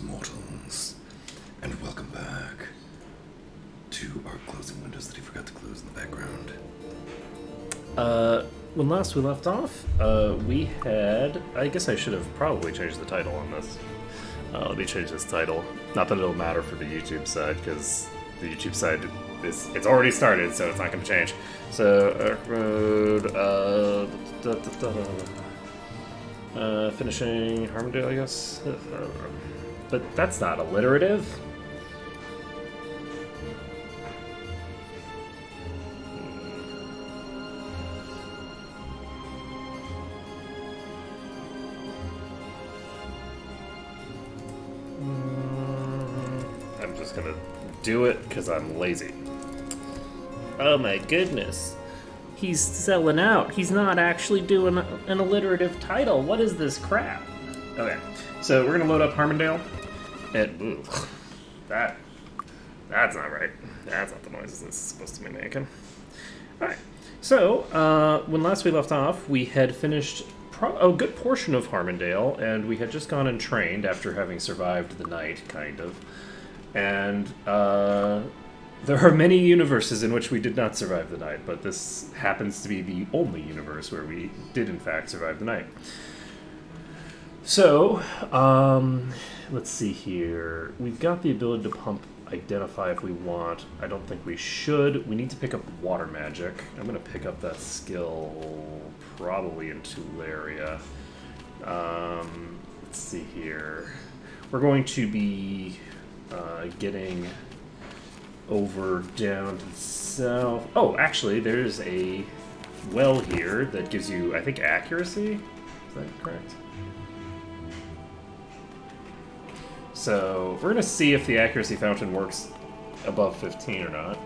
Greetings, mortals, and welcome back to our closing windows that he forgot to close in the background. When last we left off, we had... I guess I should have probably changed the title on this. Let me change this title. Not that it'll matter for the YouTube side, because the YouTube side it's already started, so it's not going to change. So, Arkmode, finishing Harmondale, I guess? But that's not alliterative. I'm just gonna do it because I'm lazy. Oh my goodness. He's selling out. He's not actually doing an alliterative title. What is this crap? Okay, so we're gonna load up Harmondale. And that's not right. That's not the noises this is supposed to be making. Alright, so when last we left off, we had finished a good portion of Harmondale, and we had just gone and trained after having survived the night, kind of. And there are many universes in which we did not survive the night, but this happens to be the only universe where we did in fact survive the night. So, let's see here. We've got the ability to pump identify if we want. I don't think we should. We need to pick up water magic. I'm going to pick up that skill probably in Tularia. Let's see here. We're going to be getting over down to the south. Oh, actually, there's a well here that gives you, I think, accuracy. Is that correct? So we're going to see if the accuracy fountain works above 15 or not.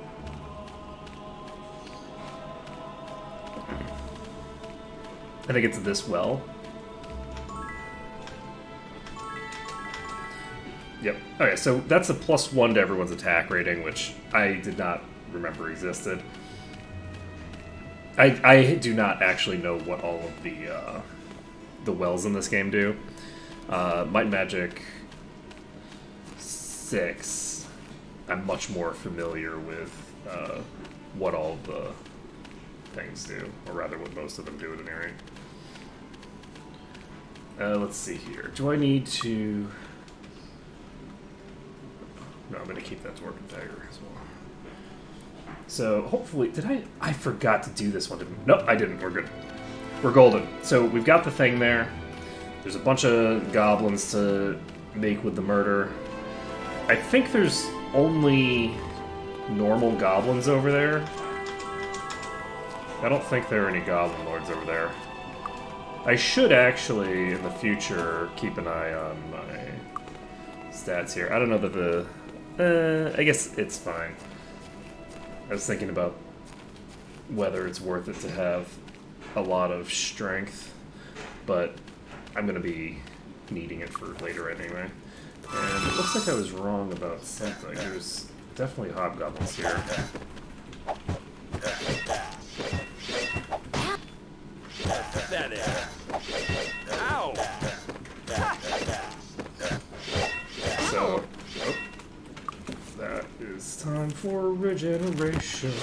I think it's this well. Yep. Okay, so that's a +1 to everyone's attack rating, which I did not remember existed. I do not actually know what all of the wells in this game do. Might Magic 6, I'm much more familiar with what all of the things do, or rather what most of them do at any rate. Let's see here. Do I need to... No, I'm going to keep that Dwarven Dagger as well. So, hopefully... I forgot to do this one, didn't I? Nope, I didn't. We're good. We're golden. So, we've got the thing there. There's a bunch of goblins to make with the murder. I think there's only normal goblins over there. I don't think there are any goblin lords over there. I should actually, in the future, keep an eye on my stats here. I don't know that the... I guess it's fine. I was thinking about whether it's worth it to have a lot of strength, but I'm going to be needing it for later anyway. And it looks like I was wrong about something. There's definitely hobgoblins here. That is. Ow! So, that is time for regeneration.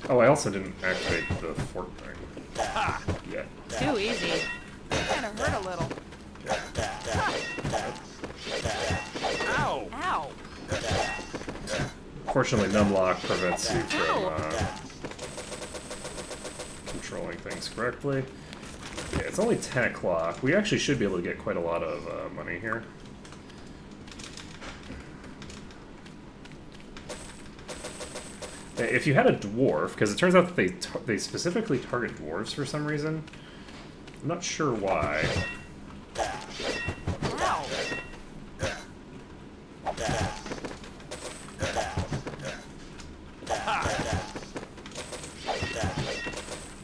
Oh, I also didn't activate the fort thing. Yeah. Too easy. Kind of hurt a little. Ow! Ow! Fortunately, Numlock prevents you from controlling things correctly. Yeah, it's only 10 o'clock. We actually should be able to get quite a lot of money here. If you had a dwarf, because it turns out that they specifically target dwarves for some reason. I'm not sure why. Ow!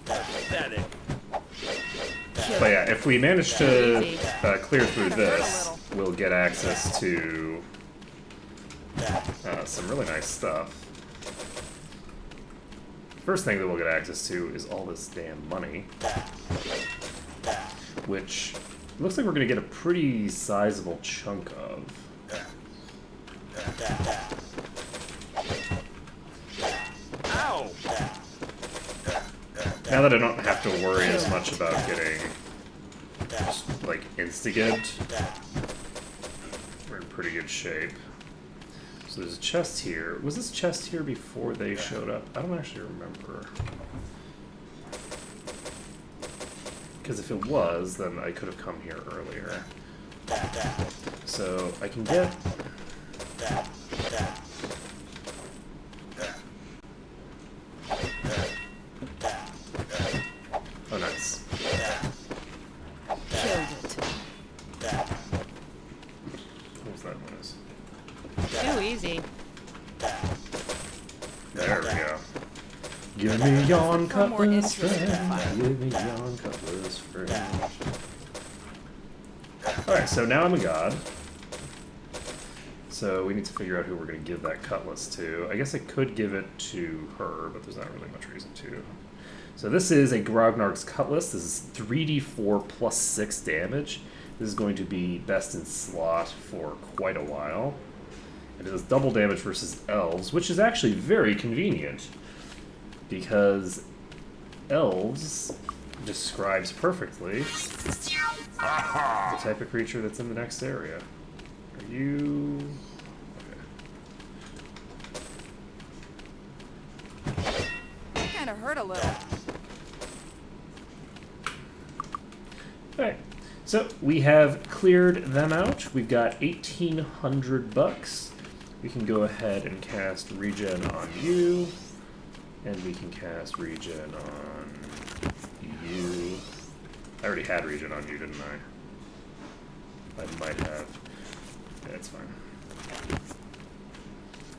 Pathetic. But yeah, if we manage to clear through this, we'll get access to some really nice stuff. First thing that we'll get access to is all this damn money. Which looks like we're going to get a pretty sizable chunk of. Ow! Now that I don't have to worry as much about getting, like, insta-gibbed, we're in pretty good shape. So there's a chest here. Was this chest here before they showed up? I don't actually remember. Because if it was, then I could have come here earlier. So I can get... Oh, nice. Killed it. What was that noise? Too easy. There we go. Give me yon Become more cutlass interested in the friend. fight. Give me yon cutlass friend. Alright, so now I'm a god. So we need to figure out who we're going to give that cutlass to. I guess I could give it to her, but there's not really much reason to. So this is a Grognard's Cutlass. This is 3d4 plus 6 damage. This is going to be best in slot for quite a while. It does double damage versus elves, which is actually very convenient. Because elves describes perfectly the type of creature that's in the next area. Are you... Okay. Kind of hurt a little. Alright, so we have cleared them out. We've got 1,800 bucks. We can go ahead and cast regen on you. And we can cast regen on you. I already had regen on you, didn't I? I might have. Yeah, it's fine.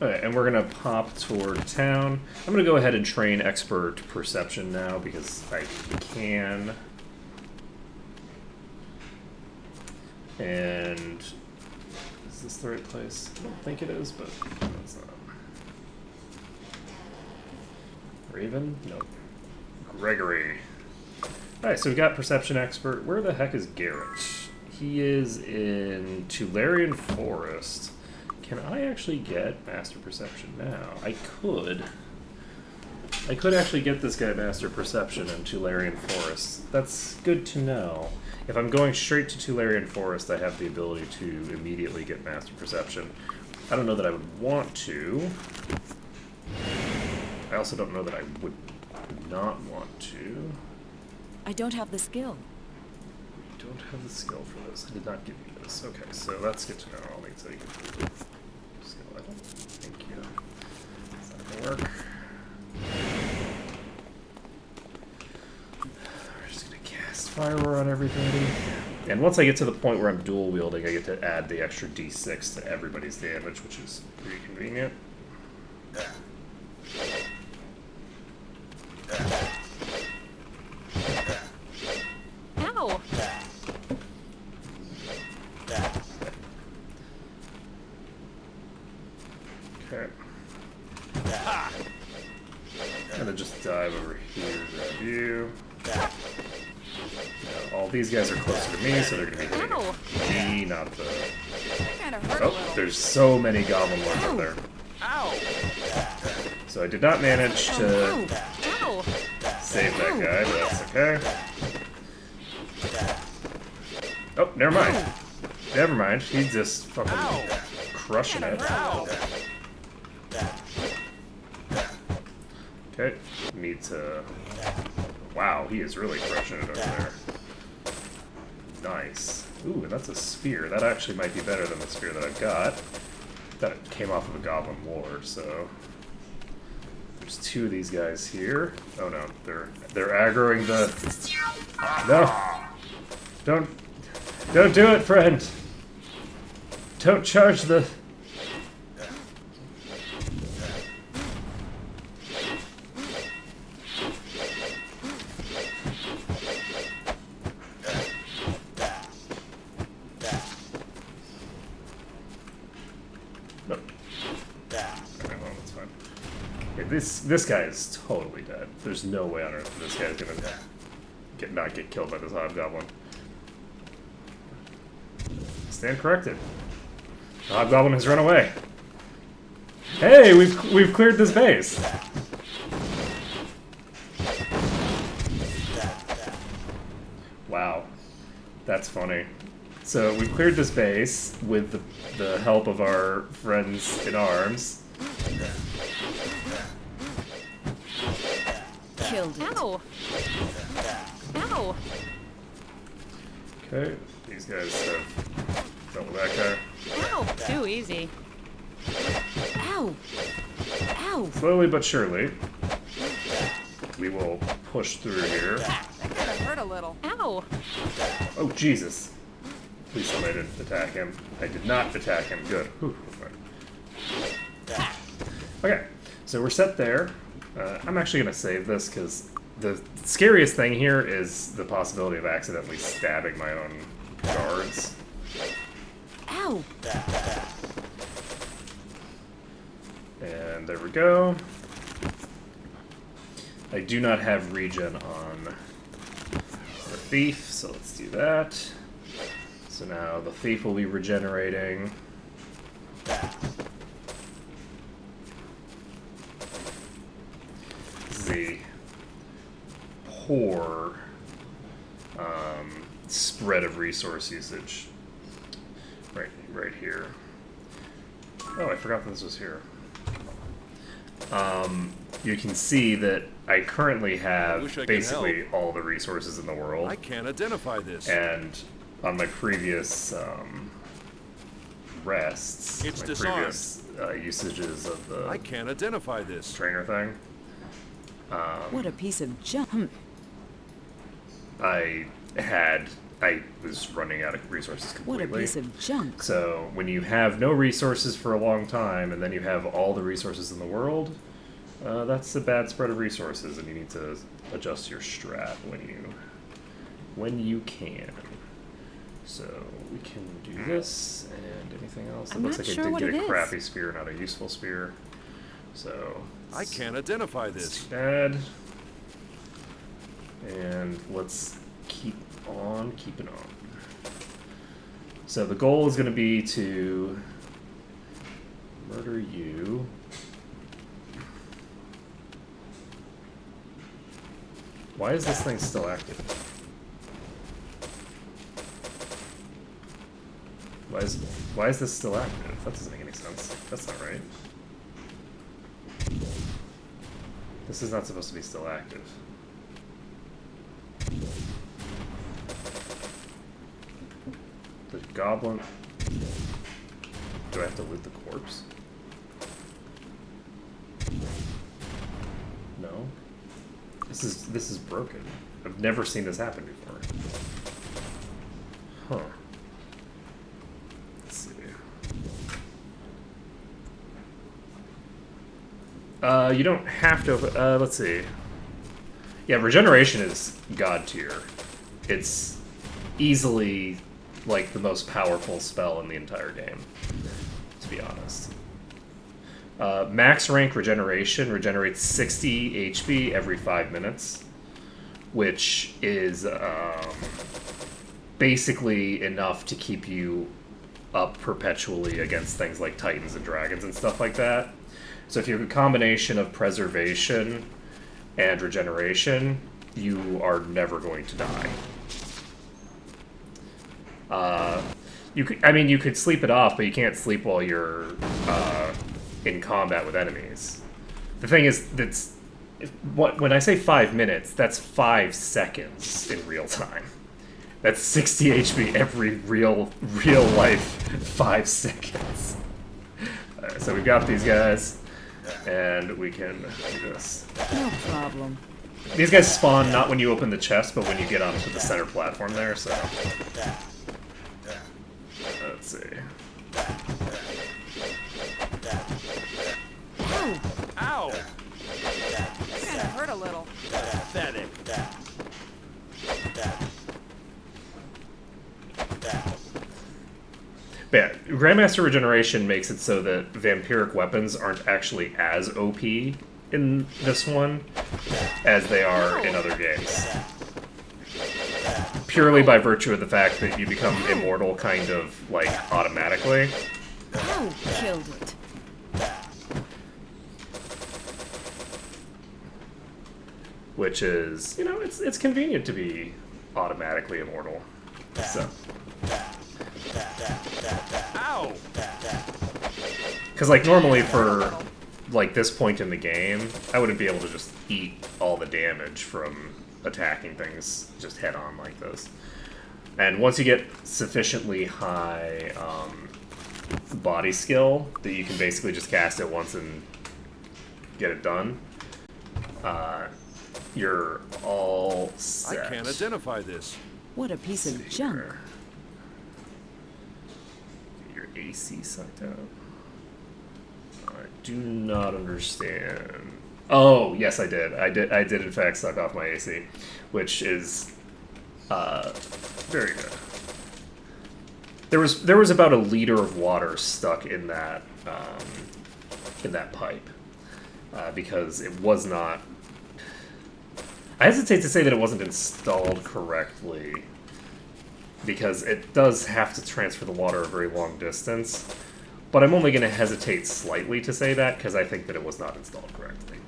Okay, and we're gonna pop toward town. I'm gonna go ahead and train expert perception now because I can. And is this the right place? I don't think it is, but no, it's not. Raven? Nope. Gregory. Alright, so we've got Perception Expert. Where the heck is Garrett? He is in Tularian Forest. Can I actually get Master Perception now? I could. I could actually get this guy Master Perception in Tularian Forest. That's good to know. If I'm going straight to Tularian Forest, I have the ability to immediately get Master Perception. I don't know that I would want to. I also don't know that I would not want to. I don't have the skill. You don't have the skill for this. I did not give you this. Okay, so that's good to know. I'll need to get the skill. I don't think you. It's not gonna work. We're just gonna cast Fire on everybody. And once I get to the point where I'm dual wielding, I get to add the extra d6 to everybody's damage, which is pretty convenient. Ow! Okay. I'm gonna just dive over here, grab you. Now, all these guys are closer to me, so they're gonna be hitting Ow! me, not the... Kind of hurt a Oh, little. there's so many Goblin Lords up there. Ow! So I did not manage to Ow! Ow! save that guy, but that's okay. Oh, never mind. Never mind. He's just fucking Ow! crushing it. Ow! Okay. Need to... Wow, he is really crushing it over there. Nice. Ooh, and that's a spear. That actually might be better than the spear that I've got. That came off of a Goblin Lord, so... There's two of these guys here. Oh no, they're aggroing the... No! Don't do it, friend! Don't charge the... this guy is totally dead. There's no way on earth this guy's gonna not get killed by this hobgoblin. Stand corrected. The hobgoblin has run away. Hey, we've cleared this base. Wow, that's funny. So we've cleared this base with the help of our friends in arms. Killed it. Ow! Ow! Okay, these guys have dealt with that guy. Ow! Too easy. Ow! Ow! Slowly but surely, we will push through here. That kind of hurt a little. Ow! Oh, Jesus. Please tell me I didn't attack him. I did not attack him. Good. Whew. Okay, so we're set there. I'm actually going to save this because the scariest thing here is the possibility of accidentally stabbing my own guards. Ow! And there we go. I do not have regen on the thief, so let's do that. So now the thief will be regenerating. This is a poor spread of resource usage. Right here. Oh, I forgot this was here. You can see that I currently have wish I could basically all the resources in the world. I can't identify this. And on my previous rests, It's my disarmed. previous usages of the I can't identify this. trainer thing, What a piece of junk. I was running out of resources What a completely. piece of junk. So when you have no resources for a long time, and then you have all the resources in the world, that's a bad spread of resources, and you need to adjust your strat when you can. So we can do this, and anything else. It I'm looks not like sure I what did get it a is. crappy spear, not a useful spear. So I can't identify this. bad. And let's keep on keeping on. So the goal is going to be to murder you. Why is this thing still active? Why is this still active? That doesn't make any sense. That's not right. This is not supposed to be still active. The goblin. Do I have to loot the corpse? No. This is broken. I've never seen this happen before. Huh. Let's see. You don't have to open, let's see. Yeah, regeneration is god tier. It's easily like the most powerful spell in the entire game, to be honest. Max rank regeneration regenerates 60 HP every 5 minutes, which is basically enough to keep you up perpetually against things like titans and dragons and stuff like that. So if you have a combination of preservation and regeneration, you are never going to die. You could sleep it off, but you can't sleep while you're in combat with enemies. The thing is, when I say 5 minutes, that's 5 seconds in real time. That's 60 HP every real life 5 seconds. So we've got these guys, and we can do this. No problem. These guys spawn not when you open the chest, but when you get onto the center platform there, so... Let's see. Ow! Kind of hurt a little. Pathetic. But yeah, Grandmaster Regeneration makes it so that vampiric weapons aren't actually as OP in this one as they are in other games. Purely by virtue of the fact that you become immortal kind of, like, automatically. Ow, killed it. Which is, you know, it's convenient to be automatically immortal. So. Ow! Because, like, normally for, like, this point in the game, I wouldn't be able to just eat all the damage from attacking things just head-on like this. And once you get sufficiently high body skill that you can basically just cast it once and get it done, you're all set. I can't identify this. What a piece of junk. Get your AC sucked out. I do not understand. Oh, yes, I did. I did in fact suck off my AC, which is very good. There was about a liter of water stuck in that pipe because it was not. I hesitate to say that it wasn't installed correctly because it does have to transfer the water a very long distance. But I'm only going to hesitate slightly to say that because I think that it was not installed correctly.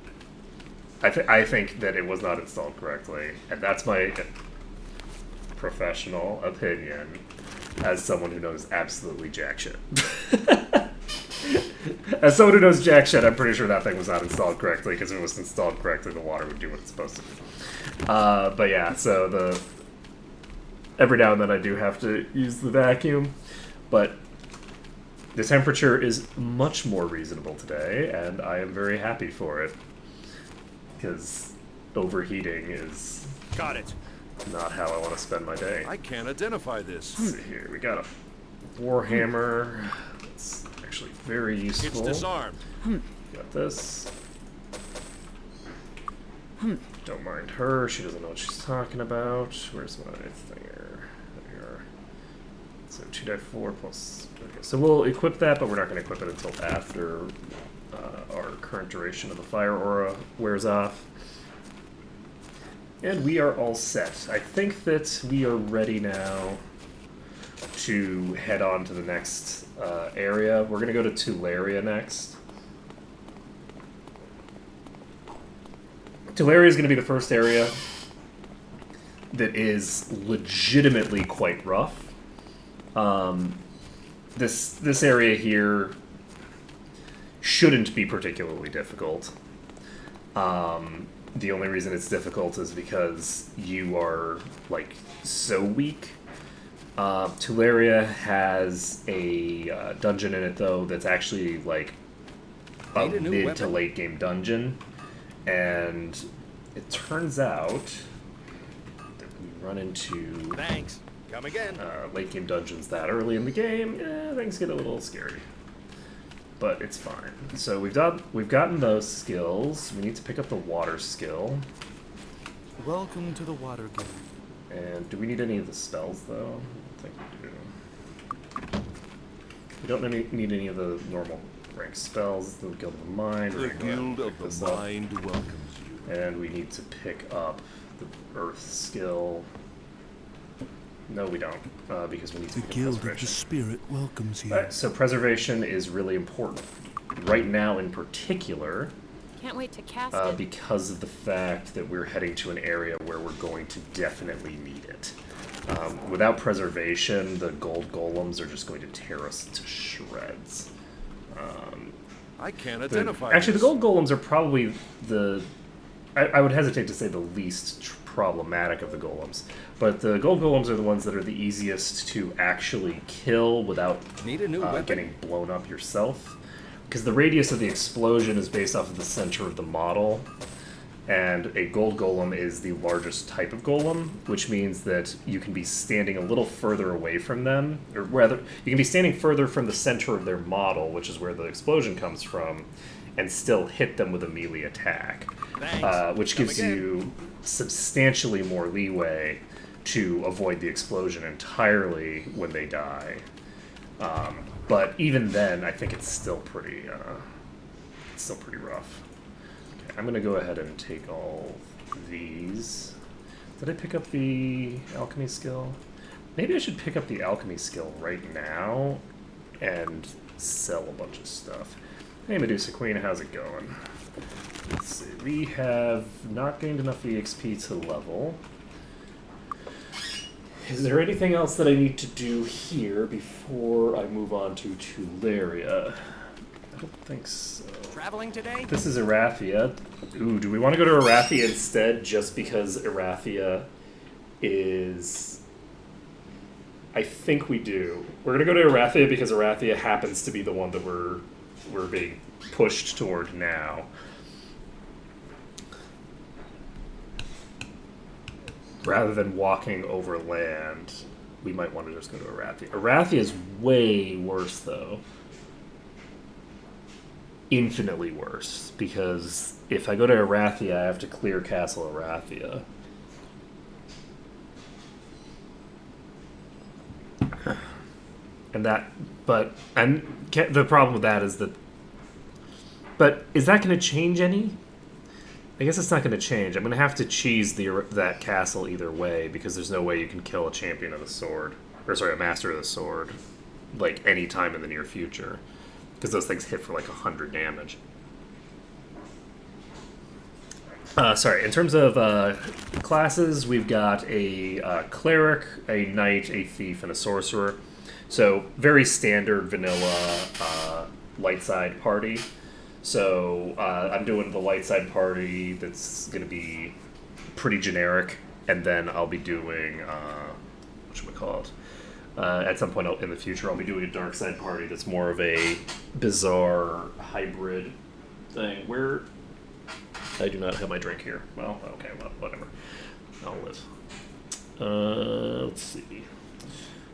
I think that it was not installed correctly, and that's my professional opinion as someone who knows absolutely jack shit. As someone who knows jack shit, I'm pretty sure that thing was not installed correctly, because if it was installed correctly, the water would do what it's supposed to do. But yeah, so every now and then I do have to use the vacuum, but the temperature is much more reasonable today, and I am very happy for it, because overheating is Got it. not how I want to spend my day. I can't identify this. Let's see here, we got a warhammer. It's actually very useful. It's disarmed. Got this. Don't mind her, she doesn't know what she's talking about. Where's my thinger? There we are. So 2die4 plus... Okay, so we'll equip that, but we're not going to equip it until after our current duration of the fire aura wears off. And we are all set. I think that we are ready now to head on to the next area. We're going to go to Tularia next. Tularia is going to be the first area that is legitimately quite rough. This area here shouldn't be particularly difficult. The only reason it's difficult is because you are, like, so weak. Tularia has a dungeon in it, though, that's actually, like, a mid to late game dungeon. And it turns out that we run into Thanks. Come again. late game dungeons that early in the game, things get a little scary. But it's fine. So we've gotten those skills. We need to pick up the water skill. Welcome to the Water Guild. And do we need any of the spells, though? I think we do. We don't need any of the normal rank spells. The Guild of the Mind. The Guild of the Mind welcomes you. And we need to pick up the Earth skill. No, we don't, because we need to The pick up Guild of the Preservation. Spirit welcomes you. Alright, so Preservation is really important. Right now, in particular, Can't wait to cast it. because of the fact that we're heading to an area where we're going to definitely need it. Without Preservation, the gold golems are just going to tear us to shreds. I can't identify Actually, the this. gold golems are probably I would hesitate to say the least problematic of the golems. But the gold golems are the ones that are the easiest to actually kill without Need a new weapon? getting blown up yourself. Because the radius of the explosion is based off of the center of the model. And a gold golem is the largest type of golem, which means that you can be standing a little further away from them, or rather, you can be standing further from the center of their model, which is where the explosion comes from, and still hit them with a melee attack. Thanks. Which Come gives again. you substantially more leeway to avoid the explosion entirely when they die. But even then, I think it's still pretty rough. I'm gonna go ahead and take all these. Did I pick up the alchemy skill? Maybe I should pick up the alchemy skill right now and sell a bunch of stuff. Hey Medusa Queen, how's it going? Let's see, we have not gained enough EXP to level. Is there anything else that I need to do here before I move on to Tuleria? I don't think so. Traveling today? This is Erathia. Ooh, do we want to go to Erathia instead just because Erathia is... I think we do. We're going to go to Erathia because Erathia happens to be the one that we're being pushed toward now. Rather than walking over land, we might want to just go to Erathia. Erathia is way worse, though. Infinitely worse, because if I go to Erathia, I have to clear Castle Erathia. And the problem with that is that... But is that going to change any? I guess it's not going to change. I'm going to have to cheese that castle either way, because there's no way you can kill a champion of the sword. Or, sorry, a master of the sword. Like, any time in the near future. Because those things hit for, like, 100 damage. Sorry, in terms of classes, we've got a cleric, a knight, a thief, and a sorcerer. So, very standard vanilla light side party. So, I'm doing the light side party that's going to be pretty generic, and then I'll be doing, whatchamacallit, at some point in the future, I'll be doing a dark side party that's more of a bizarre hybrid thing, where I do not have my drink here. Well, okay, well, whatever. I'll live. Let's see.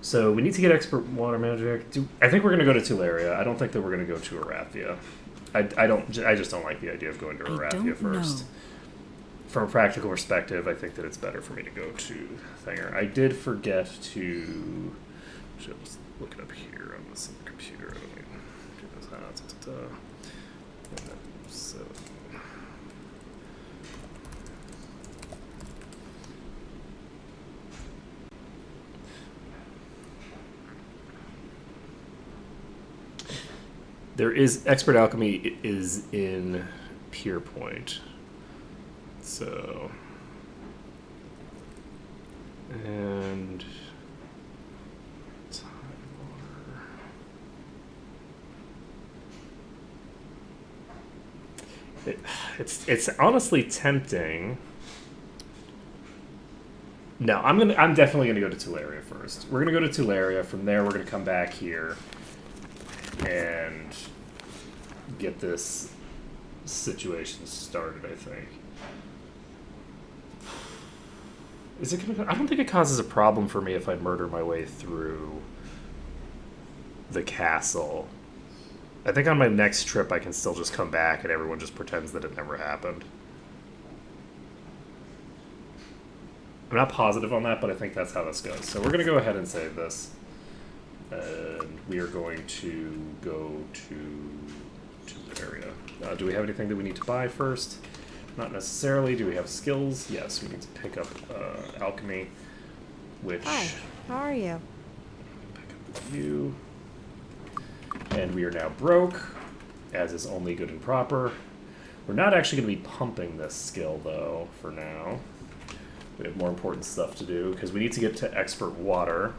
So, we need to get expert water magic. I think we're going to go to Tuleria. I don't think that we're going to go to Erathia. I just don't like the idea of going to Erathia first. From a practical perspective, I think that it's better for me to go to Thanger. I did forget to... Just look it up here on this computer. Let me do this. So... There is expert alchemy is in Pierpoint, so and time water. It's honestly tempting. No, I'm definitely gonna go to Tuleria first. We're gonna go to Tuleria. From there, we're gonna come back here and get this situation started, I think. Is it gonna... I don't think it causes a problem for me if I murder my way through the castle. I think on my next trip I can still just come back and everyone just pretends that it never happened. I'm not positive on that, but I think that's how this goes. So we're going to go ahead and save this. And we are going to go to the area. Do we have anything that we need to buy first? Not necessarily. Do we have skills? Yes, we need to pick up alchemy, which... Hi, how are you? Pick up you. And we are now broke, as is only good and proper. We're not actually going to be pumping this skill, though, for now. We have more important stuff to do, because we need to get to expert water.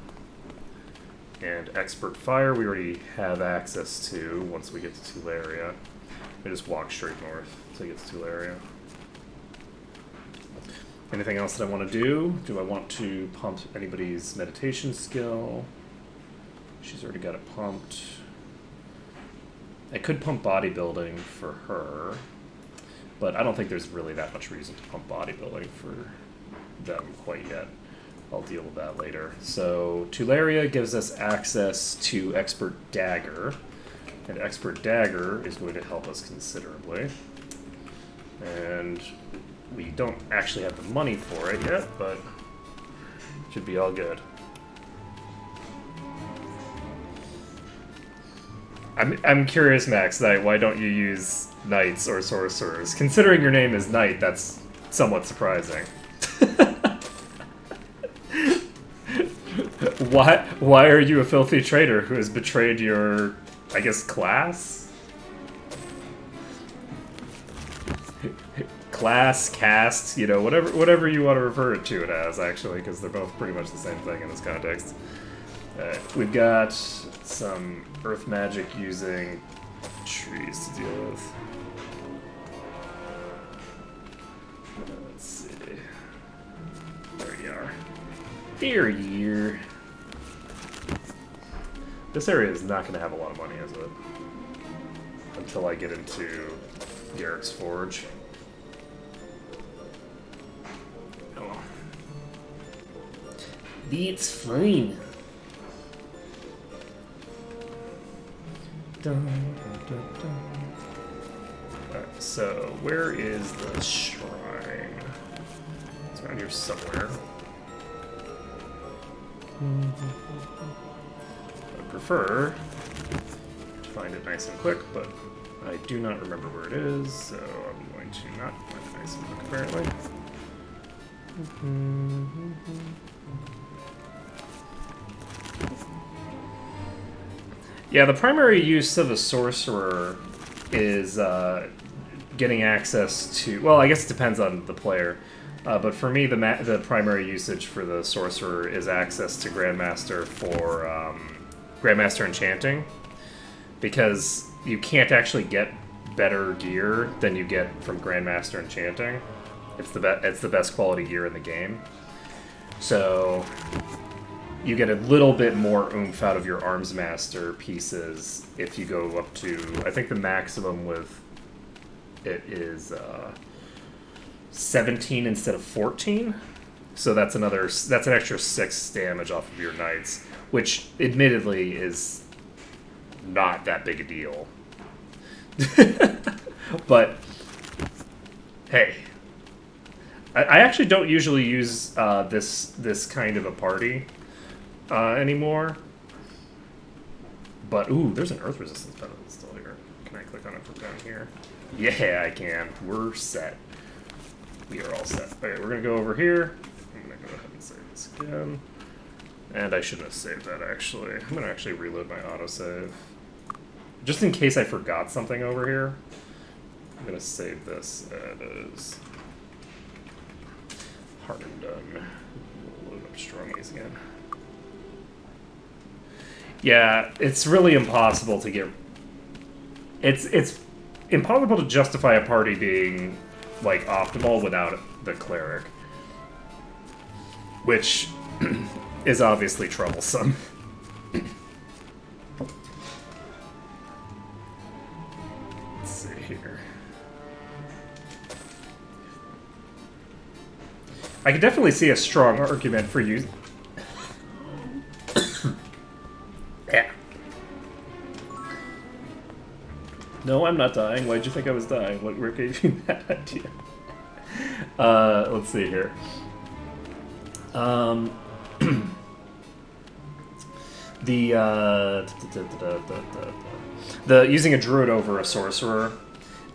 And expert fire we already have access to once we get to Tuleria. We just walk straight north to get to Tuleria. Anything else that I want to do? Do I want to pump anybody's meditation skill? She's already got it pumped. I could pump bodybuilding for her, but I don't think there's really that much reason to pump bodybuilding for them quite yet. I'll deal with that later. So Tuleria gives us access to Expert Dagger, and Expert Dagger is going to help us considerably. And we don't actually have the money for it yet, but it should be all good. I'm curious, Max, Knight, why don't you use knights or sorcerers? Considering your name is Knight, that's somewhat surprising. Why are you a filthy traitor who has betrayed your, I guess, class? Class, caste, you know, whatever you want to refer to it as, actually, because they're both pretty much the same thing in this context. We've got some earth magic using trees to deal with. Let's see. There you are. There you are. This area is not going to have a lot of money, is it? Until I get into Garrick's Forge. Oh. It's fine. Dun, dun, dun, dun. Alright, so where is the shrine? It's around here somewhere. I prefer to find it nice and quick, but I do not remember where it is, so I'm going to not find it nice and quick, apparently. Yeah, the primary use of a sorcerer is getting access to... Well, I guess it depends on the player. But for me, the primary usage for the sorcerer is access to Grandmaster for Grandmaster Enchanting. Because you can't actually get better gear than you get from Grandmaster Enchanting. It's the best quality gear in the game. So you get a little bit more oomph out of your Arms Master pieces if you go up to... I think the maximum with it is 17 instead of 14. So that's an extra 6 damage off of your knights, which admittedly is not that big a deal. But hey, I actually don't usually use this kind of a party anymore. But ooh, there's an earth resistance pedal still here. Can I click on it from down here? Yeah, I can. We're set. We are all set. Okay, we're gonna go over here. I'm gonna go ahead and save this again. And I shouldn't have saved that, actually. I'm gonna actually reload my autosave. Just in case I forgot something over here, I'm gonna save this as Harmondale. We'll load up Strongies again. Yeah, it's really impossible to get... It's impossible to justify a party being, like, optimal without the cleric. Which is obviously troublesome. Let's see here. I can definitely see a strong argument for you. Yeah. No, I'm not dying. Why'd you think I was dying? What gave you that idea? Let's see here. The using a druid over a sorcerer,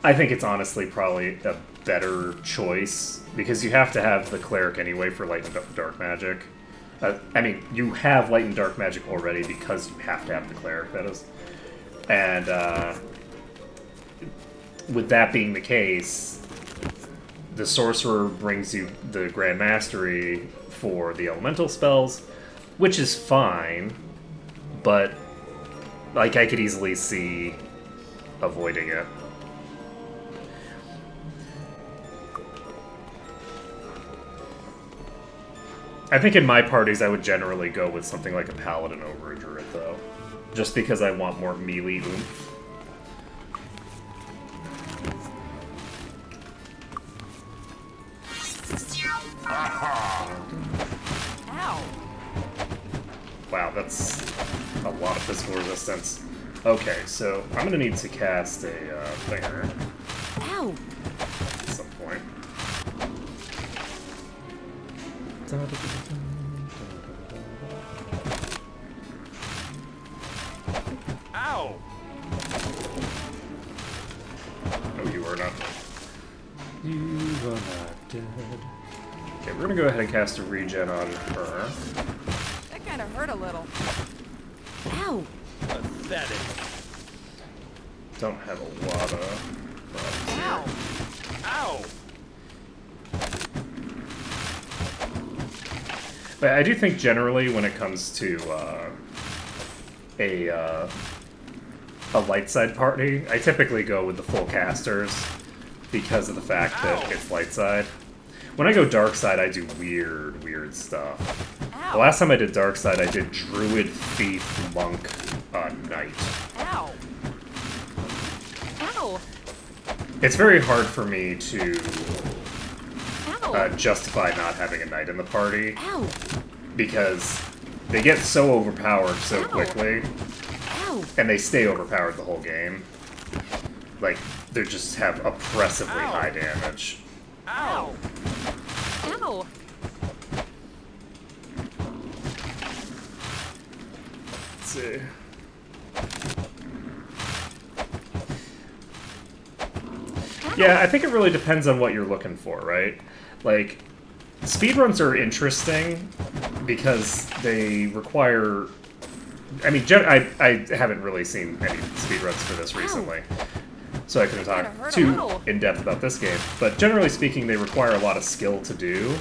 I think it's honestly probably a better choice because you have to have the cleric anyway for light and dark magic. I mean, you have light and dark magic already because you have to have the cleric, that is. And with that being the case, the sorcerer brings you the Grand Mastery for the elemental spells, which is fine, but like I could easily see avoiding it. I think in my parties I would generally go with something like a paladin over a druid, though, just because I want more melee oomph. Ow. Wow, that's a lot of physical resistance. Okay, so I'm gonna need to cast a thinger Ow. at some point. Ow! Okay, we're gonna go ahead and cast a regen on her. That kind of hurt a little. Ow! Pathetic. Don't have a lot of problems here. Ow! But I do think generally when it comes to a light side party, I typically go with the full casters because of the fact that it's light side. When I go dark side, I do weird stuff. Ow. The last time I did dark side, I did druid, thief, monk, knight. Ow! Ow! It's very hard for me to Ow! justify not having a knight in the party Ow! because they get so overpowered so Ow. quickly. Ow! And they stay overpowered the whole game. Like, they just have oppressively Ow. high damage. Ow! Ow! Let's see. Yeah, I think it really depends on what you're looking for, right? Like, speedruns are interesting because they require... I mean, I haven't really seen any speedruns for this recently, so I couldn't talk too in-depth about this game. But generally speaking, they require a lot of skill to do.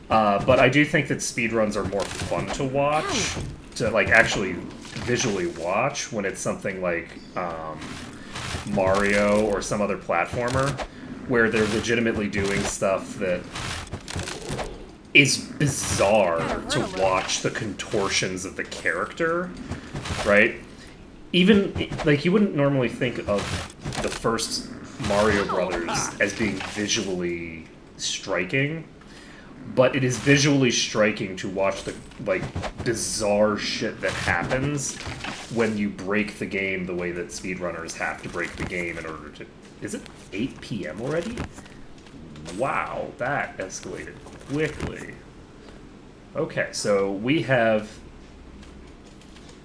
But I do think that speedruns are more fun to watch, to like actually visually watch, when it's something like Mario or some other platformer, where they're legitimately doing stuff that is bizarre to watch the contortions of the character, right? Even, like, you wouldn't normally think of the first Mario Brothers as being visually striking, but it is visually striking to watch the, like, bizarre shit that happens when you break the game the way that speedrunners have to break the game in order to... Is it 8 p.m. already? Wow, that escalated quickly. Okay, so we have...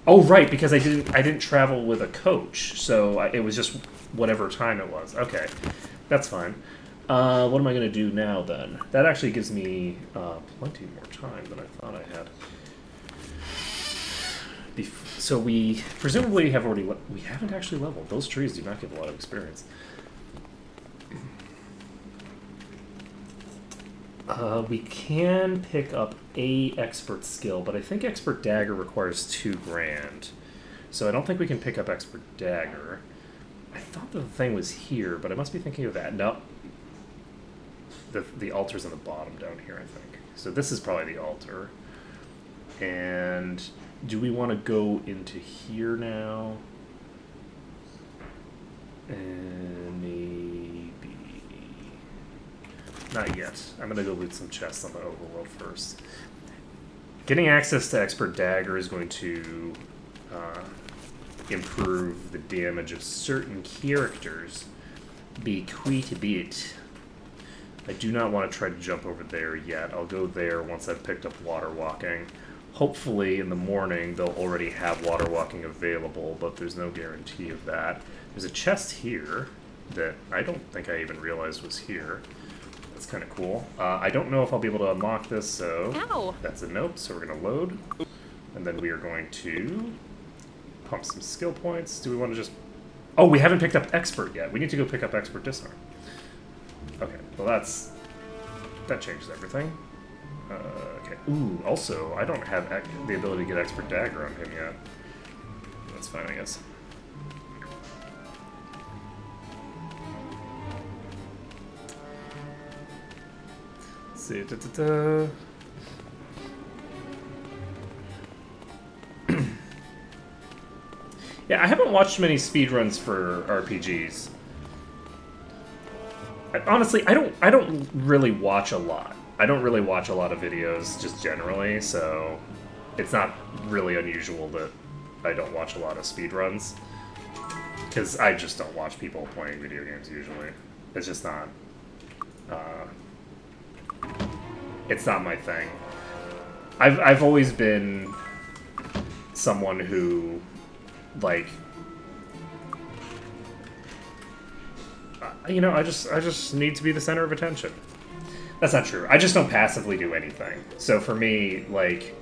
Oh, right, because I didn't travel with a coach, so it was just whatever time it was. Okay, that's fine. What am I going to do now, then? That actually gives me plenty more time than I thought I had. So we presumably have already... We haven't actually leveled. Those trees do not give a lot of experience. We can pick up a expert skill, but I think expert dagger requires 2 grand. So I don't think we can pick up expert dagger. I thought the thing was here, but I must be thinking of that. No. The altar's on the bottom down here, I think. So this is probably the altar. And do we want to go into here now? And maybe... Not yet. I'm going to go loot some chests on the overworld first. Getting access to expert dagger is going to improve the damage of certain characters be quite a bit. I do not want to try to jump over there yet. I'll go there once I've picked up water walking. Hopefully in the morning they'll already have water walking available, but there's no guarantee of that. There's a chest here that I don't think I even realized was here. That's kind of cool. I don't know if I'll be able to unlock this, so that's a nope. So we're going to load. And then we are going to pump some skill points. Do we want to just... Oh, we haven't picked up expert yet. We need to go pick up expert disarm. Okay, well that changes everything. Okay. Ooh, also, I don't have the ability to get expert dagger on him yet. That's fine, I guess. Let's see. Yeah, I haven't watched many speedruns for RPGs. Honestly, I don't really watch a lot. I don't really watch a lot of videos, just generally, so it's not really unusual that I don't watch a lot of speedruns. Because I just don't watch people playing video games, usually. It's just not... it's not my thing. I've always been someone who, like... you know, I just need to be the center of attention. That's not true. I just don't passively do anything. So for me, like,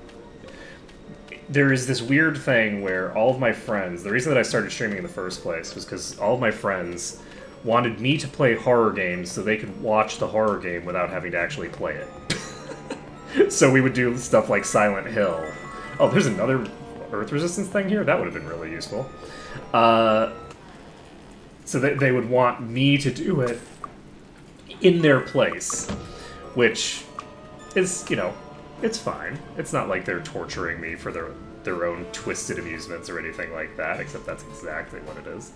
there is this weird thing where all of my friends, the reason that I started streaming in the first place was because all of my friends wanted me to play horror games so they could watch the horror game without having to actually play it. So we would do stuff like Silent Hill. Oh, there's another Earth Resistance thing here? That would have been really useful. So they would want me to do it in their place, which is, you know, it's fine. It's not like they're torturing me for their own twisted amusements or anything like that, except that's exactly what it is.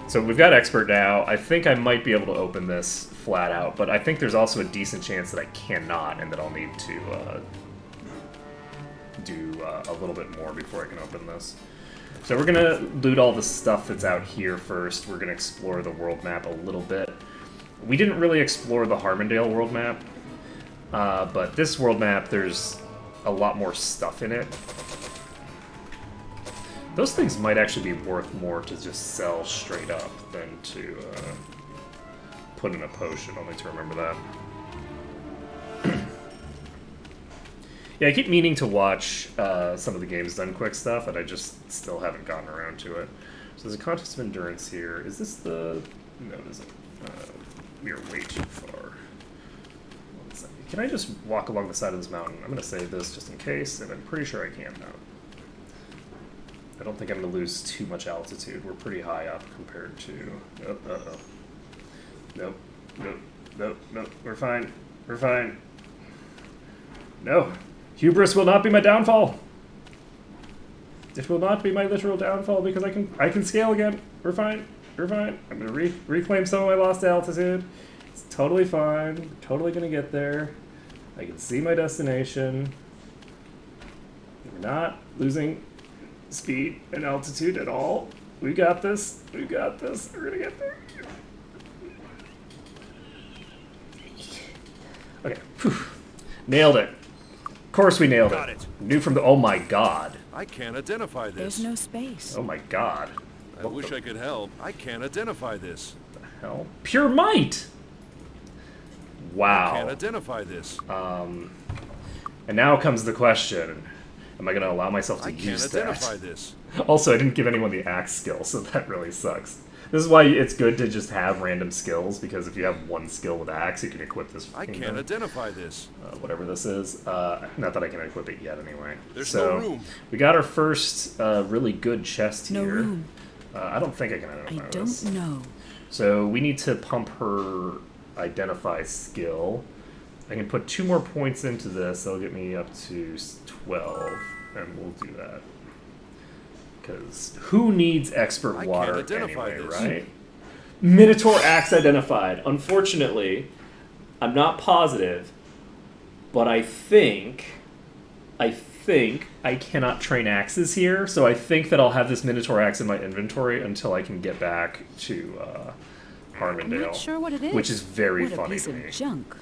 So we've got Expert now. I think I might be able to open this flat out, but I think there's also a decent chance that I cannot, and that I'll need to do a little bit more before I can open this. So we're going to loot all the stuff that's out here first. We're going to explore the world map a little bit. We didn't really explore the Harmondale world map, but this world map, there's a lot more stuff in it. Those things might actually be worth more to just sell straight up than to put in a potion. I'll need to remember that. Yeah, I keep meaning to watch some of the Games Done Quick stuff, and I just still haven't gotten around to it. So there's a contest of endurance here. Is this the... No, it isn't. We are way too far. 1 second. Can I just walk along the side of this mountain? I'm going to save this just in case, and I'm pretty sure I can now. I don't think I'm going to lose too much altitude. We're pretty high up compared to... Oh, uh-oh. Nope. Nope. Nope. Nope. We're fine. We're fine. No. Hubris will not be my downfall. It will not be my literal downfall because I can scale again. We're fine. We're fine. I'm going to reclaim some of my lost altitude. It's totally fine. We're totally going to get there. I can see my destination. We're not losing speed and altitude at all. We got this. We got this. We're going to get there. Okay. Whew. Nailed it. Of course we nailed it. Knew from the... Oh my god. I can't identify this. There's no space. Oh my god. I wish I could help. I can't identify this. What the hell? Pure might! Wow. I can't identify this. And now comes the question. Am I going to allow myself to I use can't identify this. Also, I didn't give anyone the axe skill, so that really sucks. This is why it's good to just have random skills, because if you have one skill with axe, you can equip this. I can't identify this. Whatever this is. Not that I can equip it yet, anyway. There's so, no room. We got our first really good chest here. No room. I don't think I can identify I this. don't know. So we need to pump her identify skill. I can put 2 more points into this. That'll get me up to 12, and we'll do that. Because who needs expert water anyway, right? Minotaur axe identified. Unfortunately, I'm not positive, but I think I cannot train axes here, so I think that I'll have this Minotaur axe in my inventory until I can get back to Harmondale. I'm not sure what it is. Which is very what funny a piece to me. Of junk.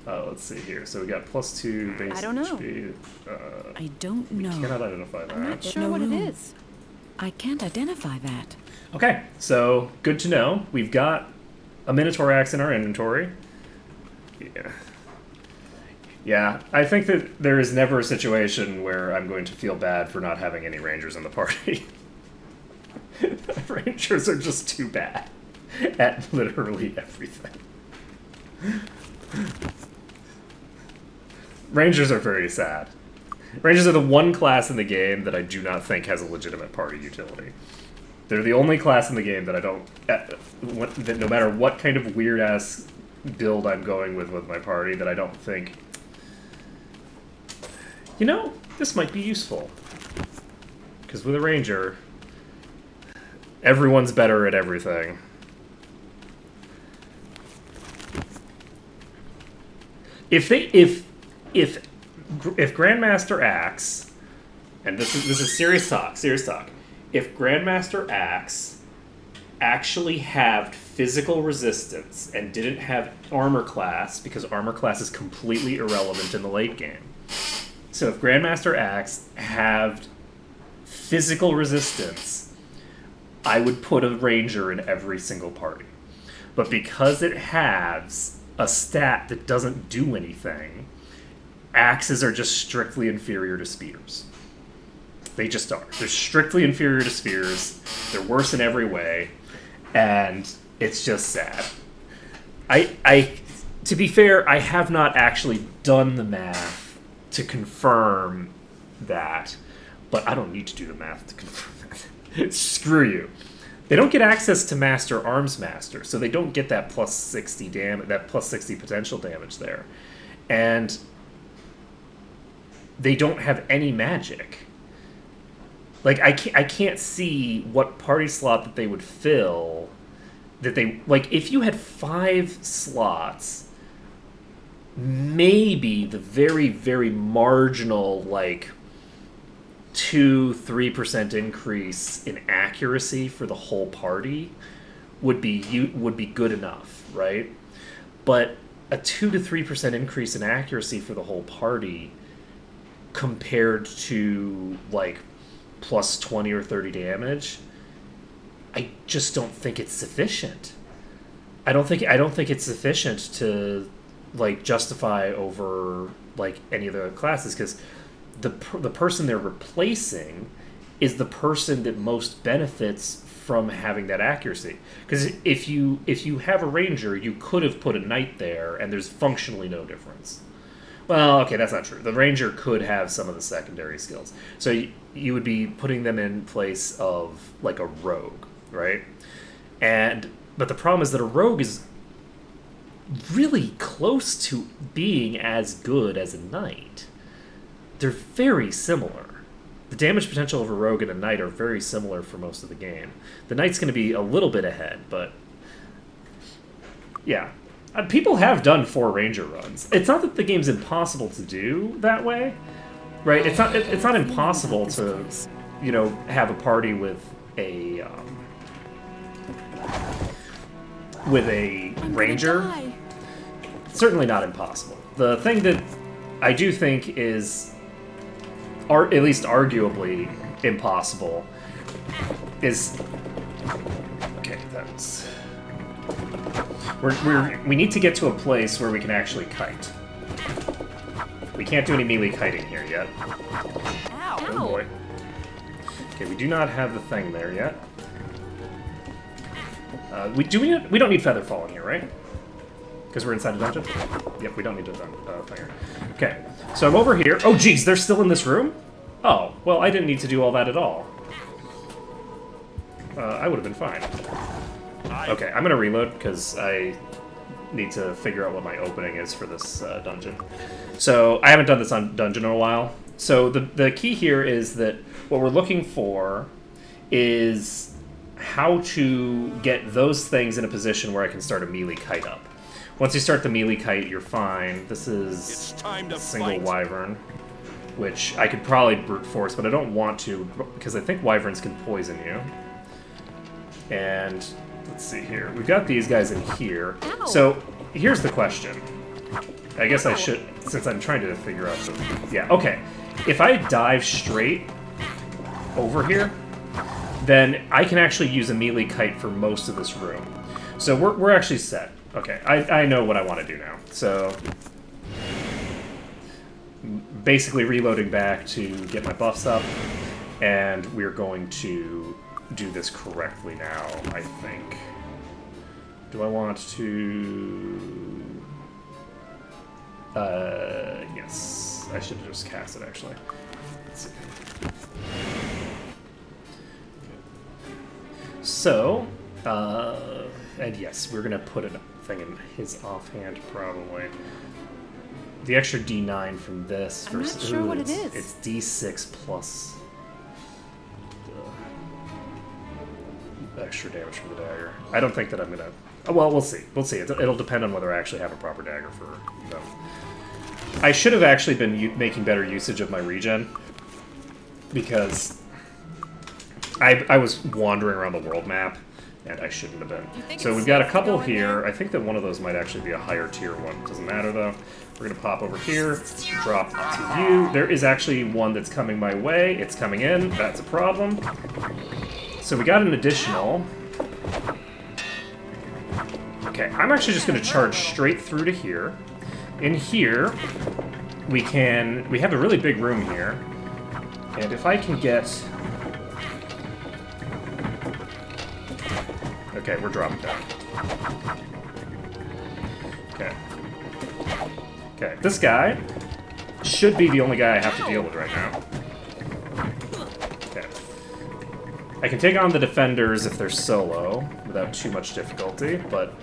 Let's see here. So we got +2 base I don't know. HP. I don't know. Cannot identify that. I'm not sure what it is. I can't identify that. Okay, so good to know. We've got a Minotaur axe in our inventory. Yeah. Yeah, I think that there is never a situation where I'm going to feel bad for not having any Rangers in the party. Rangers are just too bad at literally everything. Rangers are very sad. Rangers are the one class in the game that I do not think has a legitimate party utility. They're the only class in the game that I don't... that no matter what kind of weird-ass build I'm going with my party, that I don't think... You know, this might be useful. Because with a Ranger, everyone's better at everything. If Grandmaster Axe, and this is serious talk, if Grandmaster Axe actually had physical resistance and didn't have armor class, because armor class is completely irrelevant in the late game. So if Grandmaster Axe had physical resistance, I would put a Ranger in every single party. But because it has a stat that doesn't do anything, axes are just strictly inferior to spears. They just are. They're strictly inferior to spears. They're worse in every way, and it's just sad. To be fair, I have not actually done the math to confirm that, but I don't need to do the math to confirm that. Screw you. They don't get access to Master Arms Master, so they don't get that plus 60 damage, that plus 60 potential damage there, and they don't have any magic. Like I can't see what party slot that they would fill. That they like if you had 5 slots. Maybe the very, very marginal, like, 2-3% increase in accuracy for the whole party would be good enough, right? But a 2 to 3% increase in accuracy for the whole party compared to, like, plus 20 or 30 damage, I just don't think it's sufficient. I don't think it's sufficient to like justify over like any of the classes, because the person they're replacing is the person that most benefits from having that accuracy. Because if you have a ranger, you could have put a knight there, and there's functionally no difference. Well, okay, that's not true. The ranger could have some of the secondary skills, so you would be putting them in place of like a rogue, right? But the problem is that a rogue is really close to being as good as a knight. They're very similar. The damage potential of a rogue and a knight are very similar for most of the game. The knight's going to be a little bit ahead, but yeah. People have done 4 ranger runs. It's not that the game's impossible to do that way, right? It's not impossible to, you know, have a party with a ranger. It's certainly not impossible. The thing that I do think is, at least arguably, impossible is... Okay, that's... We need to get to a place where we can actually kite. We can't do any melee kiting here yet. Ow. Oh boy. Okay, we do not have the thing there yet. We don't need feather fall in here, right? Because we're inside the dungeon? Yep, we don't need a thing here. Okay, so I'm over here. Oh, geez, they're still in this room? Oh, well, I didn't need to do all that at all. I would have been fine. Okay, I'm going to reload, because I need to figure out what my opening is for this dungeon. So, I haven't done this on dungeon in a while. So, the key here is that what we're looking for is how to get those things in a position where I can start a melee kite up. Once you start the melee kite, you're fine. This is a single wyvern, which I could probably brute force, but I don't want to, because I think wyverns can poison you. And let's see here. We've got these guys in here. Ow. So here's the question. I guess I should, since I'm trying to figure out the... Yeah, okay. If I dive straight over here, then I can actually use a melee kite for most of this room. So we're actually set. Okay, I know what I want to do now. So basically reloading back to get my buffs up, and we're going to do this correctly now, I think. Do I want to... yes. I should have just cast it, actually. Let's see. So, and yes, we're going to put a thing in his offhand, probably. The extra D9 from this I'm not sure what it is. It's D6 plus the extra damage from the dagger. I don't think that I'm going to... Well, we'll see. We'll see. It'll depend on whether I actually have a proper dagger for them. I should have actually been making better usage of my regen, because I was wandering around the world map, and I shouldn't have been. So we've got a couple here. I think that one of those might actually be a higher tier one. Doesn't matter, though. We're going to pop over here, drop to you. There is actually one that's coming my way. It's coming in. That's a problem. So we got an additional... Okay, I'm actually just going to charge straight through to here. In here, we have a really big room here. And if I can get... Okay, we're dropping down. Okay. Okay, this guy should be the only guy I have to deal with right now. Okay. I can take on the defenders if they're solo without too much difficulty, but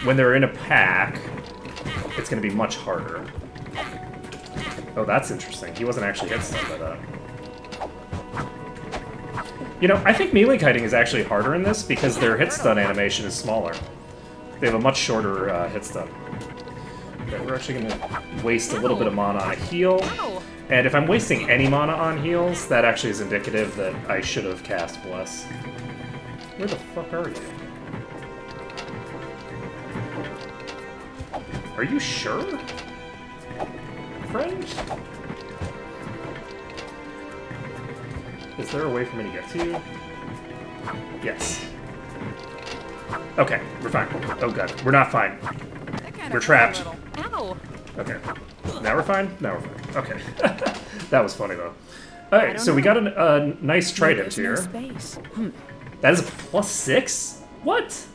when they're in a pack, it's going to be much harder. Oh, that's interesting. He wasn't actually hit stunned by that. You know, I think melee kiting is actually harder in this because their hit stun animation is smaller. They have a much shorter hit stun. Okay, we're actually going to waste a little bit of mana on a heal. And if I'm wasting any mana on heals, that actually is indicative that I should have cast Bless. Where the fuck are you? Are you sure? Friend? Is there a way for me to get to you? Yes. Okay, we're fine. Oh god, we're not fine. We're trapped. Ow! Okay. Now we're fine? Now we're fine. Okay. That was funny, though. Alright, so we got a nice trident here. That is a +6? What?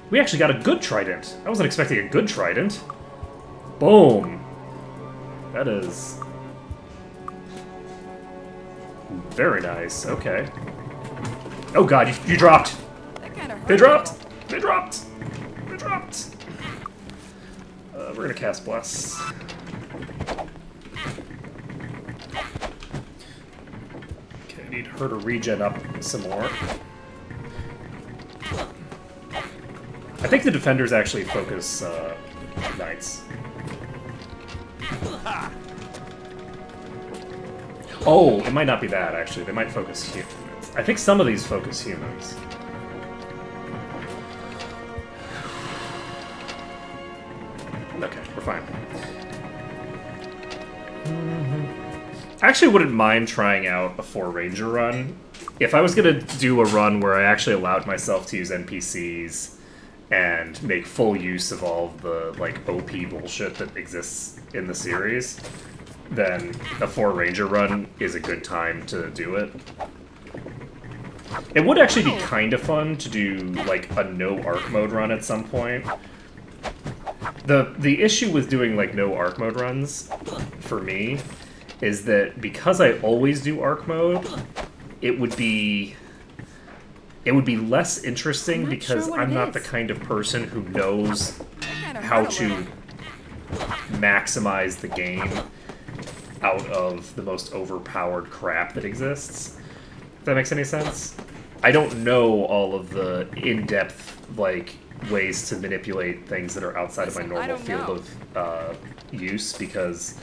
We actually got a good trident. I wasn't expecting a good trident. Boom. That is... very nice. Okay. Oh god, you dropped! They dropped! They dropped! They dropped! We're gonna cast Bless. Okay, I need her to regen up some more. I think the defenders actually focus knights. Oh, it might not be that, actually. They might focus humans. I think some of these focus humans. Okay, we're fine. I actually wouldn't mind trying out a 4-ranger run. If I was going to do a run where I actually allowed myself to use NPCs and make full use of all of the, like, OP bullshit that exists in the series, then a 4-ranger run is a good time to do it. It would actually be kind of fun to do, like, a no arc mode run at some point. The issue with doing, like, no arc mode runs, for me, is that because I always do arc mode, it would be less interesting because I'm not the kind of person who knows how to maximize the game out of the most overpowered crap that exists. If that makes any sense? I don't know all of the in-depth, like, ways to manipulate things that are outside of my normal field of use because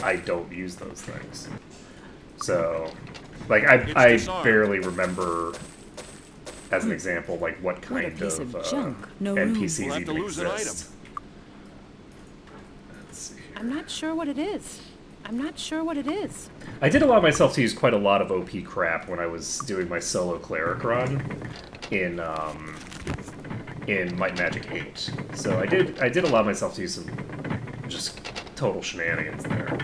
I don't use those things. So, like, I barely remember, as an example, like, what kind of NPCs even exist. Let's see here. I'm not sure what it is. I'm not sure what it is. I did allow myself to use quite a lot of OP crap when I was doing my solo cleric run in Might and Magic 8. So I did allow myself to use some just total shenanigans there.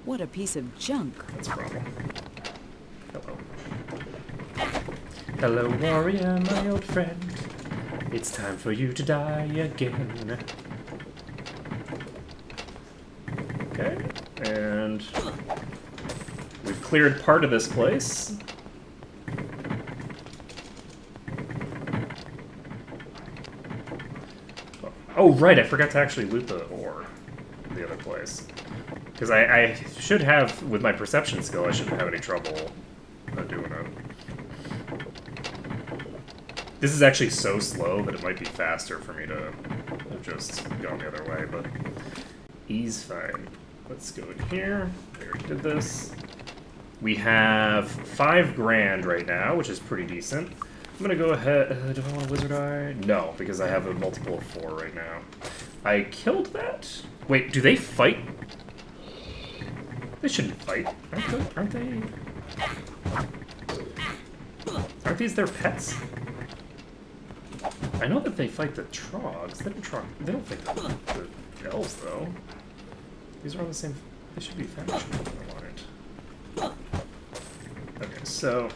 What a piece of junk. That's a problem. Hello. Hello, warrior, my old friend. It's time for you to die again. Okay, and we've cleared part of this place. Oh, right, I forgot to actually loot the ore in the other place. Because I should have, with my perception skill, I shouldn't have any trouble doing it. This is actually so slow that it might be faster for me to have just gone the other way, but E's fine. Let's go in here. We already did this. We have 5 grand right now, which is pretty decent. I'm gonna go ahead. Do I want a wizard eye? No, because I have a multiple of 4 right now. I killed that? Wait, do they fight? They shouldn't fight. Aren't they? Aren't these their pets? I know that they fight the trogs. They don't fight the elves, though. These are on the same... They should be famishing. Okay, so...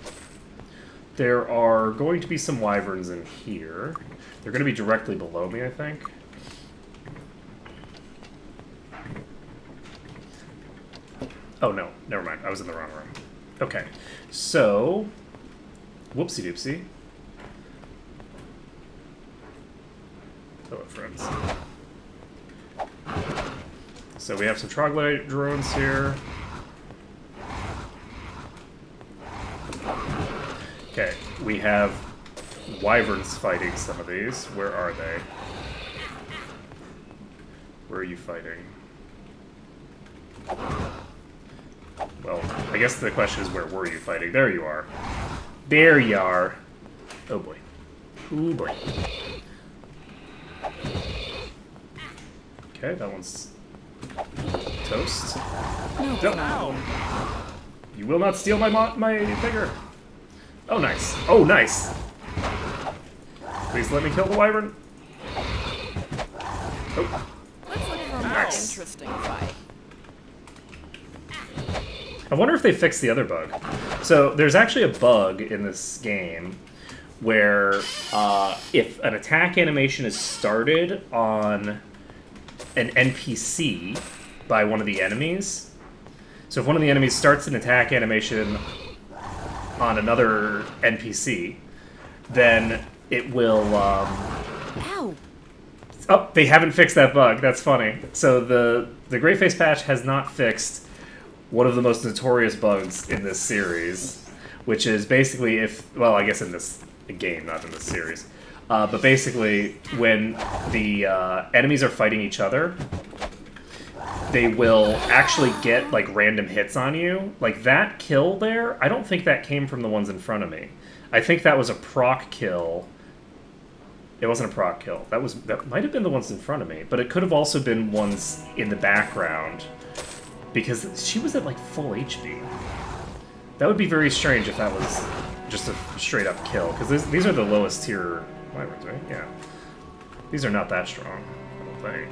There are going to be some wyverns in here. They're going to be directly below me, I think. Oh, no. Never mind. I was in the wrong room. Okay. So... Whoopsie-doopsie. Hello, friends. So we have some troglodyte drones here. Okay, we have wyverns fighting some of these. Where are they? Where are you fighting? Well, I guess the question is, where were you fighting? There you are. There you are. Oh boy. Oh boy. Okay, that one's toast. No. You will not steal my figure. Oh, nice. Oh, nice. Please let me kill the wyvern. Oh. Looks like a more Nice. interesting fight. I wonder if they fixed the other bug. So there's actually a bug in this game where if an attack animation is started on an NPC by one of the enemies, so if one of the enemies starts an attack animation on another NPC, then it will... Ow! Oh, they haven't fixed that bug. That's funny. So the Greyface patch has not fixed one of the most notorious bugs in this series, which is basically if... Well, I guess in this game, not in this series. But basically, when the enemies are fighting each other, they will actually get, like, random hits on you. Like, that kill there, I don't think that came from the ones in front of me. I think that was a proc kill. It wasn't a proc kill. That might have been the ones in front of me, but it could have also been ones in the background, because she was at, like, full HP. That would be very strange if that was just a straight-up kill, because these are the lowest tier wyverns, right? Yeah. These are not that strong, I don't think.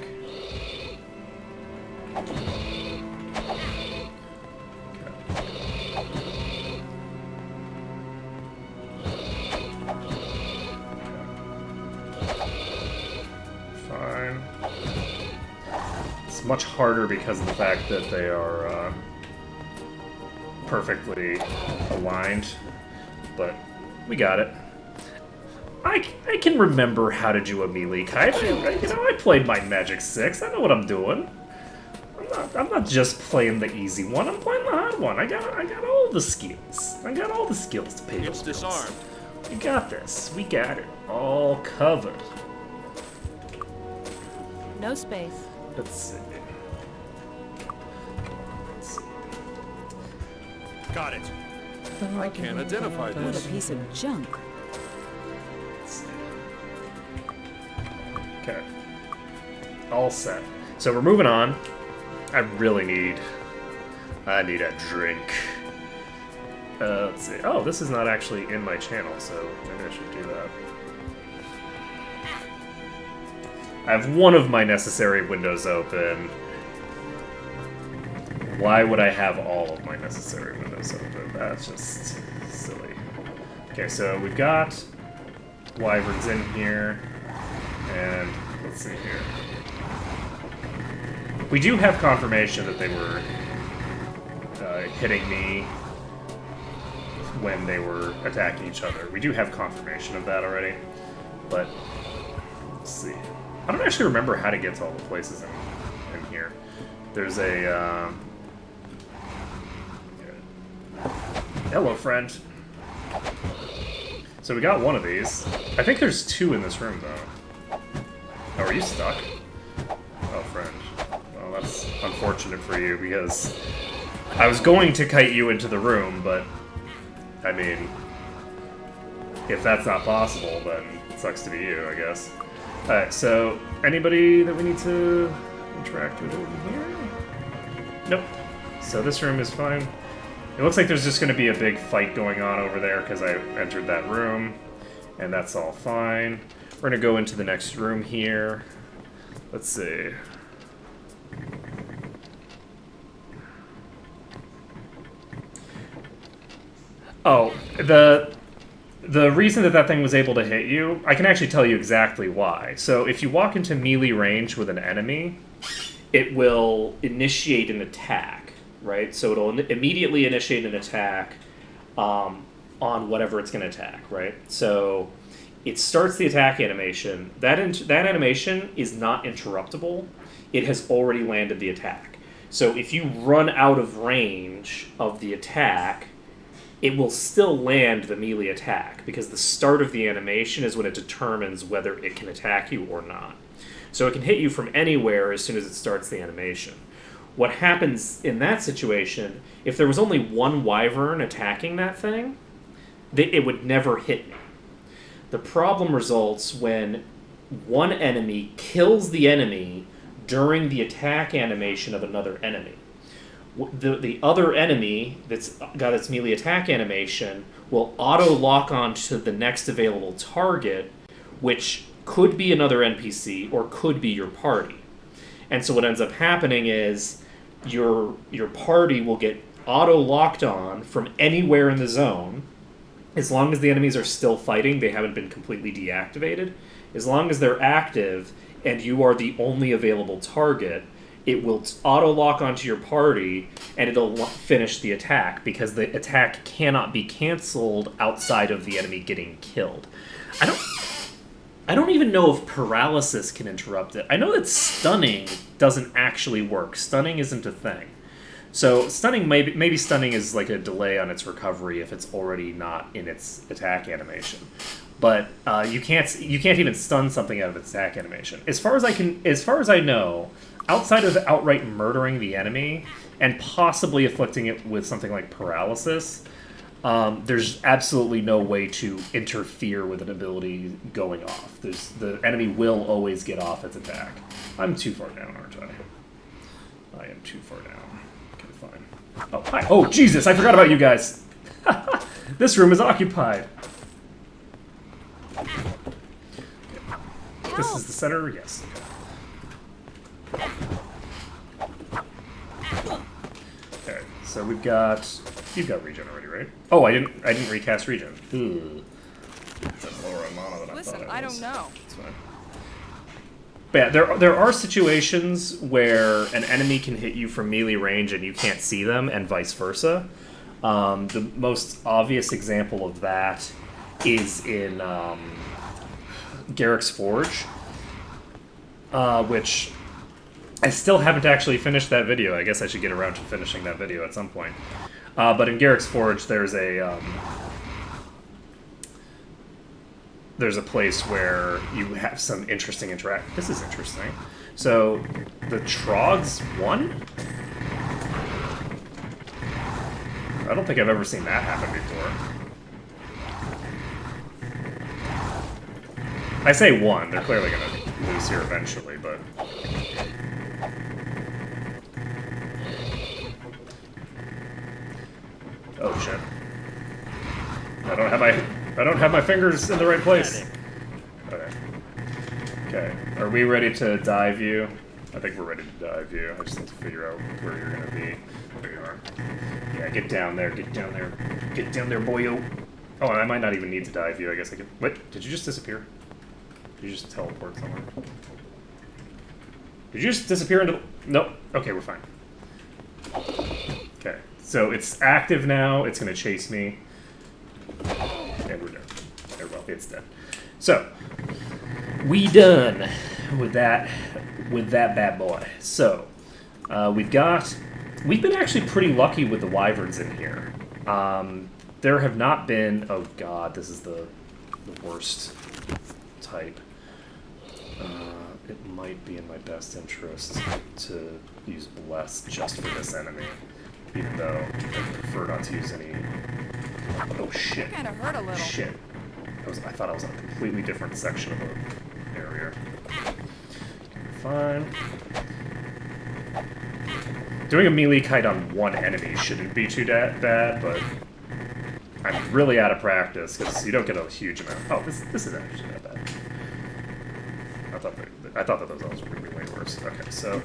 Fine. It's much harder because of the fact that they are perfectly aligned, but we got it. I can remember how to do a melee kite. I played my Magic 6. I know what I'm doing. I'm not just playing the easy one. I'm playing the hard one. I got all the skills. I got all the skills to pay It's those bills. disarmed. We got this. We got it all covered. No space. Let's see. Got it. I can't identify What this. a piece of junk. Okay. All set. So we're moving on. I need a drink. Let's see. Oh, this is not actually in my channel, so maybe I should do that. I have one of my necessary windows open. Why would I have all of my necessary windows open? That's just silly. Okay, so we've got wyverns in here, and let's see here. We do have confirmation that they were hitting me when they were attacking each other. We do have confirmation of that already, but let's see. I don't actually remember how to get to all the places in here. There's a... Hello, friend. So we got one of these. I think there's two in this room, though. Oh, are you stuck? Oh, friend. Well, that's unfortunate for you, because I was going to kite you into the room, but, I mean, if that's not possible, then it sucks to be you, I guess. Alright, so, anybody that we need to interact with over here? Nope. So this room is fine. It looks like there's just going to be a big fight going on over there because I entered that room, and that's all fine. We're gonna go into the next room here. Let's see. Oh, the reason that that thing was able to hit you, I can actually tell you exactly why. So if you walk into melee range with an enemy, it will initiate an attack, right? So it'll immediately initiate an attack on whatever it's going to attack, right? So it starts the attack animation. That animation is not interruptible. It has already landed the attack. So if you run out of range of the attack, it will still land the melee attack, because the start of the animation is when it determines whether it can attack you or not. So it can hit you from anywhere as soon as it starts the animation. What happens in that situation, if there was only one wyvern attacking that thing, it would never hit me. The problem results when one enemy kills the enemy during the attack animation of another enemy. The other enemy that's got its melee attack animation will auto-lock onto the next available target, which could be another NPC or could be your party. And so what ends up happening is your party will get auto-locked on from anywhere in the zone. As long as the enemies are still fighting, they haven't been completely deactivated. As long as they're active and you are the only available target, it will auto-lock onto your party, and it'll finish the attack, because the attack cannot be canceled outside of the enemy getting killed. I don't even know if paralysis can interrupt it. I know that stunning doesn't actually work. Stunning isn't a thing. So stunning, maybe stunning is like a delay on its recovery if it's already not in its attack animation. But you can't even stun something out of its attack animation. As far as I know, outside of outright murdering the enemy and possibly afflicting it with something like paralysis, there's absolutely no way to interfere with an ability going off. The enemy will always get off its attack. I'm too far down, aren't I? I am too far down. Okay, fine. Oh, hi. Oh, Jesus, I forgot about you guys. This room is occupied. Okay. This is the center? Yes. Okay, so you've got regen already, right? Oh, I didn't recast regen. Ooh. That's a lower amount than I Listen, thought it was. I don't know. It's fine. But yeah, there are situations where an enemy can hit you from melee range and you can't see them, and vice versa. The most obvious example of that is in Garrick's Forge, which I still haven't actually finished that video. I guess I should get around to finishing that video at some point. But in Garrick's Forge, there's a place where you have some interesting interaction. This is interesting. So, the Trogs won? I don't think I've ever seen that happen before. I say won. They're clearly going to lose here eventually, but... Oh shit. I don't have my fingers in the right place. Okay. Okay. Are we ready to dive you? I think we're ready to dive you. I just need to figure out where you're gonna be. There you are. Yeah, get down there, get down there. Get down there, boyo. Oh, and I might not even need to dive you. I guess I can. Wait, did you just disappear? Did you just teleport somewhere? Did you just disappear into... Nope. Okay, we're fine. Okay. So it's active now. It's going to chase me. And we're done. Very well, it's dead. So, we done with that bad boy. So, we've been actually pretty lucky with the wyverns in here. There have not been... Oh god, this is the worst type. It might be in my best interest to use Bless just for this enemy, even though I prefer not to use any... Oh shit. Kinda hurt a little. Shit. I thought I was on a completely different section of the area. Fine. Doing a melee kite on one enemy shouldn't be too bad, but I'm really out of practice because you don't get a huge amount. Oh, this is actually not bad. I thought that those elves were going to be way worse. Okay, so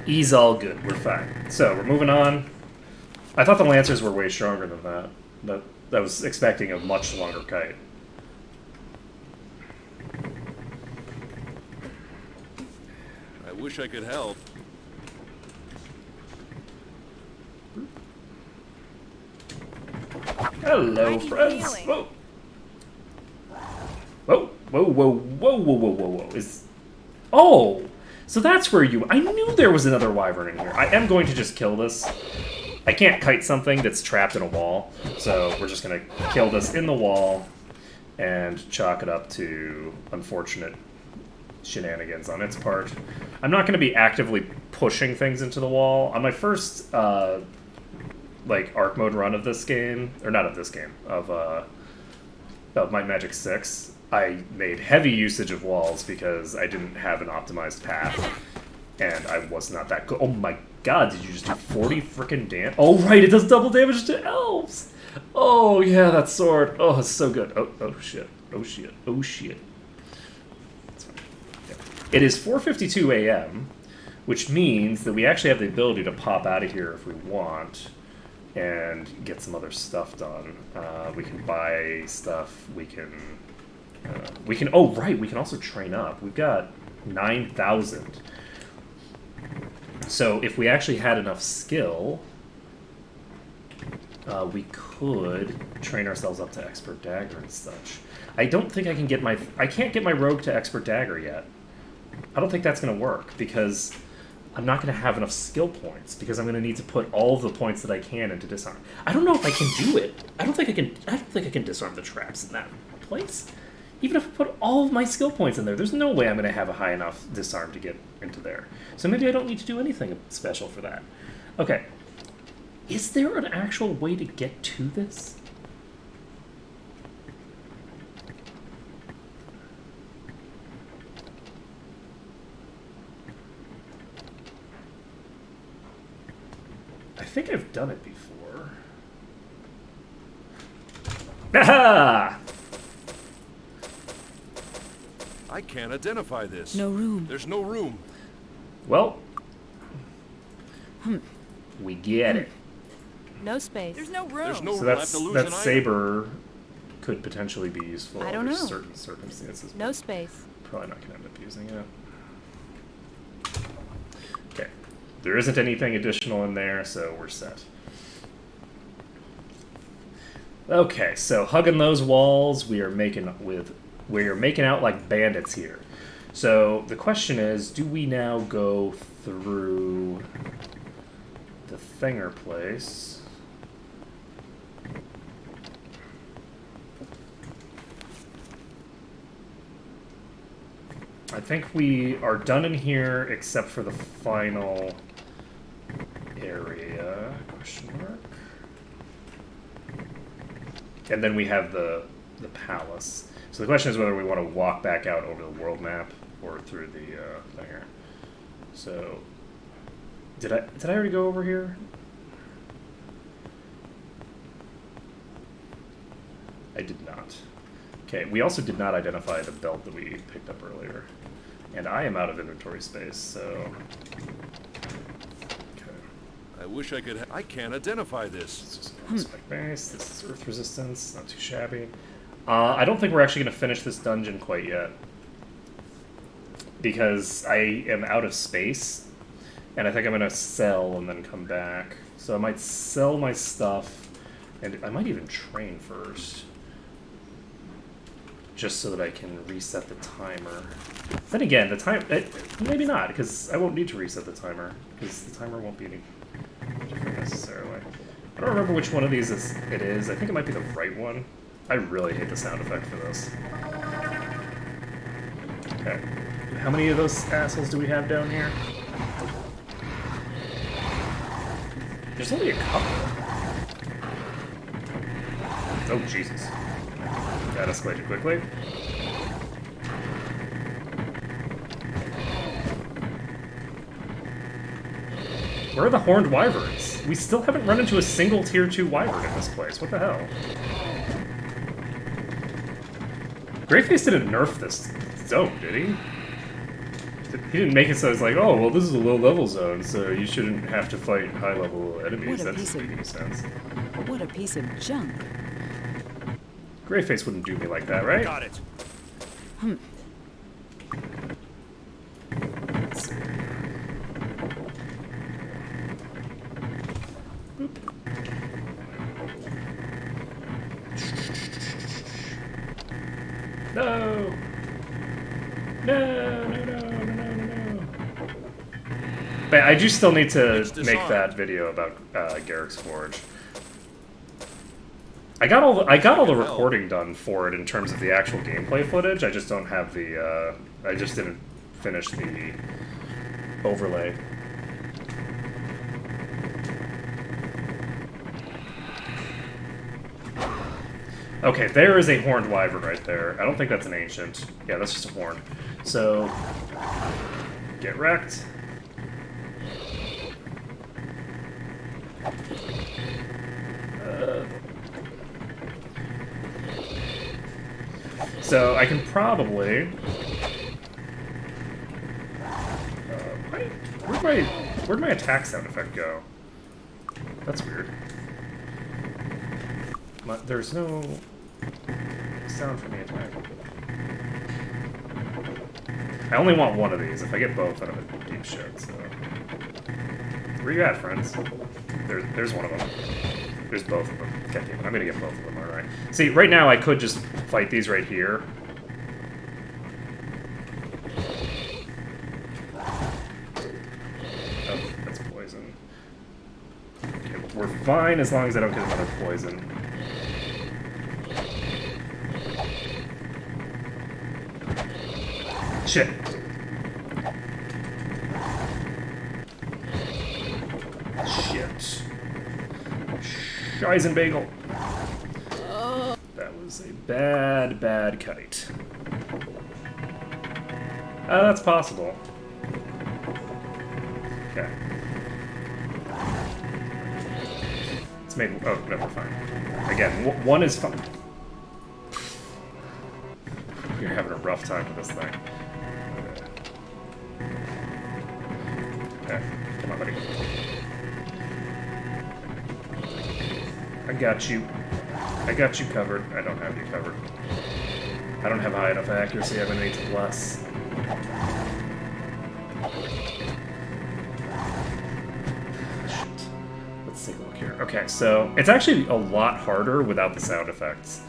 E's all good. We're fine. So we're moving on. I thought the Lancers were way stronger than that. I was expecting a much longer kite. I wish I could help. Hello, Mighty friends. feeling. Whoa. Whoa, whoa, whoa, whoa, whoa, whoa, whoa, whoa. Oh! So that's where you... I knew there was another wyvern in here. I am going to just kill this. I can't kite something that's trapped in a wall, so we're just going to kill this in the wall and chalk it up to unfortunate shenanigans on its part. I'm not going to be actively pushing things into the wall. On my first, like, Arkmode run of this game, or not of this game, of Might Magic 6, I made heavy usage of walls because I didn't have an optimized path, and I was not that good. Oh my god, did you just do 40 frickin' damage? Oh right, it does double damage to elves! Oh yeah, that sword. Oh, it's so good. Oh shit. Oh shit. Oh shit. That's fine. Yeah. It is 4:52 a.m., which means that we actually have the ability to pop out of here if we want and get some other stuff done. We can buy stuff. We can. Oh right, we can also train up. We've got 9,000. So if we actually had enough skill, we could train ourselves up to expert dagger and such. I don't think I can get my... I can't get my rogue to expert dagger yet. I don't think that's going to work because I'm not going to have enough skill points because I'm going to need to put all of the points that I can into disarm. I don't know if I can do it. I don't think I can disarm the traps in that place. Even if I put all of my skill points in there, there's no way I'm going to have a high enough disarm to get into there. So maybe I don't need to do anything special for that. Okay. Is there an actual way to get to this? I think I've done it before. Aha! I can't identify this. No room. There's no room. Well, we get it. No space. There's no room. There's no So room. I'll have to lose that an item. saber could potentially be useful I don't under know. certain circumstances. No space. Probably not going to end up using it. Okay. There isn't anything additional in there, so we're set. Okay, so hugging those walls, we are making out like bandits here. So the question is, do we now go through the Thinger place? I think we are done in here except for the final area, question mark. And then we have the palace. So the question is whether we want to walk back out over the world map or through the Thinger. So did I already go over here? I did not. Okay, we also did not identify the belt that we picked up earlier. And I am out of inventory space, so... Okay. I wish I could. I can't identify this. This is an spec base. This is earth resistance. Not too shabby. I don't think we're actually going to finish this dungeon quite yet. Because I am out of space. And I think I'm going to sell and then come back. So I might sell my stuff. And I might even train first. Just so that I can reset the timer. Then again, the time... maybe not, because I won't need to reset the timer. Because the timer won't be any different necessarily. I don't remember which one of these it is. I think it might be the right one. I really hate the sound effect for this. Okay. How many of those assholes do we have down here? There's only a couple. Oh, Jesus. That escalated quickly. Where are the horned wyverns? We still haven't run into a single tier 2 wyvern in this place. What the hell? Greyface didn't nerf this zone, did he? He didn't make it so it's like, oh, well, this is a low-level zone, so you shouldn't have to fight high-level enemies. What a That piece doesn't of- make any sense. What a piece of junk. Greyface wouldn't do me like that, right? Got it. Let's see. No! No, no, no, no, no, no. But I do still need to It's make disarmed. that video about Garrick's Forge. I got all the recording done for it in terms of the actual gameplay footage. I just don't have the I just didn't finish the overlay. Okay, there is a horned wyvern right there. I don't think that's an ancient. Yeah, that's just a horn. So, get wrecked. So I can probably. Where'd my attack sound effect go? That's weird. There's no sound from the attack. I only want one of these. If I get both, I'm in deep shit. So, where you at, friends? There's one of them. There's both of them. God damn it, I'm gonna get both of them. All right. See, right now I could just fight these right here. Oh, that's poison. Okay, we're fine as long as I don't get another poison. Shit. Shit. Scheisenbagel. That was a bad, bad kite. That's possible. Okay. Let's make. Oh, no, we're fine. Again, one is fine. You're having a rough time with this thing. Okay, come on, buddy. I got you. I got you covered. I don't have you covered. I don't have high enough accuracy. I'm gonna need to bless. Shit. Let's take a look here. Okay, so it's actually a lot harder without the sound effects.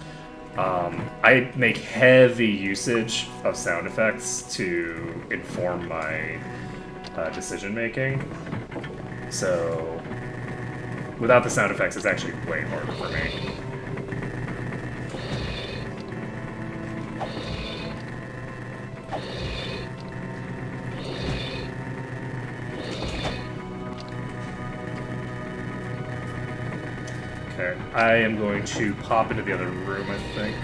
I make heavy usage of sound effects to inform my decision making. So without the sound effects, it's actually way harder for me. Okay, I am going to pop into the other room, I think.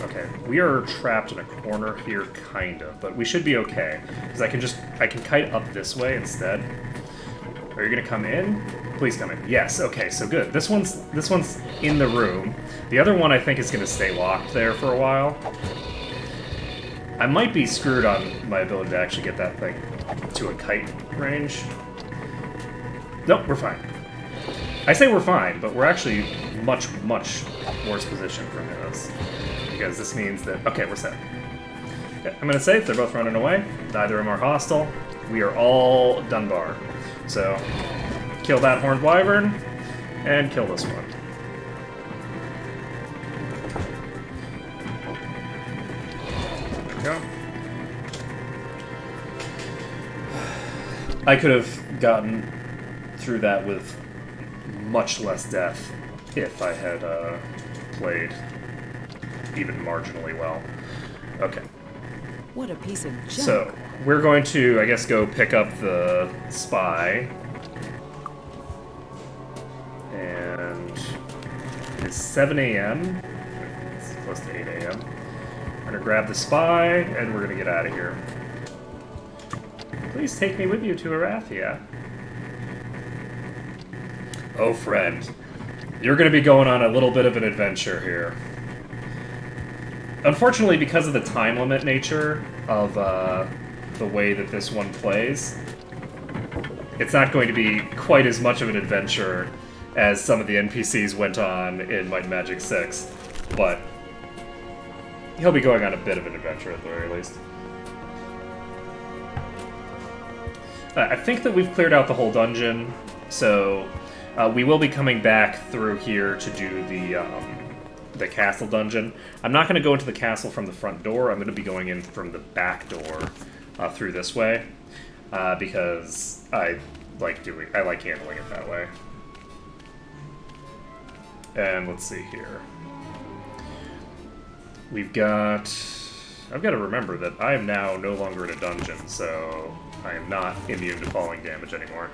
Okay, we are trapped in a corner here, kind of, but we should be okay because I can kite up this way instead. Are you gonna come in? Please come in. Yes. Okay. So good. This one's in the room. The other one I think is gonna stay locked there for a while. I might be screwed on my ability to actually get that thing to a kite range. Nope, we're fine. I say we're fine, but we're actually much, much worse positioned from this. Because this means that... Okay, we're set. Okay, I'm going to say if they're both running away, neither of them are hostile, we are all Dunbar. So, kill that horned wyvern, and kill this one. Go. I could have gotten through that with much less death if I had played even marginally well. Okay. What a piece of junk. So, we're going to, I guess, go pick up the spy. And it's 7 a.m. It's close to 8 a.m. We're gonna grab the spy, and we're gonna get out of here. Please take me with you to Arathia. Oh, friend. You're going to be going on a little bit of an adventure here. Unfortunately, because of the time limit nature of the way that this one plays, it's not going to be quite as much of an adventure as some of the NPCs went on in Might and Magic 6, but he'll be going on a bit of an adventure at the very least. I think that we've cleared out the whole dungeon, so we will be coming back through here to do the castle dungeon. I'm not going to go into the castle from the front door. I'm going to be going in from the back door through this way because I like handling it that way. And let's see here. I've got to remember that I am now no longer in a dungeon, so I am not immune to falling damage anymore.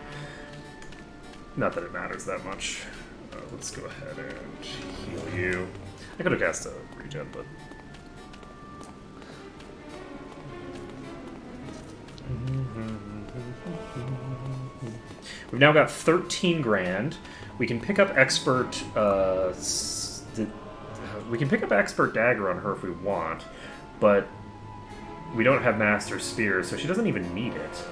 Not that it matters that much. Let's go ahead and heal you. I could have cast a regen, but... We've now got 13 grand. We can pick up expert... we can pick up expert dagger on her if we want, but we don't have master spear, so she doesn't even need it.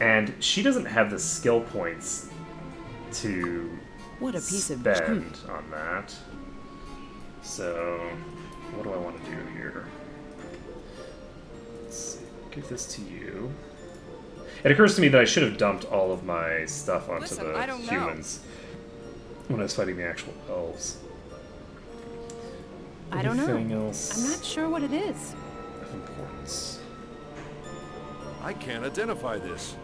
And she doesn't have the skill points to What a piece spend of on that. So, what do I want to do here? Let's see. Give this to you. It occurs to me that I should have dumped all of my stuff onto Listen, I the don't know. humans when I was fighting the actual elves. I don't know. Anything else I'm not sure what it is. of importance? I can't identify this.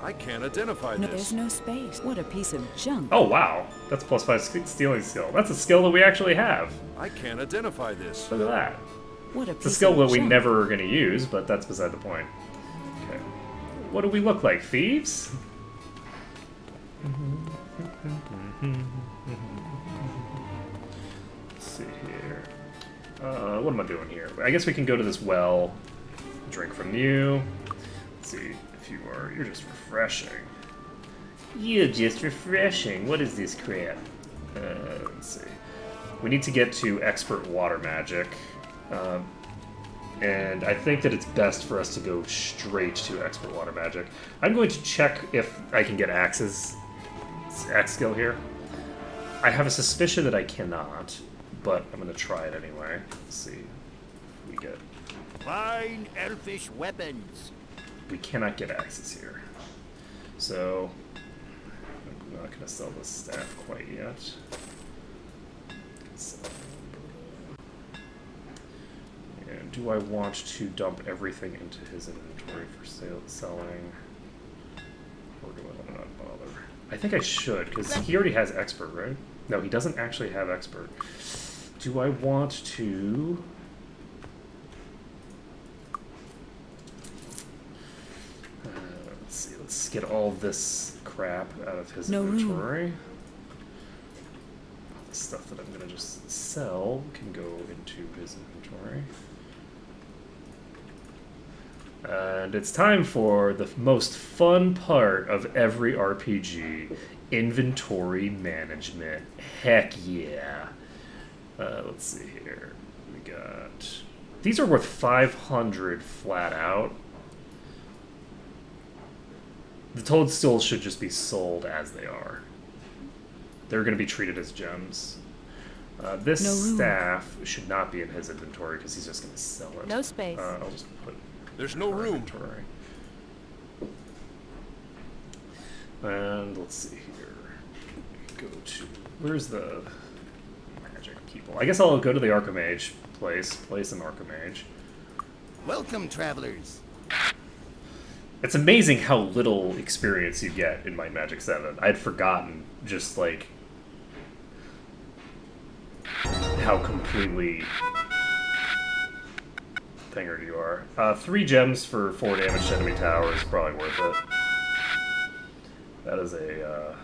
I can't identify No, this. there's no space. What a piece of junk. Oh wow, that's +5 stealing skill. That's a skill that we actually have. I can't identify this. Look at that. What a It's a piece skill of that we junk. never are going to use, but that's beside the point. Okay. What do we look like, thieves? Let's see here. What am I doing here? I guess we can go to this well, drink from you. Let's see if you're just refreshing. You're just refreshing. What is this crap? Let's see. We need to get to expert water magic. And I think that it's best for us to go straight to expert water magic. I'm going to check if I can get axe skill here. I have a suspicion that I cannot, but I'm going to try it anyway. Let's see if we get... Fine elfish weapons. We cannot get axes here. So, I'm not going to sell this staff quite yet. And do I want to dump everything into his inventory for selling? Or do I want to not bother? I think I should, because he already has expert, right? No, he doesn't actually have expert. Do I want to... let's see, let's get all this crap out of his No room. inventory. All the stuff that I'm going to just sell can go into his inventory. And it's time for the most fun part of every RPG, inventory management. Heck yeah. Let's see here. We got... These are worth 500 flat out. The toadstools should just be sold as they are. They're going to be treated as gems. This No room. staff should not be in his inventory because he's just going to sell it. No space. I'll just put There's no room. inventory. And let's see here. Go to... Where's the magic people? I guess I'll go to the Arkmode place in Arkmode. Welcome, travelers. It's amazing how little experience you get in Might and Magic 7. I'd forgotten just, like, how completely fingered you are. 3 gems for 4 damage to enemy tower is probably worth it. That is a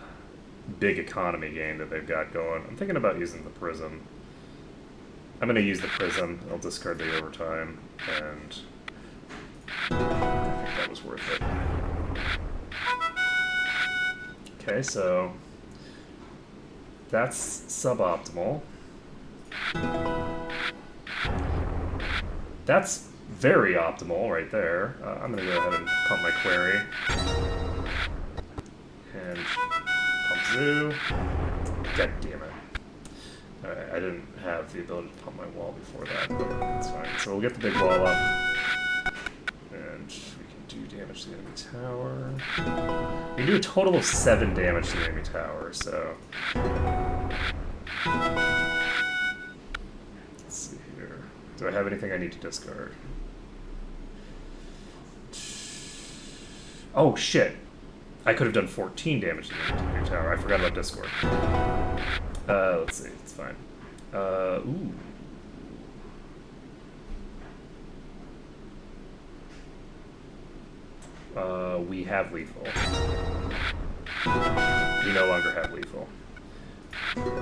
big economy game that they've got going. I'm thinking about using the prism. I'm going to use the prism. I'll discard the overtime, and I think that was worth it. Okay, so that's suboptimal. That's very optimal right there. I'm going to go ahead and pump my query. And pump zoo. God damn it. Alright, I didn't have the ability to pump my wall before that, but that's fine. So we'll get the big wall up. And we can do damage to the enemy tower. We can do a total of 7 damage to the enemy tower, so... Let's see here. Do I have anything I need to discard? Oh, shit. I could have done 14 damage to the enemy tower. I forgot about Discord. Let's see. It's fine. Ooh. We have lethal. We no longer have lethal.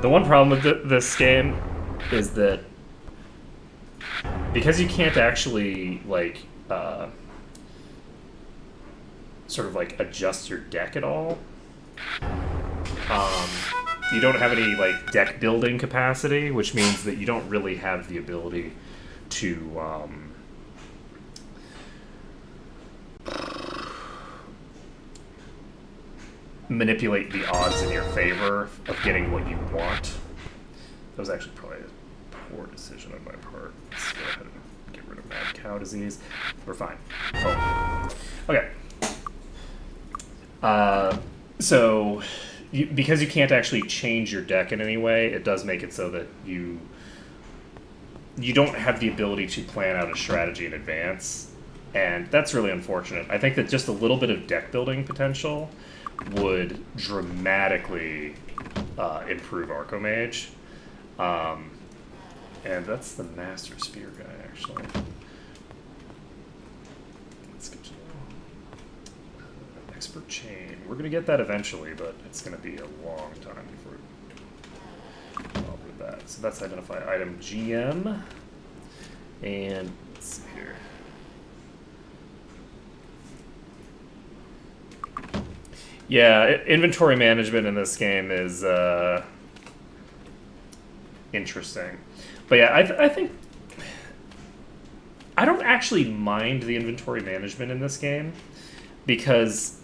The one problem with this game is that because you can't actually, like, sort of, like, adjust your deck at all, you don't have any, like, deck building capacity, which means that you don't really have the ability to, manipulate the odds in your favor of getting what you want. That was actually probably a poor decision on my part. Let's go ahead and get rid of mad cow disease. We're fine. Oh. Okay. So, because you can't actually change your deck in any way, it does make it so that you don't have the ability to plan out a strategy in advance, and that's really unfortunate. I think that just a little bit of deck building potential would dramatically improve Arkmode. And that's the Master Spear guy, actually. Let's get to Expert Chain. We're going to get that eventually, but it's going to be a long time before I'll do that. So that's identify item GM. And let's see here. Yeah, inventory management in this game is interesting. But yeah, I think... I don't actually mind the inventory management in this game, because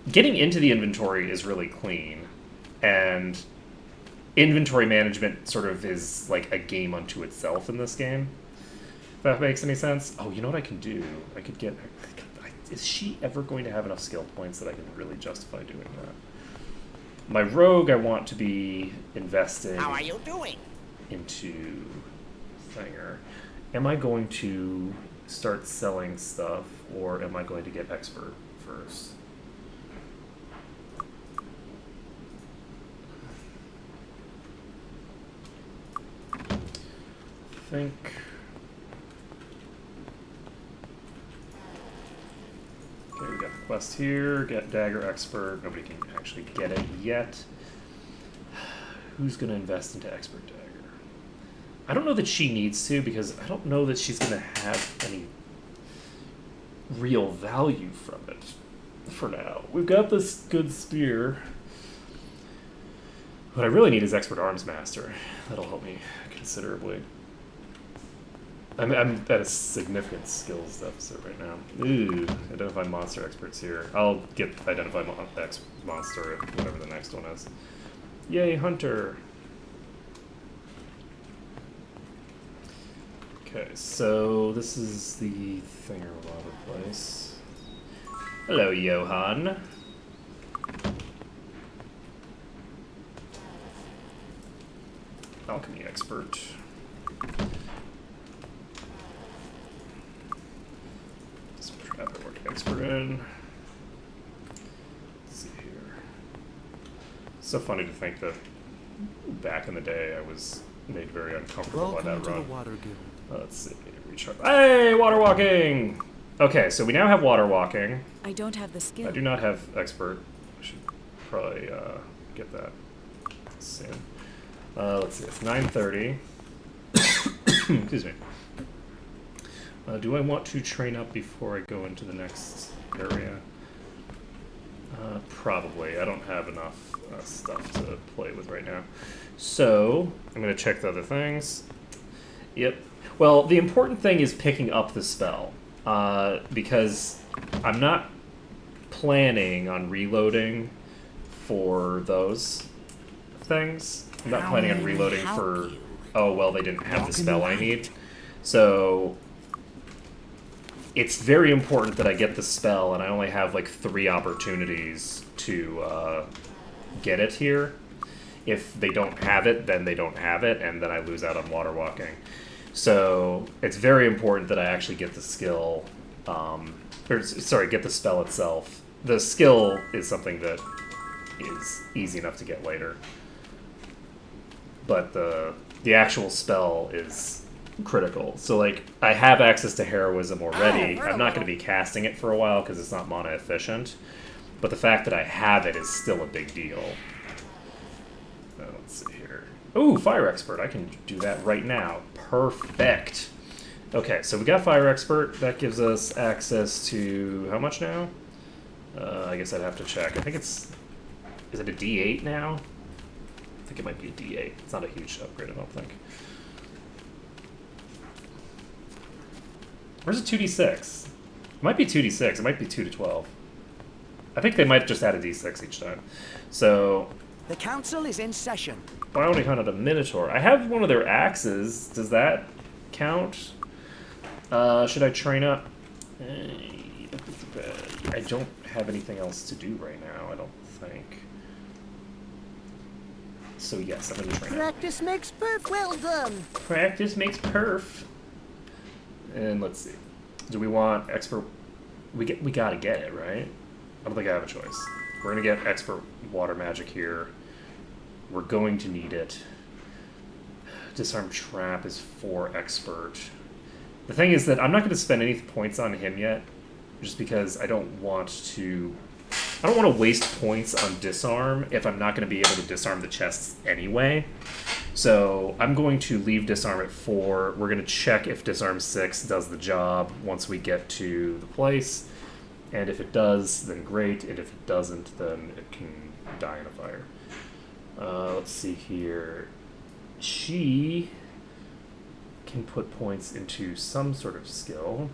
getting into the inventory is really clean, and inventory management sort of is like a game unto itself in this game, if that makes any sense. Oh, you know what I can do? I could get... Is she ever going to have enough skill points that I can really justify doing that? My rogue, I want to be investing... How are you doing? ...into Thinger. Am I going to start selling stuff, or am I going to get expert first? I think... Okay, we got the quest here, get dagger expert. Nobody can actually get it yet. Who's going to invest into expert dagger? I don't know that she needs to, because I don't know that she's going to have any real value from it for now. We've got this good spear. What I really need is expert arms master. That'll help me considerably. I'm at a significant skills deficit right now. Ooh, identify monster experts here. I'll get identify monster at whatever the next one is. Yay, hunter! Okay, so this is the Thinger Water place. Hello, Johan. Alchemy expert. Expert in. Let's see here. So funny to think that back in the day I was made very uncomfortable by that Welcome to run. the Water Guild. Let's see. Recharge. Hey, water walking! Okay, so we now have water walking. I don't have the skill. I do not have expert. I should probably get that soon. Let's see. It's 9:30. Excuse me. Do I want to train up before I go into the next area? Probably. I don't have enough stuff to play with right now. So, I'm going to check the other things. Yep. Well, the important thing is picking up the spell. Because I'm not planning on reloading for those things. I'm not planning on reloading for... Oh, well, they didn't have the spell I need. So... It's very important that I get the spell, and I only have like 3 opportunities to get it here. If they don't have it, then they don't have it, and then I lose out on water walking. So it's very important that I actually get the skill, get the spell itself. The skill is something that is easy enough to get later. But the actual spell is critical. So, like, I have access to heroism already. I'm not going to be casting it for a while because it's not mana efficient. But the fact that I have it is still a big deal. Let's see here. Ooh, Fire Expert. I can do that right now. Perfect. Okay, so we got Fire Expert. That gives us access to... How much now? I guess I'd have to check. I think it's... Is it a D8 now? I think it might be a D8. It's not a huge upgrade, I don't think. Where's a 2d6? It might be 2d6. It might be 2 to 12. I think they might just add a d6 each time. So... The council is in session. Bounty hunted a Minotaur. I have one of their axes. Does that count? Should I train up? I don't have anything else to do right now, I don't think. So yes, I'm going to train up. Practice makes perf. Well done. Practice makes perf. And let's see. Do we want expert? We gotta get it, right? I don't think I have a choice. We're gonna get expert water magic here. We're going to need it. Disarm trap is 4 expert. The thing is that I'm not gonna spend any points on him yet, just because I don't want to waste points on disarm if I'm not gonna be able to disarm the chests anyway. So I'm going to leave disarm at 4. We're going to check if disarm 6 does the job once we get to the place. And if it does, then great. And if it doesn't, then it can die in a fire. Let's see here. She can put points into some sort of skill.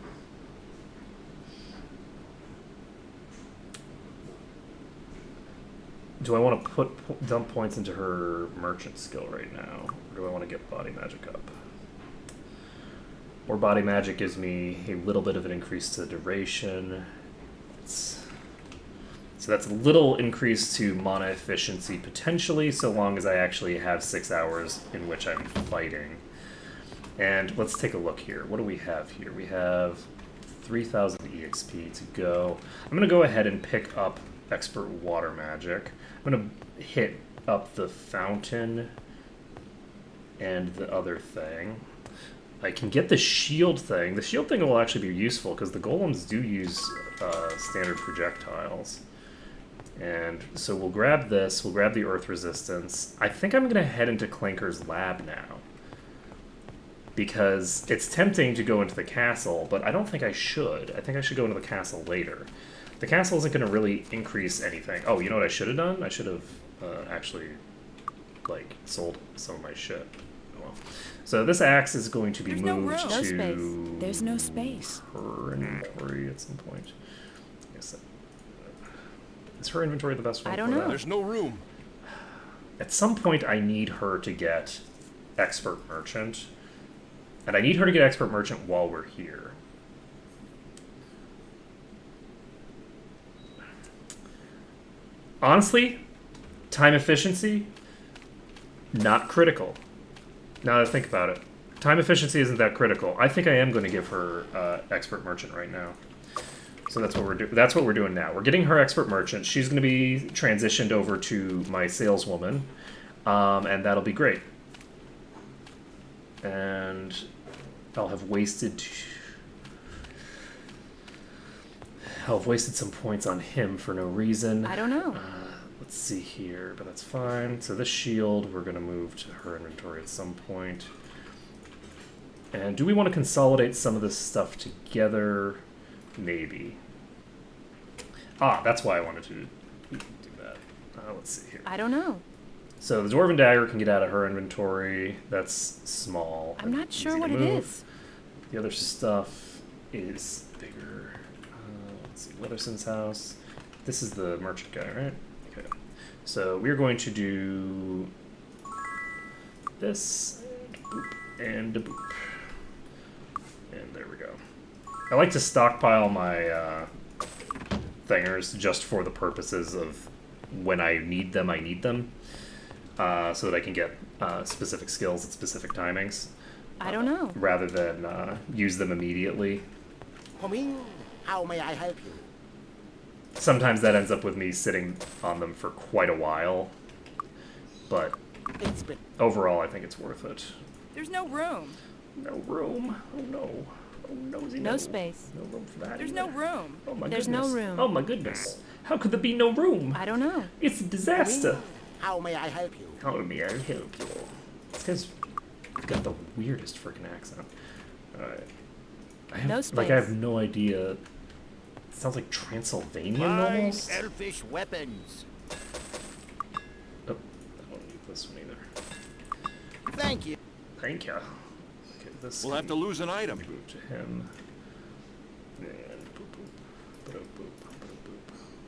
Do I want to dump points into her merchant skill right now? Or do I want to get body magic up? Or body magic gives me a little bit of an increase to duration. So that's a little increase to mana efficiency potentially, so long as I actually have 6 hours in which I'm fighting. And let's take a look here. What do we have here? We have 3,000 EXP to go. I'm going to go ahead and pick up expert water magic. I'm going to hit up the fountain and the other thing. I can get the shield thing. The shield thing will actually be useful because the golems do use standard projectiles. And so we'll grab this. We'll grab the earth resistance. I think I'm going to head into Clanker's lab now, because it's tempting to go into the castle, but I don't think I should. I think I should go into the castle later. The castle isn't going to really increase anything. Oh, you know what I should have done? I should have actually, like, sold some of my shit. Oh, well. So this axe is going to be moved No to... space. There's no space. Her inventory at some point. I guess is her inventory the best one? I don't know. There's no room. At some point, I need her to get Expert Merchant. And I need her to get Expert Merchant while we're here. Honestly, time efficiency, not critical. Now that I think about it. Time efficiency isn't that critical. I think I am going to give her Expert Merchant right now. So that's what we're doing. That's what we're doing now. We're getting her Expert Merchant. She's going to be transitioned over to my saleswoman, and that'll be great. And I'll have wasted some points on him for no reason. I don't know. Let's see here, but that's fine. So this shield, we're going to move to her inventory at some point. And do we want to consolidate some of this stuff together? Maybe. Ah, that's why I wanted to do that. Let's see here. I don't know. So the Dwarven Dagger can get out of her inventory. That's small. I'm not sure easy what to it move. is. The other stuff is bigger. Let's see, Witherson's house. This is the merchant guy, right? Okay. So we're going to do this, and a boop. And there we go. I like to stockpile my thingers just for the purposes of when I need them, so that I can get specific skills at specific timings. I don't know. Rather than use them immediately. Come in. How may I help you? Sometimes that ends up with me sitting on them for quite a while, but It's been overall I think it's worth it. There's no room. No room. Oh no. Oh nosy No no. space. No room for that. There's either. no room. Oh my There's goodness. no room. Oh my goodness. How could there be no room? I don't know. It's a disaster. How may I help you? How may I help you? This guy's got the weirdest freaking accent. Alright. I have, No like, I have space. no idea. It sounds like Transylvanian Fine almost. elfish weapons. Oh, I don't need this one either. Thank you. Thank you. Okay, this We'll have to lose an item. move to him. And boop boop. Boop boop.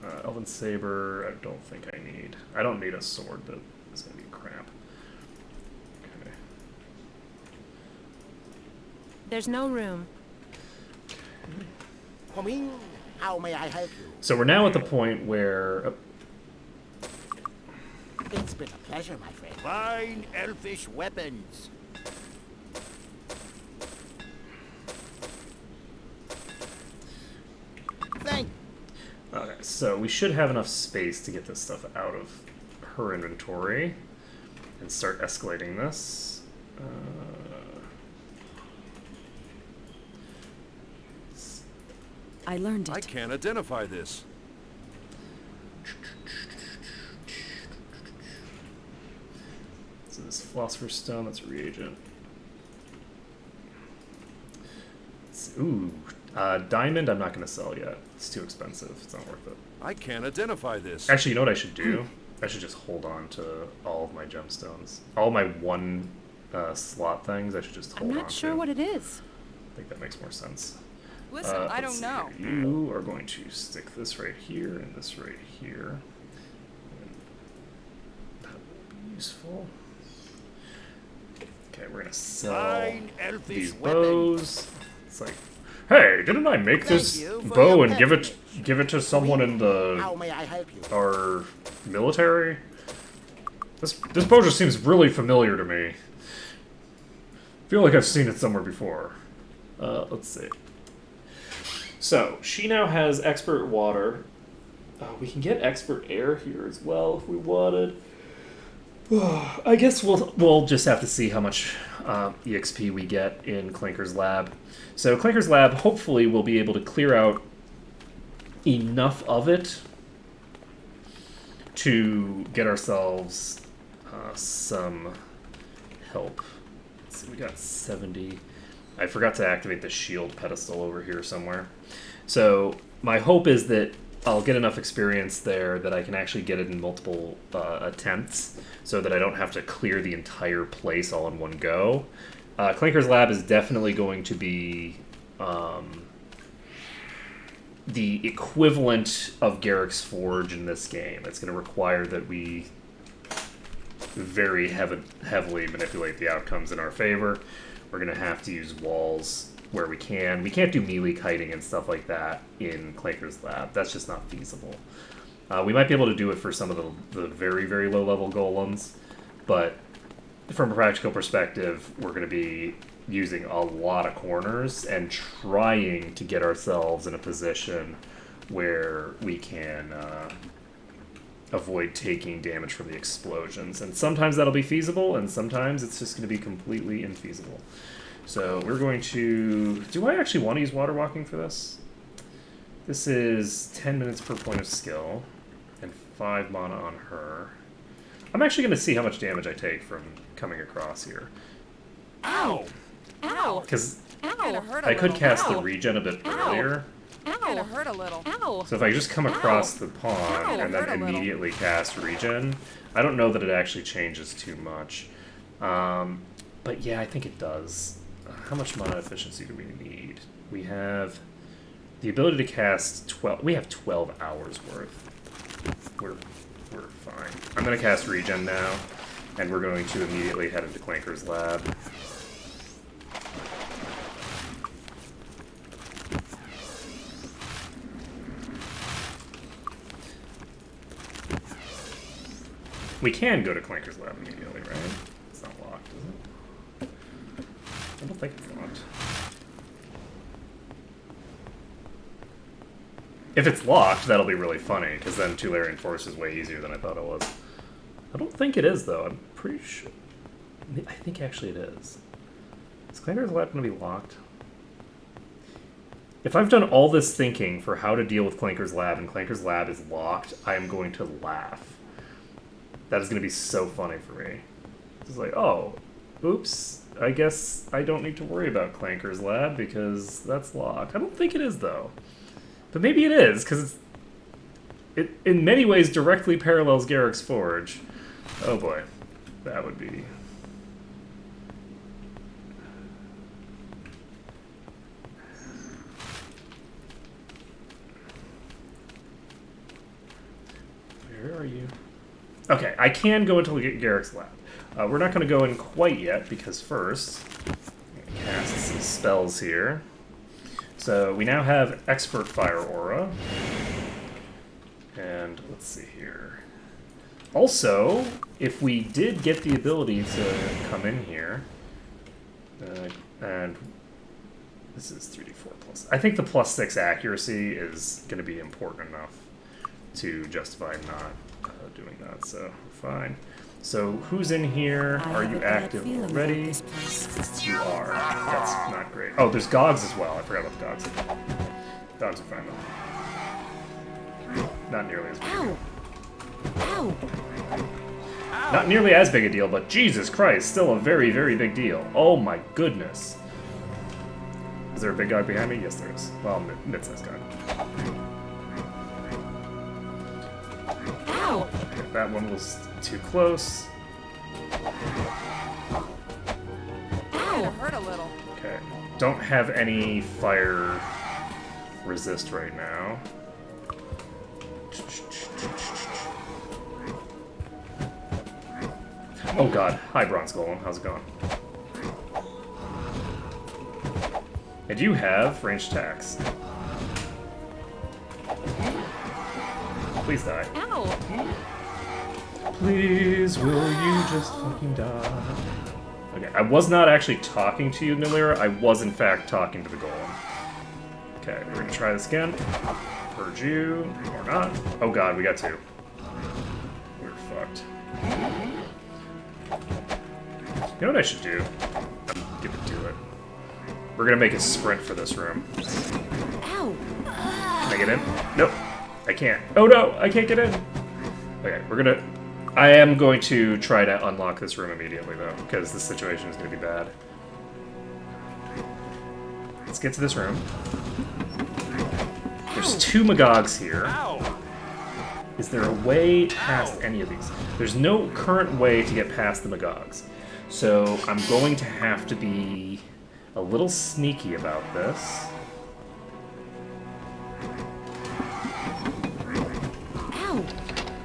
Boop boop. Elven Saber, I don't think I need. I don't need a sword that is going to be crap. Okay. There's no room. Come in. How may I help you? So we're now at the point where. Oh, It's been a pleasure, my friend. Fine elfish weapons. Thank okay, so we should have enough space to get this stuff out of her inventory and start escalating this. I learned I it. can't identify this. So this Philosopher's Stone, that's a reagent. Ooh, diamond I'm not going to sell yet. It's too expensive. It's not worth it. I can't identify this. Actually, you know what I should do? I should just hold on to all of my gemstones. All my one slot things, I should just hold I'm on not sure to. what it is. I think that makes more sense. Listen, I Let's don't know. see here. You are going to stick this right here and this right here. And that will be useful. Okay, we're gonna sell Fine elfish these weapons. bows. It's like, hey, didn't I make Thank this you for bow your and give it to someone in How the may I help you? our military? This bow just seems really familiar to me. I feel like I've seen it somewhere before. Let's see. So, she now has expert water. We can get expert air here as well if we wanted. I guess we'll just have to see how much EXP we get in Clanker's lab. So Clanker's lab, hopefully, we'll be able to clear out enough of it to get ourselves some help. Let's see, we got 70. I forgot to activate the shield pedestal over here somewhere. So my hope is that I'll get enough experience there that I can actually get it in multiple attempts so that I don't have to clear the entire place all in one go. Clanker's Lab is definitely going to be the equivalent of Garrick's Forge in this game. It's going to require that we very heavily manipulate the outcomes in our favor. We're going to have to use walls where we can. We can't do melee kiting and stuff like that in Clanker's Lab. That's just not feasible. We might be able to do it for some of the very, very low-level golems, but from a practical perspective, we're going to be using a lot of corners and trying to get ourselves in a position where we can avoid taking damage from the explosions. And sometimes that'll be feasible, and sometimes it's just going to be completely infeasible. So we're going to... Do I actually want to use water walking for this? This is 10 minutes per point of skill, and 5 mana on her. I'm actually going to see how much damage I take from coming across here. Ow! Ow! Because Kinda Ow! hurt a I could little. cast the Ow. regen a bit Ow. earlier. Kinda Ow! hurt a little. Ow! So if I just come across the pond Ow. and then Hurt a little. immediately cast regen, I don't know that it actually changes too much. But yeah, I think it does. How much mana efficiency do we need? We have the ability to cast 12. We have 12 hours worth. We're fine. I'm gonna cast regen now, and we're going to immediately head into Clanker's lab. We can go to Clanker's lab immediately, right? It's not locked, is it? I don't think it's locked. If it's locked, that'll be really funny, because then Tularian Force is way easier than I thought it was. I don't think it is, though. I'm pretty sure... I think actually it is. Is Clanker's lab going to be locked? If I've done all this thinking for how to deal with Clanker's lab, and Clanker's lab is locked, I am going to laugh. That is going to be so funny for me. It's like, oh, oops, I guess I don't need to worry about Clanker's lab because that's locked. I don't think it is, though. But maybe it is, because it in many ways directly parallels Garrick's Forge. Oh boy, that would be... Where are you? Okay, I can go into Garrick's lab. We're not going to go in quite yet, because first, I'm going to cast some spells here. So we now have Expert Fire Aura. And let's see here. Also, if we did get the ability to come in here, and this is 3d4 plus. I think the +6 accuracy is going to be important enough to justify not doing that, so fine. So who's in here? Are you active already? You are. That's not great. Oh, there's Gogs as well. I forgot about the Gogs. Dogs are fine though. Not nearly as big a deal. Ow! Not nearly as big a deal, but Jesus Christ, still a very, very big deal. Oh my goodness. Is there a big guy behind me? Yes, there is. Well, mid-sized guy. Ow! Okay, that one was too close. Kinda hurt a little. Okay. Don't have any fire resist right now. Oh god. Hi, Bronze Golem. How's it going? I do have ranged attacks. Please die. Ow! Please, will you just fucking die? Okay, I was not actually talking to you, Nilira. I was, in fact, talking to the golem. Okay, we're gonna try this again. Purge you, or not. Oh god, we got two. We're fucked. You know what I should do? Give it to it. We're gonna make a sprint for this room. Ow! Can I get in? Nope. I can't. Oh no, I can't get in. Okay, we're gonna... I am going to try to unlock this room immediately, though, because this situation is going to be bad. Let's get to this room. There's two Magogs here. Is there a way past any of these? There's no current way to get past the Magogs. So I'm going to have to be a little sneaky about this. Ow!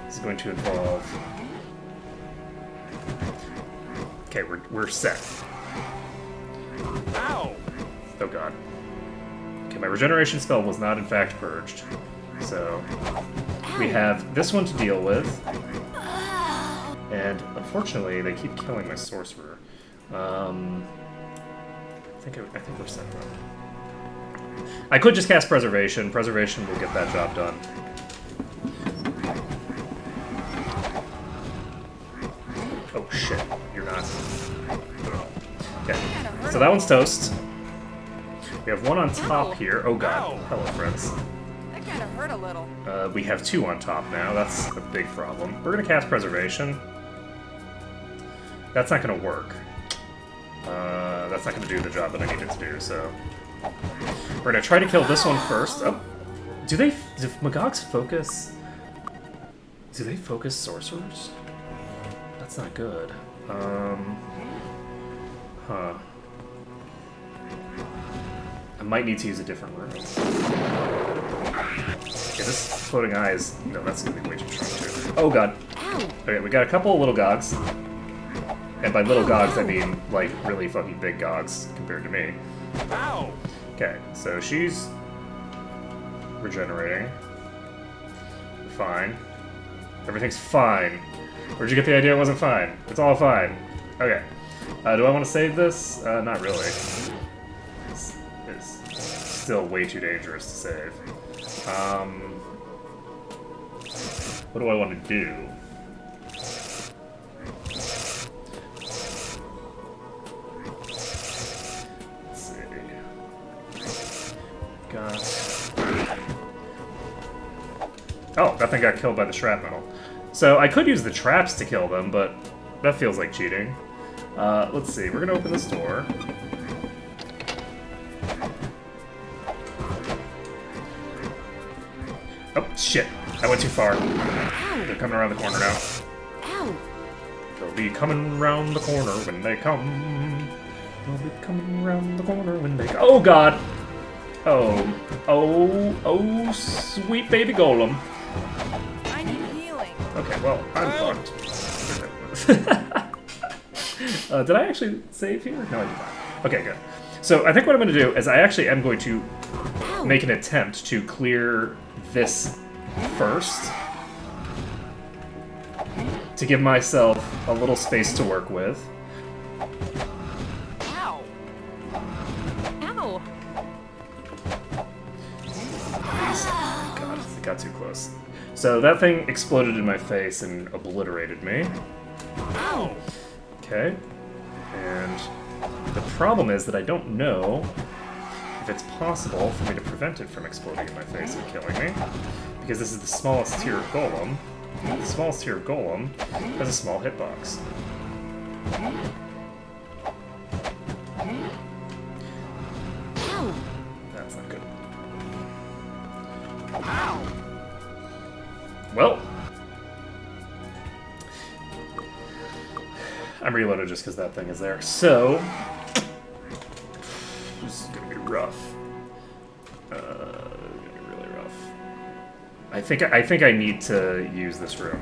This is going to involve... Okay, we're set. Ow! Oh god. Okay, my regeneration spell was not in fact purged. So we have this one to deal with. And unfortunately they keep killing my sorcerer. I think we're set though. I could just cast preservation. Preservation will get that job done. Oh shit, you're not. Okay, so that one's toast. We have one on top here. Oh god, hello friends. That kinda hurt a little. We have two on top now, that's a big problem. We're gonna cast preservation. That's not gonna work. That's not going to do the job that I need it to do, so... We're going to try to kill this one first. Oh. Do Magogs focus... Do they focus sorcerers? That's not good. Huh. I might need to use a different room. Okay, this floating eye is... No, that's going to be way too strong, too. Oh, God. Okay, we got a couple of little gogs. And by little gogs, I mean, like, really fucking big gogs compared to me. Ow! Okay, so she's regenerating. Fine. Everything's fine. Where'd you get the idea it wasn't fine? It's all fine. Okay. Do I want to save this? Not really. It's still way too dangerous to save. What do I want to do? Let's see. Oh, that thing got killed by the shrapnel. So I could use the traps to kill them, but that feels like cheating. Let's see. We're gonna open this door. Oh, shit. I went too far. They're coming around the corner now. They'll be coming around the corner when they come. They'll be coming around the corner when they come. Oh, God! Oh, sweet baby golem. I need healing. Okay, well, I'm fucked. Did I actually save here? No, I did not. Okay, good. So I think what I'm going to do is I actually am going to make an attempt to clear this first to give myself a little space to work with. Ow. Ow! God, it got too close. So that thing exploded in my face and obliterated me. Ow! Okay. And the problem is that I don't know if it's possible for me to prevent it from exploding in my face and killing me. Because this is the smallest tier of golem. The smallest tier of golem has a small hitbox. That's not good. Well, I'm reloaded just because that thing is there. So, this is gonna be rough. Gonna be really rough. I think I need to use this room.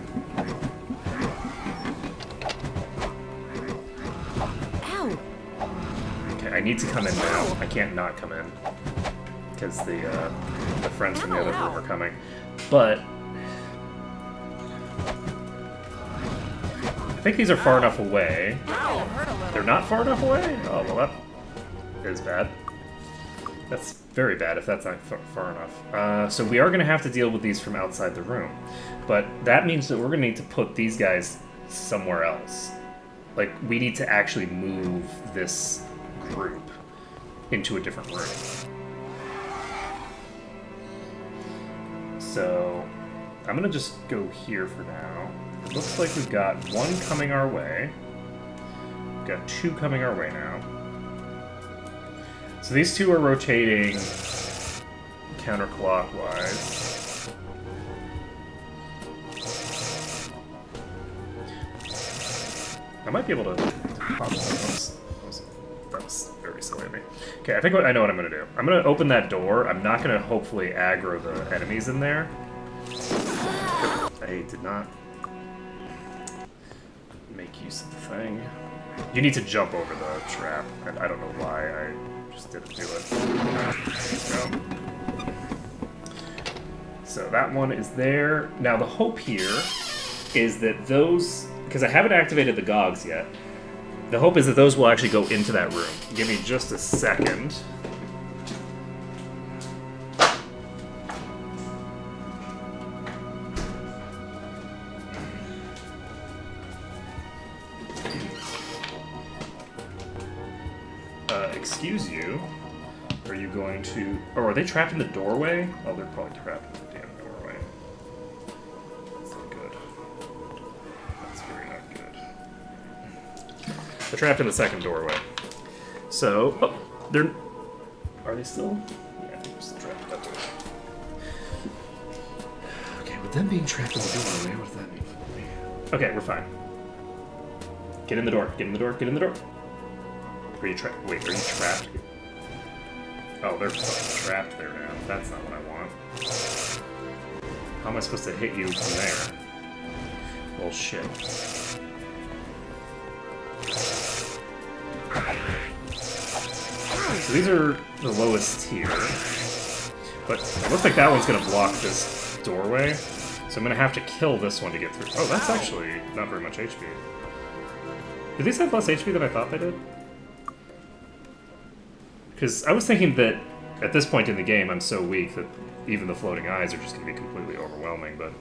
Okay, I need to come in now. I can't not come in because the friends from the other room are coming. But I think these are far enough away. They're not far enough away? Oh, well, that is bad. That's very bad if that's not far enough. So we are going to have to deal with these from outside the room. But that means that we're going to need to put these guys somewhere else. Like, we need to actually move this group into a different room. So I'm going to just go here for now. It looks like we've got one coming our way. We've got two coming our way now. So these two are rotating counterclockwise. I might be able to pop those. That was very silly of me. Okay, I think I know what I'm going to do. I'm going to open that door. I'm not going to hopefully aggro the enemies in there. I did not make use of the thing. You need to jump over the trap. I don't know why I just didn't do it. There you go. So that one is there. Now the hope here is that those, because I haven't activated the Gogs yet, the hope is that those will actually go into that room. Give me just a second. Excuse you. Are you going to... Oh, are they trapped in the doorway? Oh, they're probably trapped in the damn doorway. That's not good. That's very not good. They're trapped in the second doorway. So, oh, they're... Are they still? Yeah, I think they're still trapped. Okay, with them being trapped in the doorway, what does that mean for me? Okay, we're fine. Get in the door, get in the door, get in the door. Are you trapped? Wait, are you trapped? Oh, they're fucking trapped there now. That's not what I want. How am I supposed to hit you from there? Well, shit. So these are the lowest tier. But it looks like that one's gonna block this doorway. So I'm gonna have to kill this one to get through. Oh, that's actually not very much HP. Did these have less HP than I thought they did? Because I was thinking that at this point in the game I'm so weak that even the floating eyes are just going to be completely overwhelming, but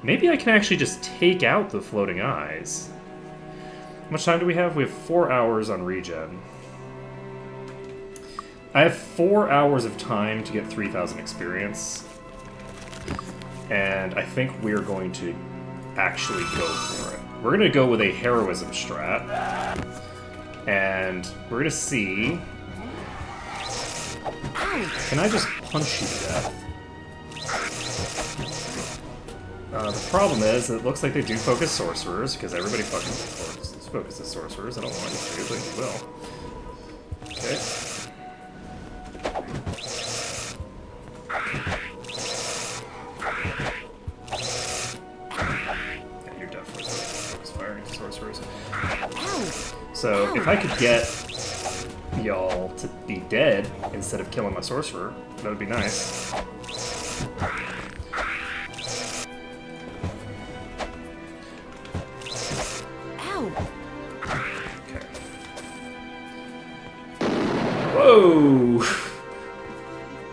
maybe I can actually just take out the floating eyes. How much time do we have? We have 4 hours on regen. I have 4 hours of time to get 3,000 experience, and I think we're going to actually go for it. We're going to go with a heroism strat, and we're going to see... Can I just punch you to death? The problem is, it looks like they do focus sorcerers, because everybody fucking focuses sorcerers. I don't want you to, but you will. Okay. Yeah, you're definitely focus firing sorcerers. So, if I could get y'all to be dead instead of killing my sorcerer, that would be nice. Ow! Okay. Whoa!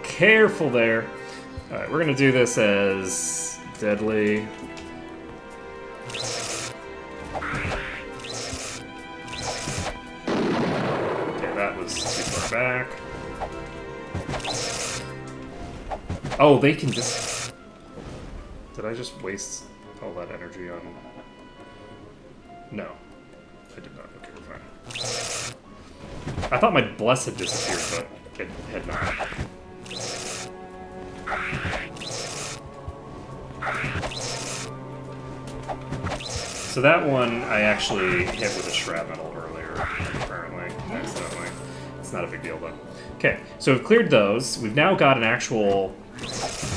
Careful there. Alright, we're gonna do this as deadly. Back. Oh, they can just... Did I just waste all that energy on... No. I did not. Okay, we're fine. I thought my bless had disappeared, but it had not. So that one I actually hit with a shrapnel earlier, apparently, accidentally. It's not a big deal, though. Okay, so we've cleared those. We've now got an actual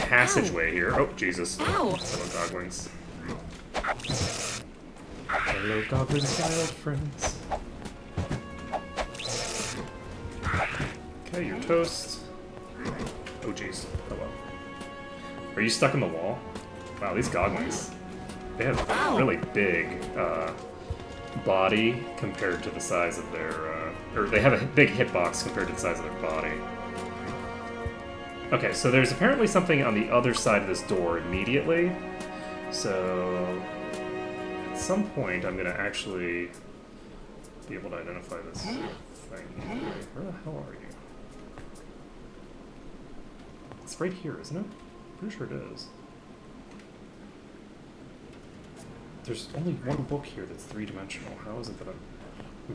passageway here. Oh, Jesus. Hello, Goglings. Hello, Goglings, my old friends. Okay, you're toast. Oh, jeez. Hello. Are you stuck in the wall? Wow, these Goglings. They have a really big body compared to the size of their... or they have a big hitbox compared to the size of their body. Okay, so there's apparently something on the other side of this door immediately. So... at some point, I'm going to actually be able to identify this thing. Where the hell are you? It's right here, isn't it? Pretty sure it is. There's only one book here that's three-dimensional. How is it that I'm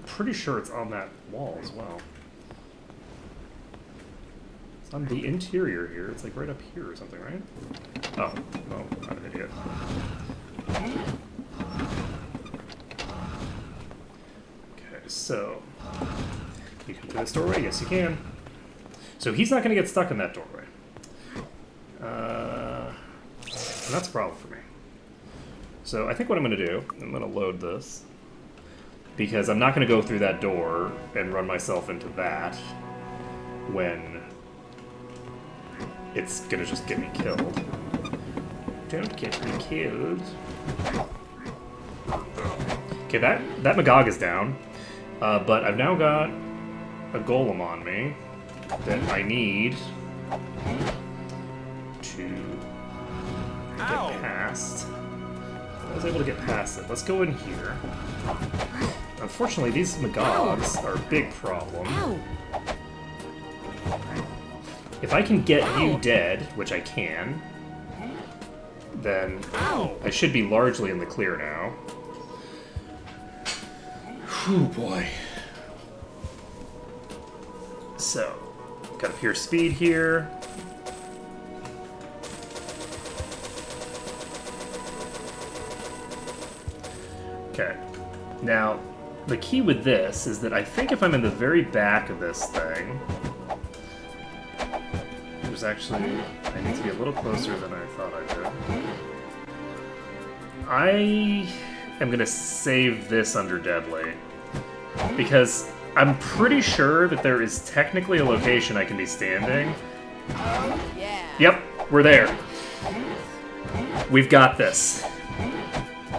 pretty sure it's on that wall as well. It's on the interior here. It's like right up here or something, right? Oh, no, I'm an idiot. Okay, so... you can through this doorway? Yes, you can. So he's not going to get stuck in that doorway. And that's a problem for me. So I think what I'm going to do, I'm going to load this, because I'm not going to go through that door and run myself into that when it's going to just get me killed. Don't get me killed. Okay, that Magog is down, but I've now got a golem on me that I need to get past. I was able to get past it. Let's go in here. Unfortunately, these Magogs are a big problem. If I can get you dead, which I can, then I should be largely in the clear now. Whew, boy. So, got a pure speed here. Okay. Now, the key with this is that I think if I'm in the very back of this thing, there's actually, I need to be a little closer than I thought I did. I am going to save this under deadly, because I'm pretty sure that there is technically a location I can be standing. Oh, yeah. Yep, we're there. We've got this.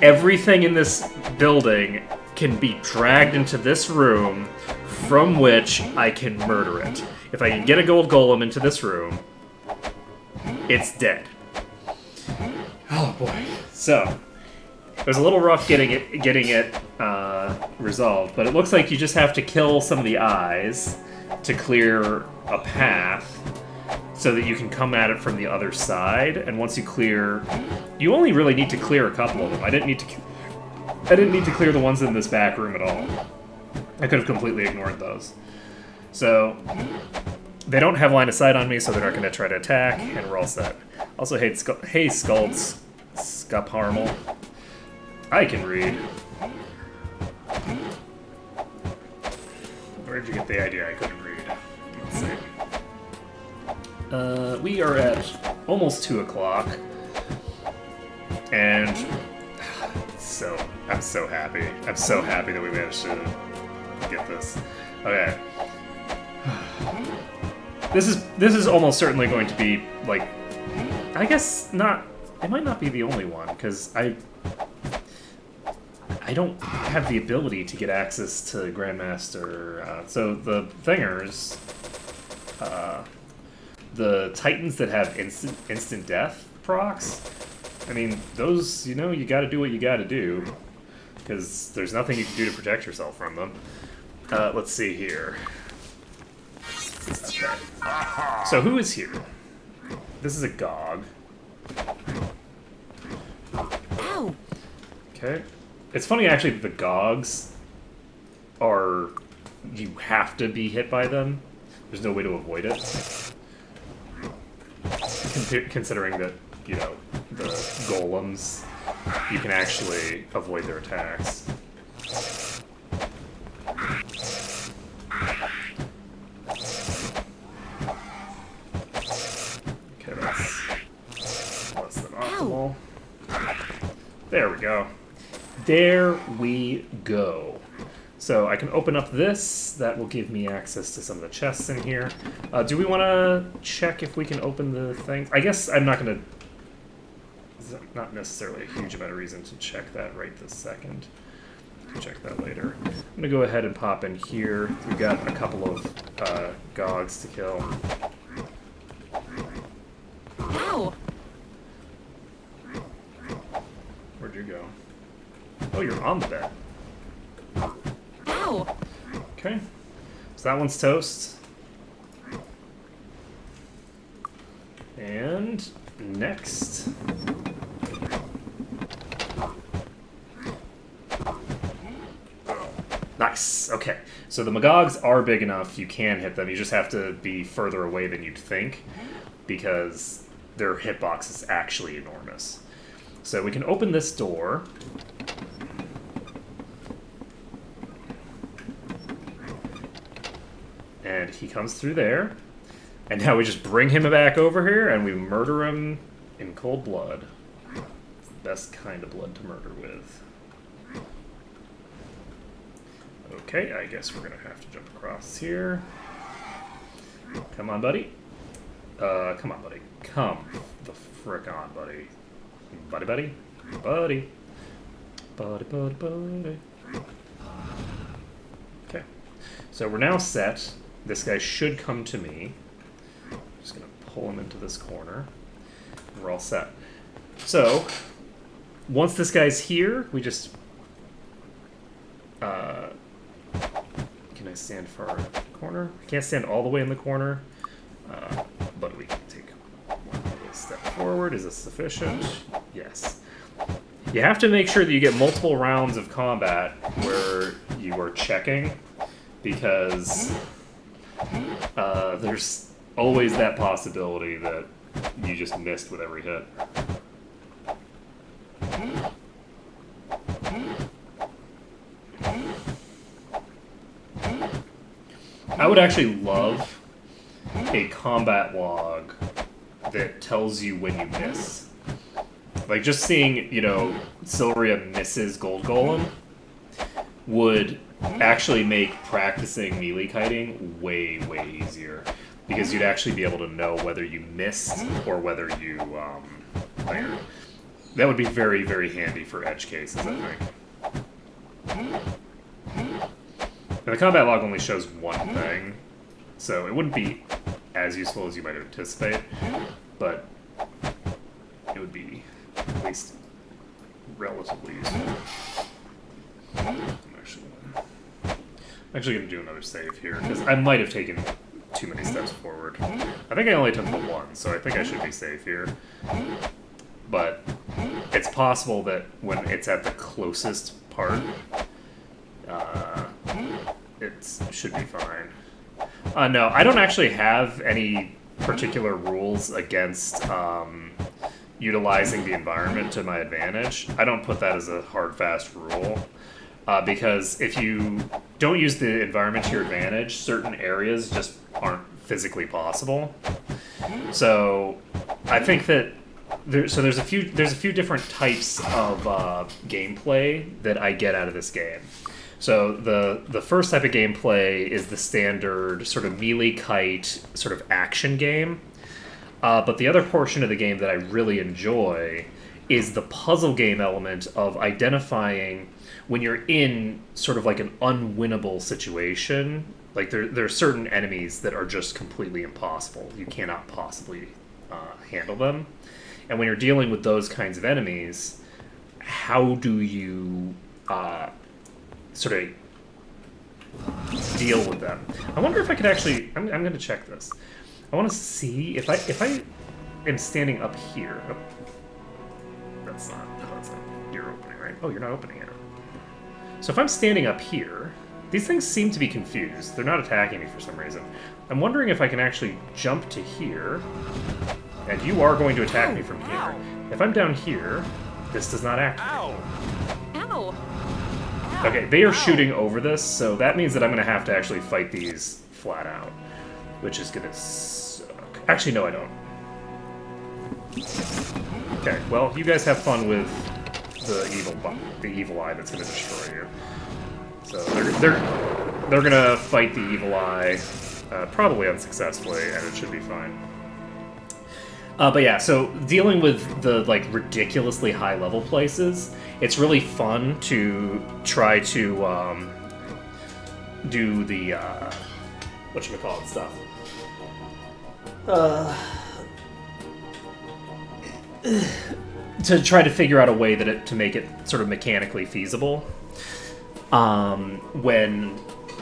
Everything in this building can be dragged into this room from which I can murder it. If I can get a gold golem into this room, it's dead. Oh boy. So, it was a little rough getting it resolved, but it looks like you just have to kill some of the eyes to clear a path so that you can come at it from the other side. And once you clear, you only really need to clear a couple of them. I didn't need to clear the ones in this back room at all. I could have completely ignored those. So they don't have line of sight on me, so they're not going to try to attack, and we're all set. Also, hey Skulls, Scup Harmel. I can read. Where'd you get the idea I couldn't read? Let's see. We are at almost 2 o'clock, and I'm so happy. I'm so happy that we managed to get this. Okay. This is almost certainly going to be, like, I guess not. It might not be the only one, because I don't have the ability to get access to Grandmaster. So the thingers, the Titans that have instant death procs, I mean, those, you know, you gotta do what you gotta do, because there's nothing you can do to protect yourself from them. Let's see here. Okay. So who is here? This is a Gog. Ow! Okay. It's funny, actually, that the Gogs are... You have to be hit by them. There's no way to avoid it. Considering that, you know, the golems, you can actually avoid their attacks. Okay, that's less than optimal. There we go. There we go. So I can open up this. That will give me access to some of the chests in here. Do we want to check if we can open the things? I guess I'm not going to... There's not necessarily a huge amount of reason to check that right this second. Can check that later. I'm going to go ahead and pop in here. We've got a couple of Gogs to kill. Ow! Where'd you go? Oh, you're on the bed. Ow! Okay. So that one's toast. And next. Nice. Okay. So the Magogs are big enough, you can hit them. You just have to be further away than you'd think, because their hitbox is actually enormous. So we can open this door. And he comes through there. And now we just bring him back over here and we murder him in cold blood. It's the best kind of blood to murder with. Okay, I guess we're gonna have to jump across here. Come on, buddy. Come on, buddy. Come the frick on, buddy. Buddy, buddy. Buddy. Buddy, buddy, buddy. Okay. So we're now set. This guy should come to me. Just gonna pull him into this corner. We're all set. So, once this guy's here, we just... can I stand far in the corner? I can't stand all the way in the corner, but we can take one step forward. Is this sufficient? Yes. You have to make sure that you get multiple rounds of combat where you are checking, because There's always that possibility that you just missed with every hit. I would actually love a combat log that tells you when you miss. Like, just seeing, you know, Silria misses Gold Golem would actually make practicing melee kiting way, way easier. Because you'd actually be able to know whether you missed or whether you fired. That would be very, very handy for edge cases, I think. And the combat log only shows one thing, so it wouldn't be as useful as you might anticipate, but it would be at least relatively useful. I'm actually going to do another save here, because I might have taken too many steps forward. I think I only took the one, so I think I should be safe here. But it's possible that when it's at the closest part, it should be fine. No, I don't actually have any particular rules against utilizing the environment to my advantage. I don't put that as a hard, fast rule. Because if you don't use the environment to your advantage, certain areas just aren't physically possible. So I think that there's a few different types of gameplay that I get out of this game. So the first type of gameplay is the standard sort of melee kite sort of action game. But the other portion of the game that I really enjoy is the puzzle game element of identifying when you're in sort of like an unwinnable situation. Like there are certain enemies that are just completely impossible. You cannot possibly handle them. And when you're dealing with those kinds of enemies, how do you sort of deal with them? I wonder if I could actually... I'm going to check this. I want to see if I am standing up here. Oh, that's not... You're opening, right? Oh, you're not opening it. So if I'm standing up here, these things seem to be confused. They're not attacking me for some reason. I'm wondering if I can actually jump to here, and you are going to attack me from here. If I'm down here, this does not activate. Ow! Okay, they are shooting over this, so that means that I'm going to have to actually fight these flat out, which is going to suck. Actually, no, I don't. Okay, well, you guys have fun with the evil eye that's going to destroy you. So they're going to fight the evil eye, probably unsuccessfully, and it should be fine. But yeah, so dealing with the like ridiculously high level places, it's really fun to try to do the whatchamacallit stuff. To try to figure out a way to make it sort of mechanically feasible. When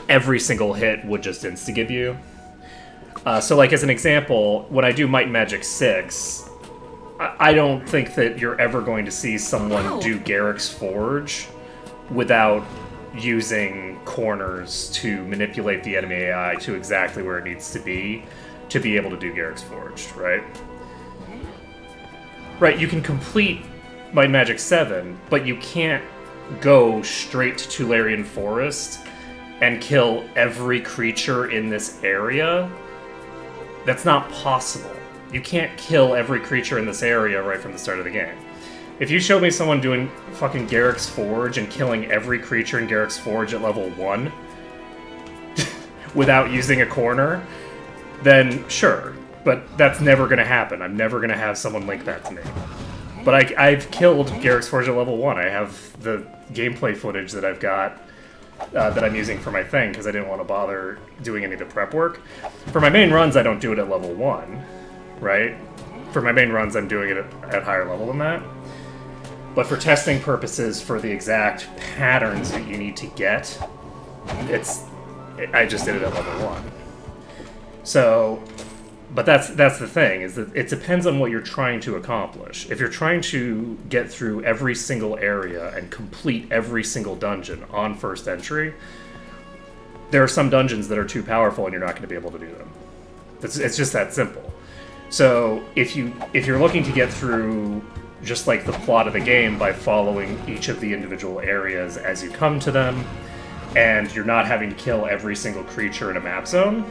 every single hit would just insta-give you. So, like, as an example, when I do Might and Magic 6, I don't think that you're ever going to see someone do Garrick's Forge without using corners to manipulate the enemy AI to exactly where it needs to be able to do Garrick's Forge, right? Right, you can complete Might and Magic 7, but you can't go straight to Larian Forest and kill every creature in this area. That's not possible. You can't kill every creature in this area right from the start of the game. If you show me someone doing fucking Garrick's Forge and killing every creature in Garrick's Forge at level 1 without using a corner, then sure. But that's never going to happen. I'm never going to have someone link that to me. But I've killed Garrick's Forge at level 1. I have the gameplay footage that I've got that I'm using for my thing because I didn't want to bother doing any of the prep work. For my main runs, I don't do it at level 1, right? For my main runs, I'm doing it at higher level than that. But for testing purposes, for the exact patterns that you need to get, I just did it at level 1. So... But that's the thing, is that it depends on what you're trying to accomplish. If you're trying to get through every single area and complete every single dungeon on first entry, there are some dungeons that are too powerful and you're not going to be able to do them. It's just that simple. So if you're looking to get through just like the plot of the game by following each of the individual areas as you come to them, and you're not having to kill every single creature in a map zone,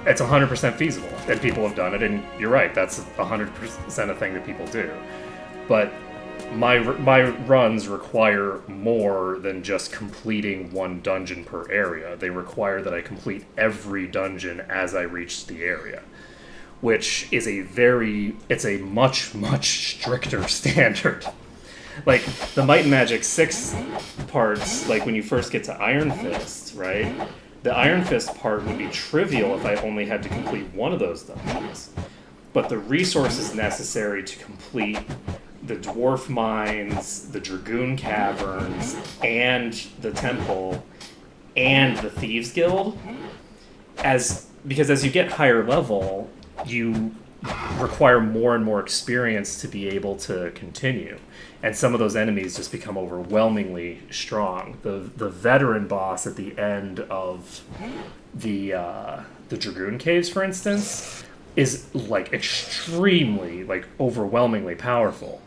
it's 100% feasible, and people have done it, and you're right, that's 100% a thing that people do. But my runs require more than just completing one dungeon per area. They require that I complete every dungeon as I reach the area, which is it's a much, much stricter standard. Like, the Might and Magic 6 parts, like when you first get to Iron Fist, right? The Iron Fist part would be trivial if I only had to complete one of those dungeons. But the resources necessary to complete the Dwarf Mines, the Dragoon Caverns, and the Temple, and the Thieves Guild, because as you get higher level, you require more and more experience to be able to continue. And some of those enemies just become overwhelmingly strong. The veteran boss at the end of the Dragoon Caves, for instance, is like extremely, like overwhelmingly powerful.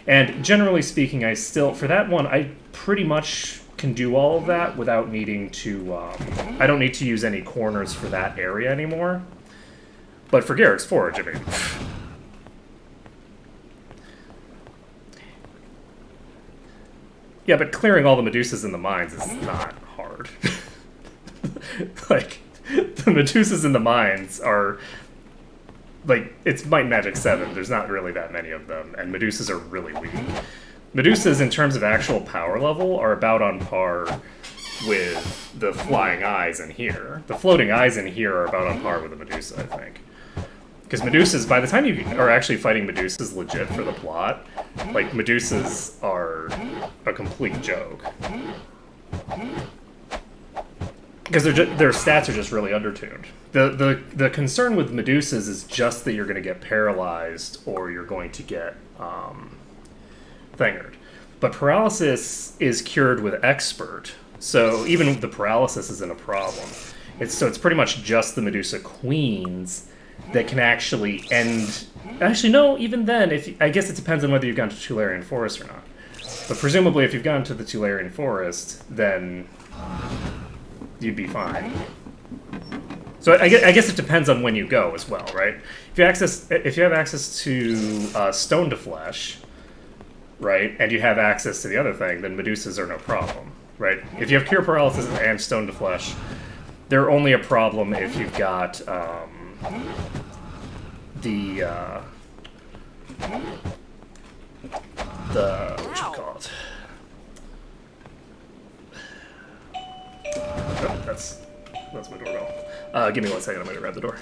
And generally speaking, for that one, I pretty much can do all of that without needing to, I don't need to use any corners for that area anymore. But for Garrick's Forge, I mean, yeah, but clearing all the Medusas in the mines is not hard. Like, the Medusas in the mines are, like, it's Might and Magic 7. There's not really that many of them, and Medusas are really weak. Medusas, in terms of actual power level, are about on par with the flying eyes in here. The floating eyes in here are about on par with the Medusa, I think. Because Medusas, by the time you are actually fighting Medusas legit for the plot, like, Medusas are a complete joke. Because their stats are just really undertuned. The concern with Medusas is just that you're going to get paralyzed or you're going to get thingered. But paralysis is cured with Expert, so even the paralysis isn't a problem. It's pretty much just the Medusa Queens that can actually end... Actually, no, even then, I guess it depends on whether you've gone to Tularian Forest or not. But presumably, if you've gone to the Tularian Forest, then you'd be fine. So I guess it depends on when you go as well, right? If you have access to Stone to Flesh, right, and you have access to the other thing, then Medusas are no problem, right? If you have Cure Paralysis and Stone to Flesh, they're only a problem if you've got what you call it? Oh, that's my doorbell. Give me 1 second, I'm gonna grab the door.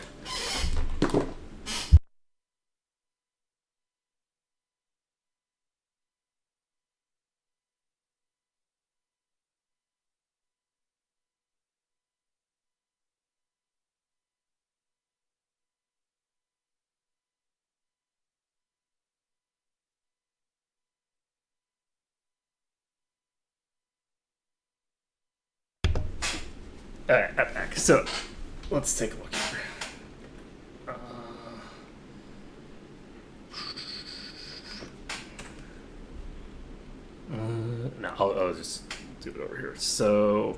Alright, I'm back. So, let's take a look here. No, I'll just do it over here. So...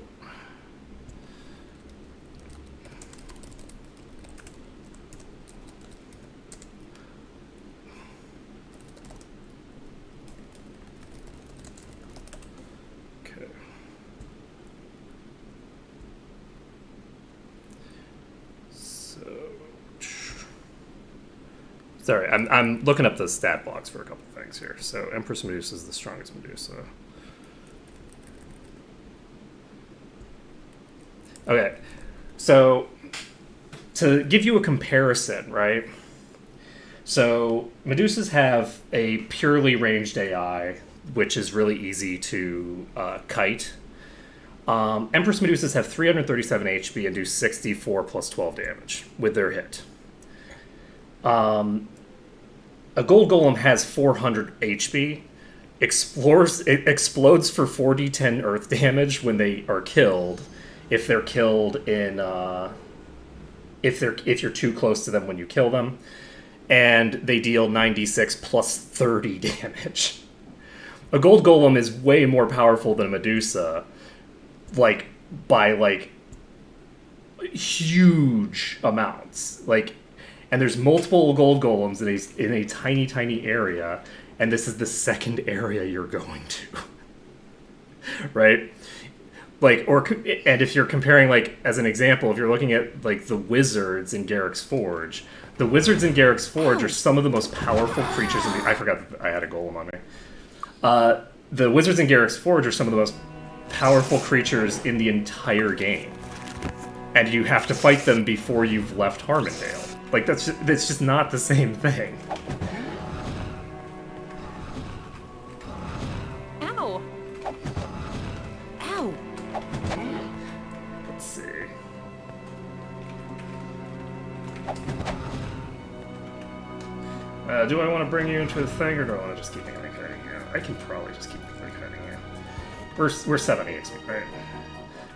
Sorry, I'm looking up the stat blocks for a couple things here. So Empress Medusa is the strongest Medusa. Okay, so to give you a comparison, right? So Medusas have a purely ranged AI, which is really easy to kite. Empress Medusas have 337 HP and do 64 plus 12 damage with their hit. A Gold Golem has 400 HP, explodes for 4d10 earth damage when they are killed, if they're killed in if you're too close to them when you kill them, and they deal 96 plus 30 damage. A gold golem is way more powerful than a Medusa, like by like huge amounts. Like, and there's multiple gold golems in a tiny area, and this is the second area you're going to. Right? Like, and if you're comparing, like, as an example, if you're looking at, like, the wizards in Garrick's Forge, the wizards in Garrick's Forge are some of the most powerful creatures in the... I forgot that I had a golem on me. The wizards in Garrick's Forge are some of the most powerful creatures in the entire game. And you have to fight them before you've left Harmondale. Like, that's just not the same thing. Ow! Ow! Let's see. Do I want to bring you into the thing, or do I want to just keep hanging here? I can probably just keep hanging here. We're set on EXP, right?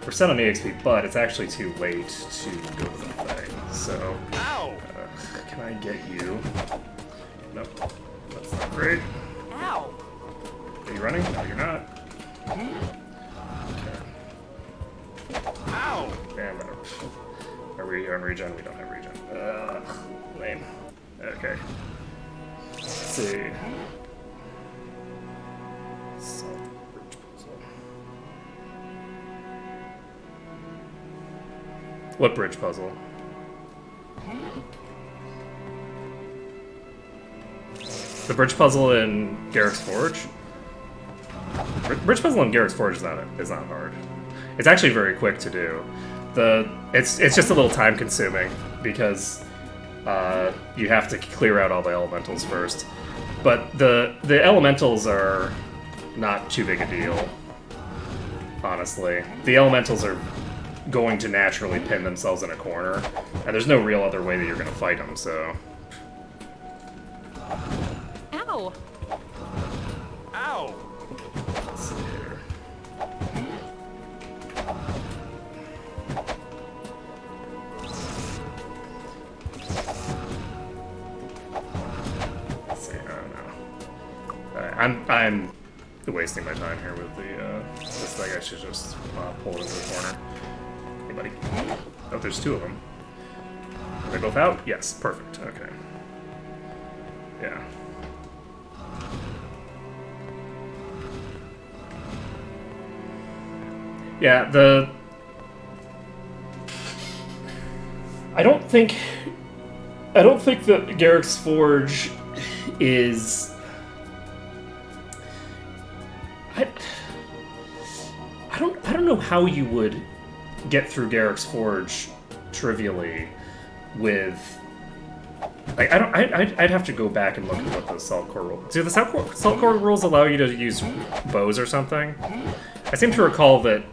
We're set on EXP, but it's actually too late to go to the thing. So, can I get you? Nope, that's not great. Ow! Are you running? No, you're not. Okay. Ow! Damn it. Are we on regen? We don't have regen. Lame. Okay. Let's see. Solve the bridge puzzle. What bridge puzzle? The bridge puzzle in Garrick's Forge? Bridge puzzle in Garrick's Forge is not hard. It's actually very quick to do. It's just a little time consuming because you have to clear out all the elementals first. But the elementals are not too big a deal, honestly. The elementals are going to naturally pin themselves in a corner, and there's no real other way that you're going to fight them, so... Ow! Ow! Let's see here. Let's see, I don't know. I'm wasting my time here with the, this thing. I should just pull it into the corner. Hey, buddy. Oh, there's two of them. Are they both out? Yes, perfect. Okay. Yeah. Yeah, I don't think that Garrick's Forge is... I don't know how you would get through Garrick's Forge trivially with... Like, I'd have to go back and look at what the Salt Core rules... Do the Salt Core rules allow you to use bows or something? I seem to recall that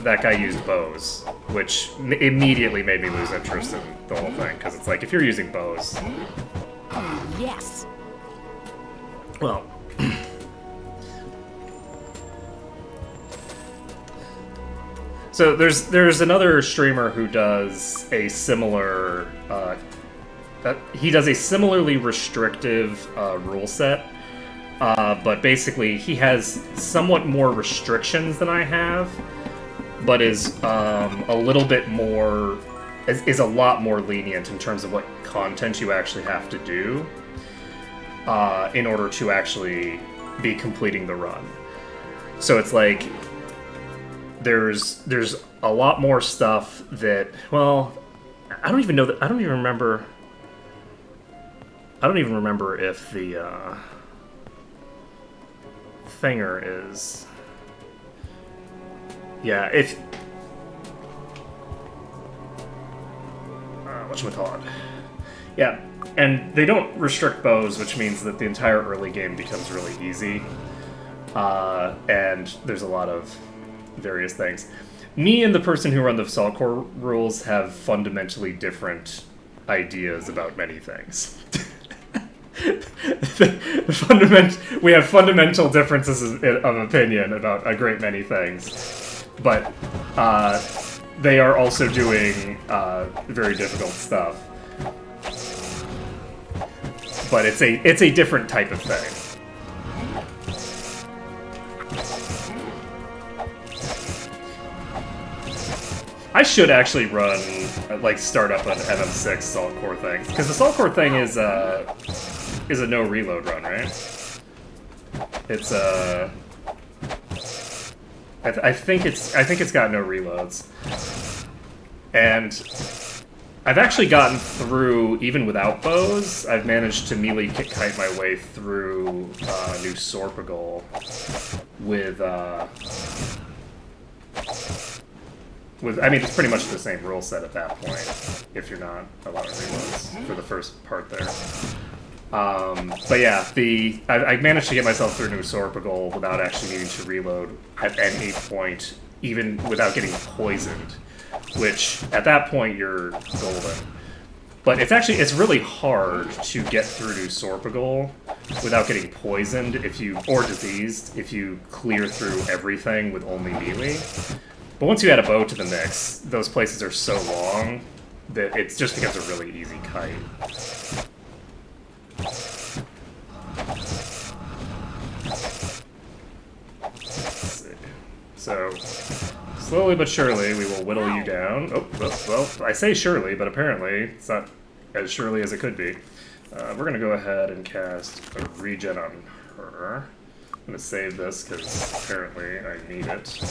guy used bows, which immediately made me lose interest in the whole thing, because it's like, if you're using bows... Yes! Well... So there's another streamer who does a similar... he does a similarly restrictive rule set, but basically he has somewhat more restrictions than I have, but is a little bit more... is a lot more lenient in terms of what content you actually have to do in order to actually be completing the run. So it's like... There's a lot more stuff that, well, I don't even remember if the thinger is, yeah, if whatchamacallit. Yeah, and they don't restrict bows, which means that the entire early game becomes really easy, and there's a lot of various things. Me and the person who run the Salt Core rules have fundamentally different ideas about many things. We have fundamental differences of opinion about a great many things. But they are also doing very difficult stuff. But it's a different type of thing. I should actually run, like, start up an MM6 Salt Core thing, because the Salt Core thing is a no reload run, right? It's I think it's got no reloads, and I've actually gotten through even without bows. I've managed to melee kite my way through New Sorpagal with I mean, it's pretty much the same rule set at that point, if you're not allowing reloads for the first part there. But yeah, I managed to get myself through New Sorpagal without actually needing to reload at any point, even without getting poisoned, which, at that point, you're golden. But it's really hard to get through New Sorpagal without getting poisoned or diseased if you clear through everything with only melee. But once you add a bow to the mix, those places are so long that it just becomes a really easy kite. Let's see. So, slowly but surely, we will whittle you down. Oh, well, I say surely, but apparently it's not as surely as it could be. We're going to go ahead and cast a regen on her. I'm going to save this because apparently I need it.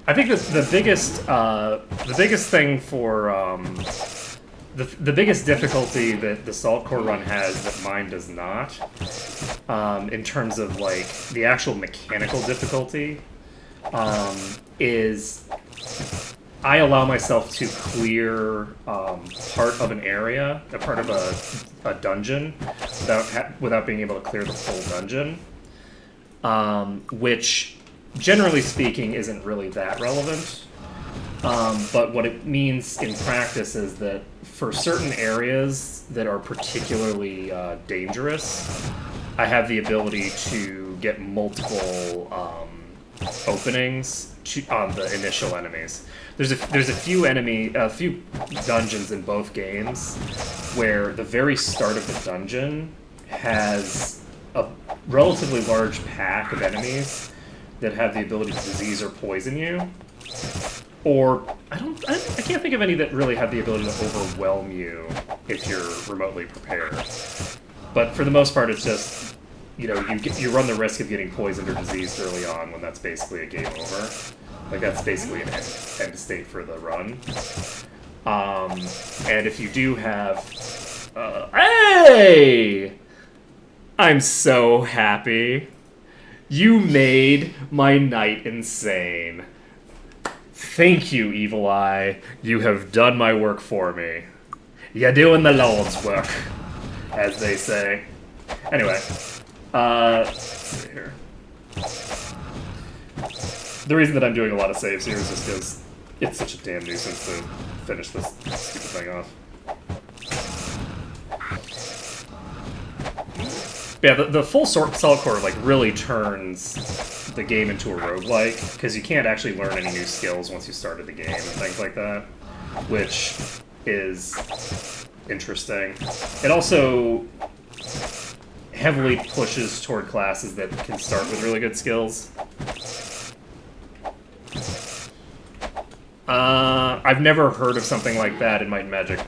I think that the biggest thing for the biggest difficulty that the Salt Core run has that mine does not, in terms of like the actual mechanical difficulty, is I allow myself to clear part of an area, a part of a dungeon, without being able to clear the full dungeon, which, generally speaking, isn't really that relevant. But what it means in practice is that for certain areas that are particularly dangerous, I have the ability to get multiple openings on the initial enemies. There's a few dungeons in both games where the very start of the dungeon has a relatively large pack of enemies that have the ability to disease or poison you, or I can't think of any that really have the ability to overwhelm you if you're remotely prepared. But for the most part, it's just, you run the risk of getting poisoned or diseased early on when that's basically a game over. Like, that's basically an end state for the run. And if you do have, hey! I'm so happy. You made my night insane. Thank you, Evil Eye. You have done my work for me. You're doing the Lord's work, as they say. Anyway, let's see here. The reason that I'm doing a lot of saves here is just because it's such a damn nuisance to finish this stupid thing off. Yeah, the full Salt Core like really turns the game into a roguelike, because you can't actually learn any new skills once you started the game and things like that, which is interesting. It also heavily pushes toward classes that can start with really good skills. I've never heard of something like that in Might and Magic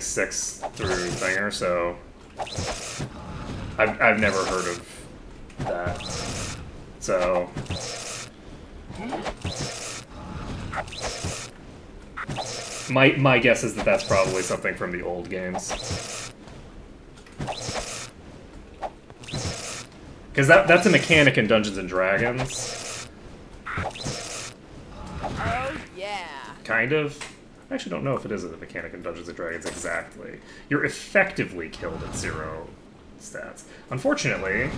6 through Thinger, so I've never heard of that. So my guess is that that's probably something from the old games. Because that's a mechanic in Dungeons and Dragons. Oh, yeah. Kind of. I actually don't know if it is a mechanic in Dungeons & Dragons exactly. You're effectively killed at 0 stats. Unfortunately,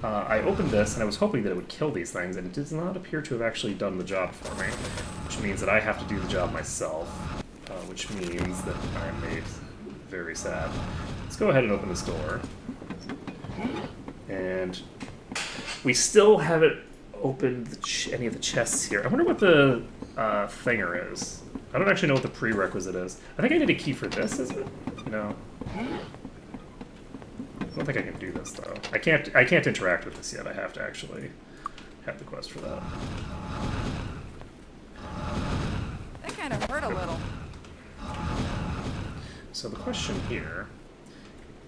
I opened this and I was hoping that it would kill these things, and it does not appear to have actually done the job for me, which means that I have to do the job myself, which means that I am made very sad. Let's go ahead and open this door. And we still haven't opened any of the chests here. I wonder what the thinger is. I don't actually know what the prerequisite is. I think I need a key for this, is it? No. I don't think I can do this though. I can't interact with this yet. I have to actually have the quest for that. That kind of hurt a little. So the question here,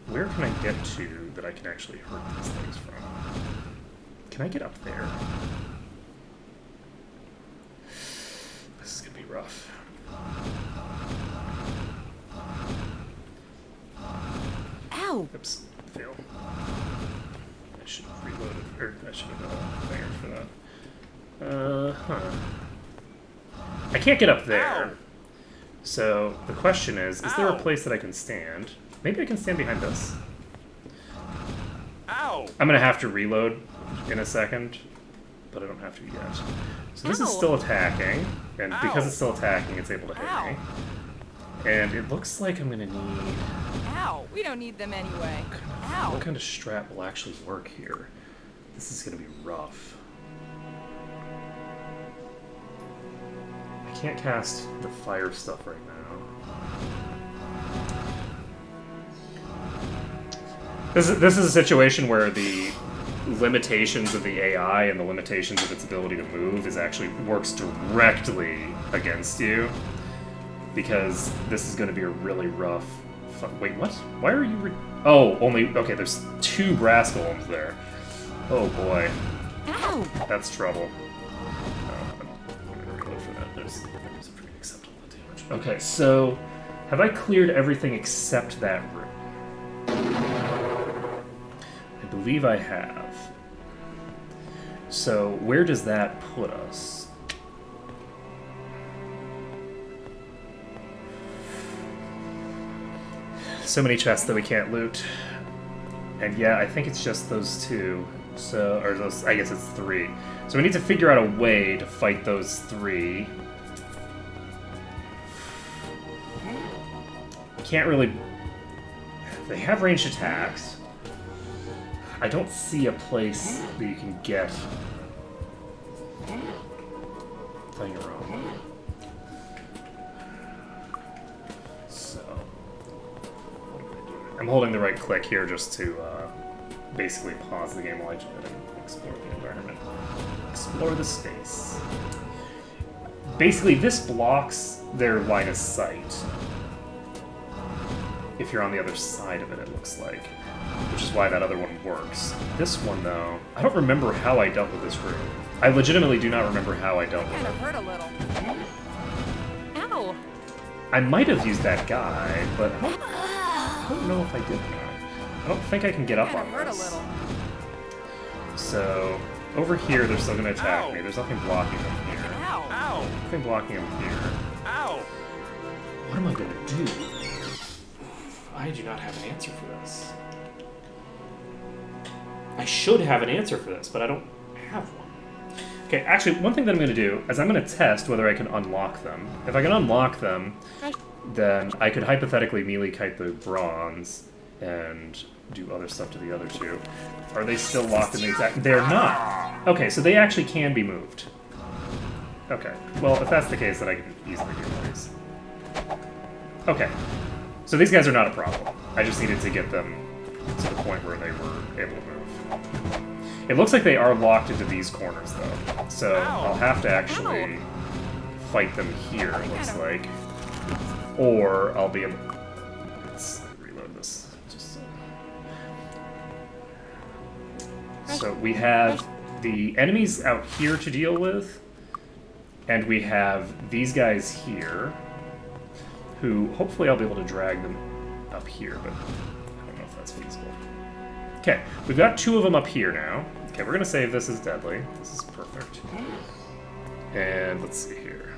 where can I get to that I can actually hurt these things from? Can I get up there? This is gonna be rough. Ow! Oops, fail. I should have reloaded, or I should have fired for that. I can't get up there. So the question is there a place that I can stand? Maybe I can stand behind this. Ow! I'm gonna have to reload in a second, but I don't have to yet. So this is still attacking, and because it's still attacking, it's able to hit me. And it looks like I'm gonna need... Ow! We don't need them anyway. Ow! What kind of strat will actually work here? This is gonna be rough. I can't cast the fire stuff right now. This is a situation where the limitations of the AI and the limitations of its ability to move works directly against you, because this is going to be a really rough. Wait, what? Why are you? Okay. There's 2 brass golems there. Oh boy, Ow! that's trouble. I'm gonna reload for that. There's a pretty acceptable damage. Okay, so have I cleared everything except that room? I believe I have. So where does that put us? So many chests that we can't loot. And yeah, I think it's just those 2. So, or those, I guess it's 3. So we need to figure out a way to fight those 3. Can't really... They have ranged attacks. I don't see a place that you can get thing around. So, what am I doing? I'm holding the right click here just to basically pause the game while I do it and explore the environment. Explore the space. Basically, this blocks their line of sight. If you're on the other side of it, it looks like. Which is why that other one works. This one, though, I don't remember how I dealt with this room. I legitimately do not remember how I dealt with Kind of it. hurt a little. Ow! I might have used that guy, but I don't know if I did or not. I don't think I can get up Kind on of hurt a this. little. So, over here, they're still going to attack Ow. me. There's nothing blocking them here. Ow! Ow! Nothing blocking them here. Ow! What am I going to do? I do not have an answer for this. I should have an answer for this, but I don't have one. Okay, actually, one thing that I'm going to do is I'm going to test whether I can unlock them. If I can unlock them, then I could hypothetically melee kite the bronze and do other stuff to the other 2. Are they still locked in the attack? They're not. Okay, so they actually can be moved. Okay, well, if that's the case, then I can easily do these. Okay, so these guys are not a problem. I just needed to get them to the point where they were able to move. It looks like they are locked into these corners, though. So I'll have to actually fight them here, it looks like. Or I'll be able... Let's reload this. So we have the enemies out here to deal with, and we have these guys here, who hopefully I'll be able to drag them up here, but I don't know if that's feasible. Okay, we've got 2 of them up here now. Okay, we're gonna save this as deadly. This is perfect. And let's see here.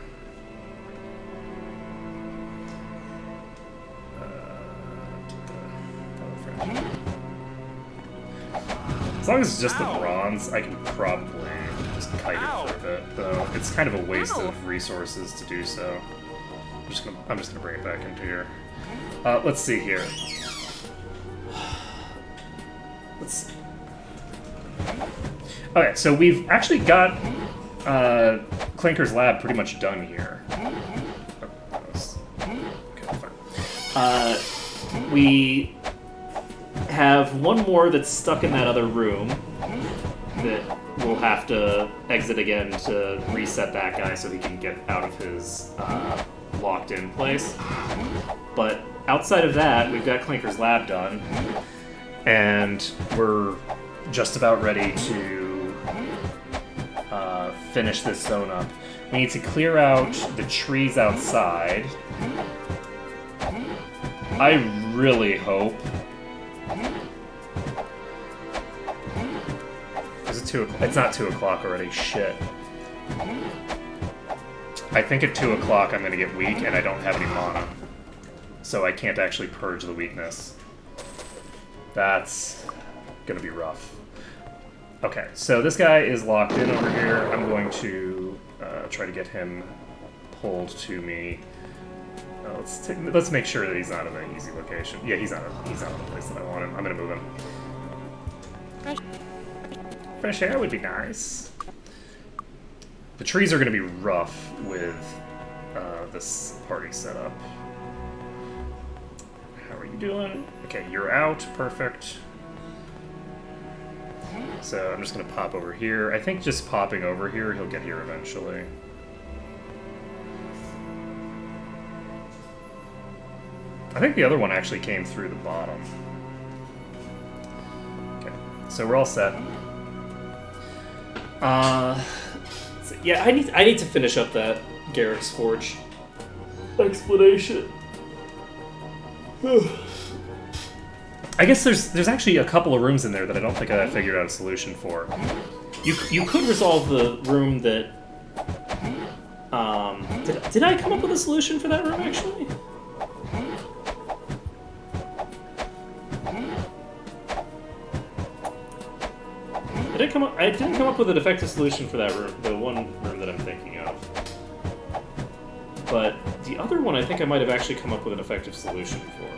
As long as it's just the bronze, I can probably just kite it for a bit, though it's kind of a waste of resources to do so. I'm just gonna bring it back into here. Let's see here. Okay, so we've actually got Clinker's lab pretty much done here. Okay, fine. We have one more that's stuck in that other room that we'll have to exit again to reset that guy so he can get out of his locked-in place. But outside of that, we've got Clinker's lab done, and we're just about ready to finish this zone up. We need to clear out the trees outside. I really hope... Is it 2 o'clock? It's not 2 o'clock already. Shit. I think at 2 o'clock I'm gonna get weak and I don't have any mana. So I can't actually purge the weakness. That's gonna be rough. Okay, so this guy is locked in over here. I'm going to try to get him pulled to me. Let's make sure that he's not in an easy location. Yeah, he's not in the place that I want him. I'm gonna move him. Fresh air would be nice. The trees are gonna be rough with this party setup. How are you doing? Okay, you're out. Perfect. So I'm just going to pop over here. I think just popping over here, he'll get here eventually. I think the other one actually came through the bottom. Okay, so we're all set. So yeah, I need to finish up that Garrick's Forge explanation. I guess there's actually a couple of rooms in there that I don't think I figured out a solution for. You could resolve the room that... Did I come up with a solution for that room, actually? I didn't come up with an effective solution for that room, the one room that I'm thinking of. But the other one I think I might have actually come up with an effective solution for.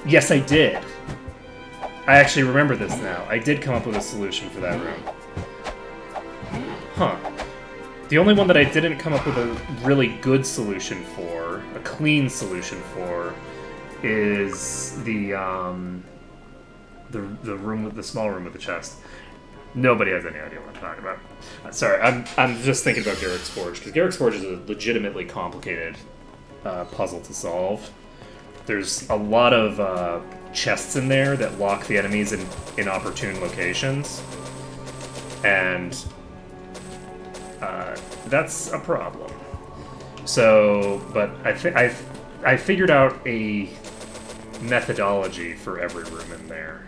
Yes, I did. I actually remember this now. I did come up with a solution for that room. Huh. The only one that I didn't come up with a really good solution for, a clean solution for, is the room with the small room with the chest. Nobody has any idea what I'm talking about. Sorry, I'm just thinking about Garrick's Forge, because Garrick's Forge is a legitimately complicated puzzle to solve. There's a lot of chests in there that lock the enemies in inopportune locations, and that's a problem. So, but I figured out a methodology for every room in there.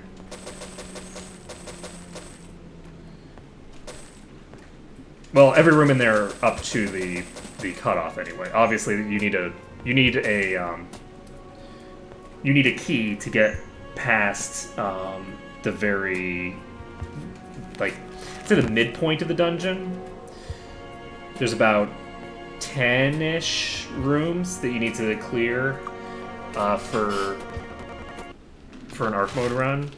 Well, every room in there up to the cutoff anyway. Obviously, you need a key to get past the very, like, to the midpoint of the dungeon. There's about 10-ish rooms that you need to clear for an Arkmode run.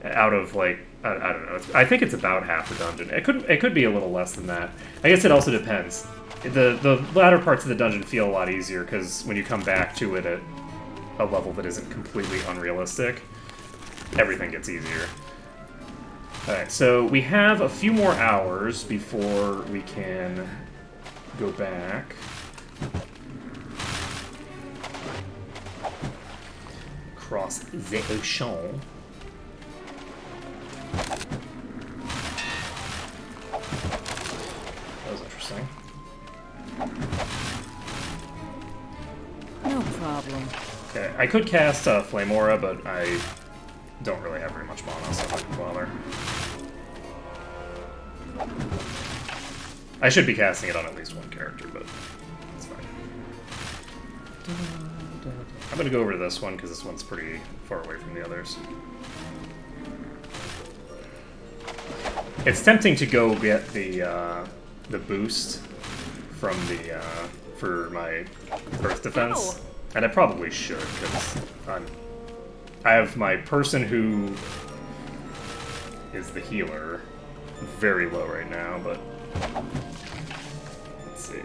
Out of, like, I don't know. I think it's about half the dungeon. It could be a little less than that. I guess it also depends. The latter parts of the dungeon feel a lot easier because when you come back to it at a level that isn't completely unrealistic, everything gets easier. Alright, so we have a few more hours before we can go back. Across the ocean. That was interesting. No, problem. Okay, I could cast Flame Aura, but I don't really have very much mana, so I'm not gonna bother. I should be casting it on at least one character, but it's fine. I'm gonna go over to this one, because this one's pretty far away from the others. It's tempting to go get the boost from the for my Earth Defense, and I probably should, because I have my person who is the healer very low right now, but let's see.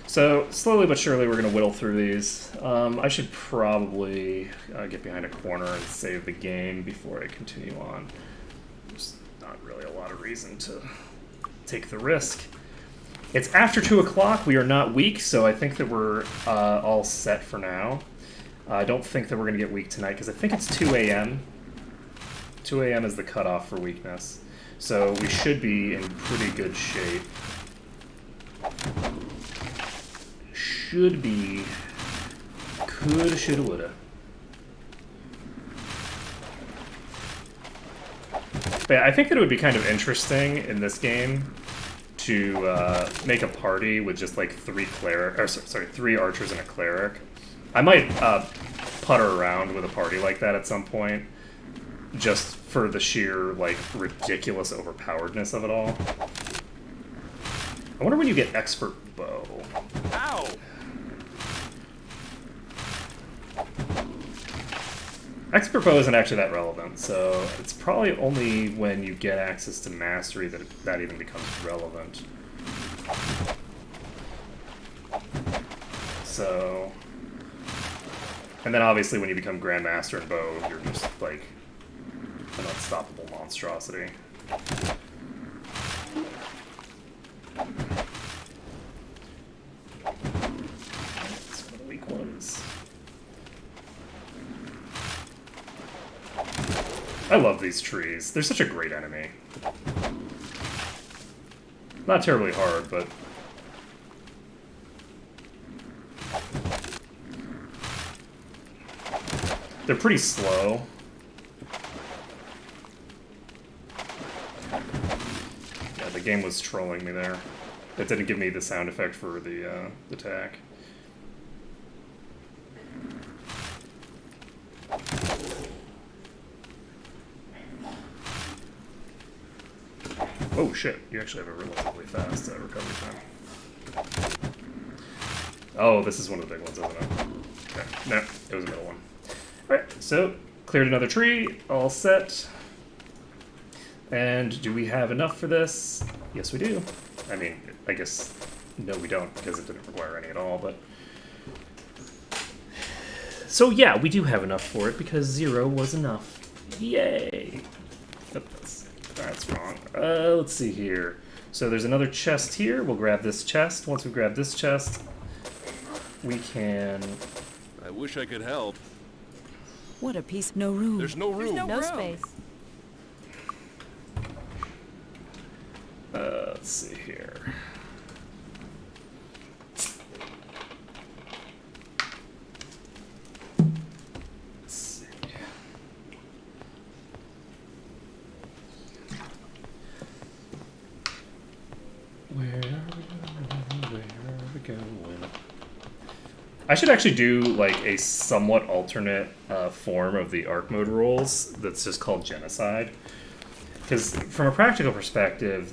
So, slowly but surely we're going to whittle through these. I should probably get behind a corner and save the game before I continue on. There's not really a lot of reason to take the risk. It's after 2 o'clock, we are not weak, so I think that we're all set for now. I don't think that we're going to get weak tonight, because I think it's 2 a.m. 2 a.m. is the cutoff for weakness. So we should be in pretty good shape. Should be. Coulda, shoulda, woulda. But yeah, I think that it would be kind of interesting in this game to make a party with just like 3 archers and a cleric. I might putter around with a party like that at some point, just for the sheer like ridiculous overpoweredness of it all. I wonder when you get expert bow. Ow! Expert bow isn't actually that relevant, so it's probably only when you get access to mastery that that even becomes relevant. So, and then obviously when you become Grandmaster in bow, you're just like an unstoppable monstrosity. That's one of the weak ones. I love these trees. They're such a great enemy. Not terribly hard, but... they're pretty slow. Yeah, the game was trolling me there. It didn't give me the sound effect for the attack. Oh shit, you actually have a relatively fast recovery time. Oh, this is one of the big ones, isn't it? Okay, no, it was a middle one. Alright, so, cleared another tree, all set. And do we have enough for this? Yes, we do. I mean, I guess, no we don't, because it didn't require any at all, but... so yeah, we do have enough for it, because 0 was enough. Yay! Oh, that's wrong. Let's see here. So there's another chest here. We'll grab this chest. Once we grab this chest, we can... I wish I could help. What a piece. No room. There's no room. No space. Let's see here. Let's see. Where are we going? Where are we going? I should actually do like a somewhat alternate form of the Arkmode rules that's just called genocide. Because from a practical perspective,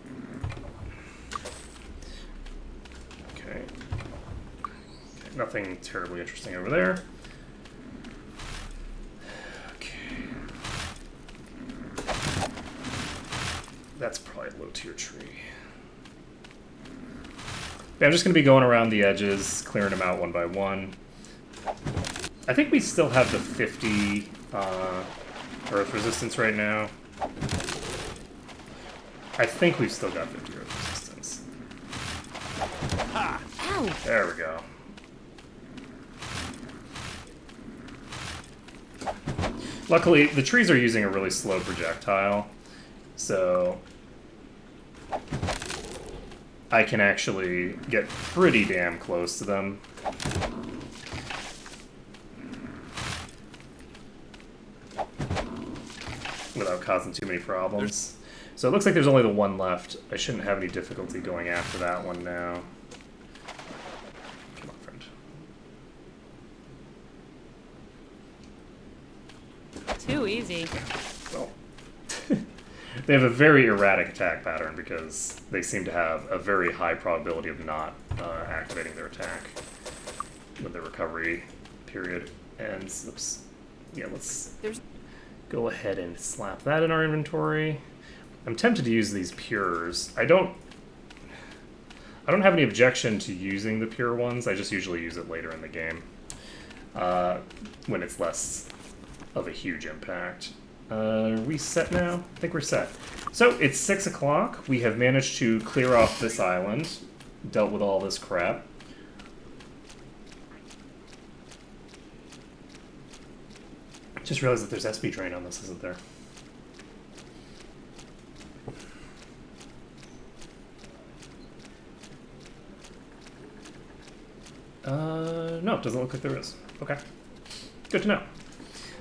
nothing terribly interesting over there. Okay. That's probably a low-tier tree. Yeah, I'm just going to be going around the edges, clearing them out one by one. I think we still have the 50 earth resistance right now. I think we've still got 50 earth resistance. Ow! There we go. Luckily, the trees are using a really slow projectile, so I can actually get pretty damn close to them. Without causing too many problems. So it looks like there's only the one left. I shouldn't have any difficulty going after that one now. Come on, friend. Too easy. Well, they have a very erratic attack pattern because they seem to have a very high probability of not activating their attack when the recovery period ends. Oops. Yeah, let's go ahead and slap that in our inventory. I'm tempted to use these pures. I don't have any objection to using the pure ones. I just usually use it later in the game when it's less of a huge impact. Are we set now? I think we're set. So it's 6 o'clock. We have managed to clear off this island, dealt with all this crap. Just realized that there's SP drain on this, isn't there? No, it doesn't look like there is. Okay. Good to know.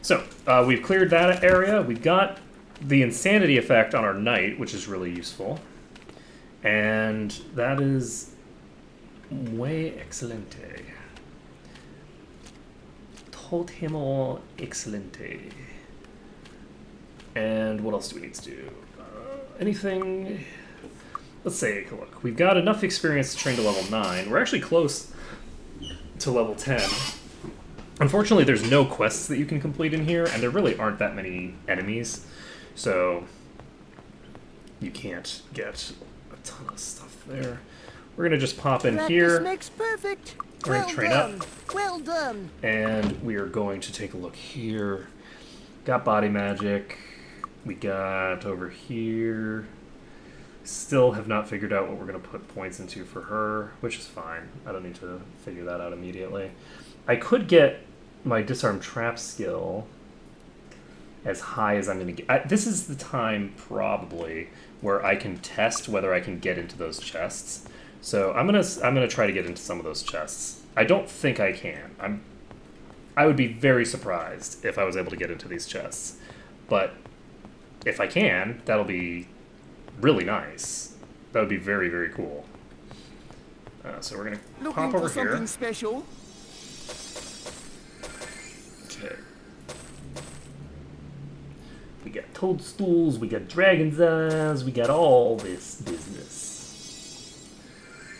So, we've cleared that area. We've got the insanity effect on our knight, which is really useful. And that is muy excelente. Totemo excelente. And what else do we need to do? Anything? Let's take a look. We've got enough experience to train to level 9. We're actually close to level 10. Unfortunately, there's no quests that you can complete in here, and there really aren't that many enemies, so you can't get a ton of stuff there. We're going to just pop in here. Makes perfect. We're going to train up. Well done. And we are going to take a look here. Got body magic. We got over here. Still have not figured out what we're going to put points into for her, which is fine. I don't need to figure that out immediately. I could get my disarm trap skill as high as I'm going to get. This is the time probably where I can test whether I can get into those chests. So I'm gonna try to get into some of those chests. I don't think I can. I would be very surprised if I was able to get into these chests, but if I can, that'll be really nice. That would be very, very cool. So we're gonna pop over here. Something special. Okay. We got toadstools, we got dragon's eyes, we got all this business.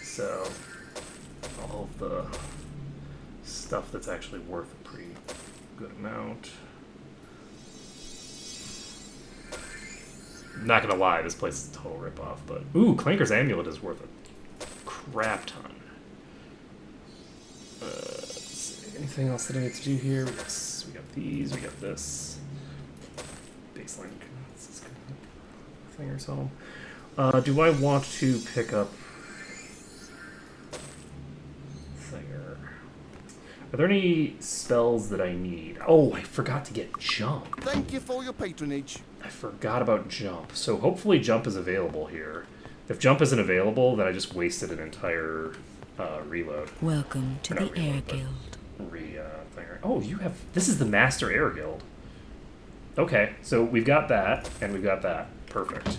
So, all of the stuff that's actually worth a pretty good amount. I'm not gonna lie, this place is a total ripoff, but... Ooh, Clanker's Amulet is worth a crap ton. Let's see, anything else that I need to do here? We got these, we got this. Baseline thing or so. Do I want to pick up... Thinger? Are there any spells that I need? Oh, I forgot to get Jump. Thank you for your patronage. I forgot about Jump. So hopefully Jump is available here. If Jump isn't available, then I just wasted an entire reload. Welcome to the Air Guild. Oh, you have... This is the Master Air Guild. Okay, so we've got that, and we've got that. Perfect.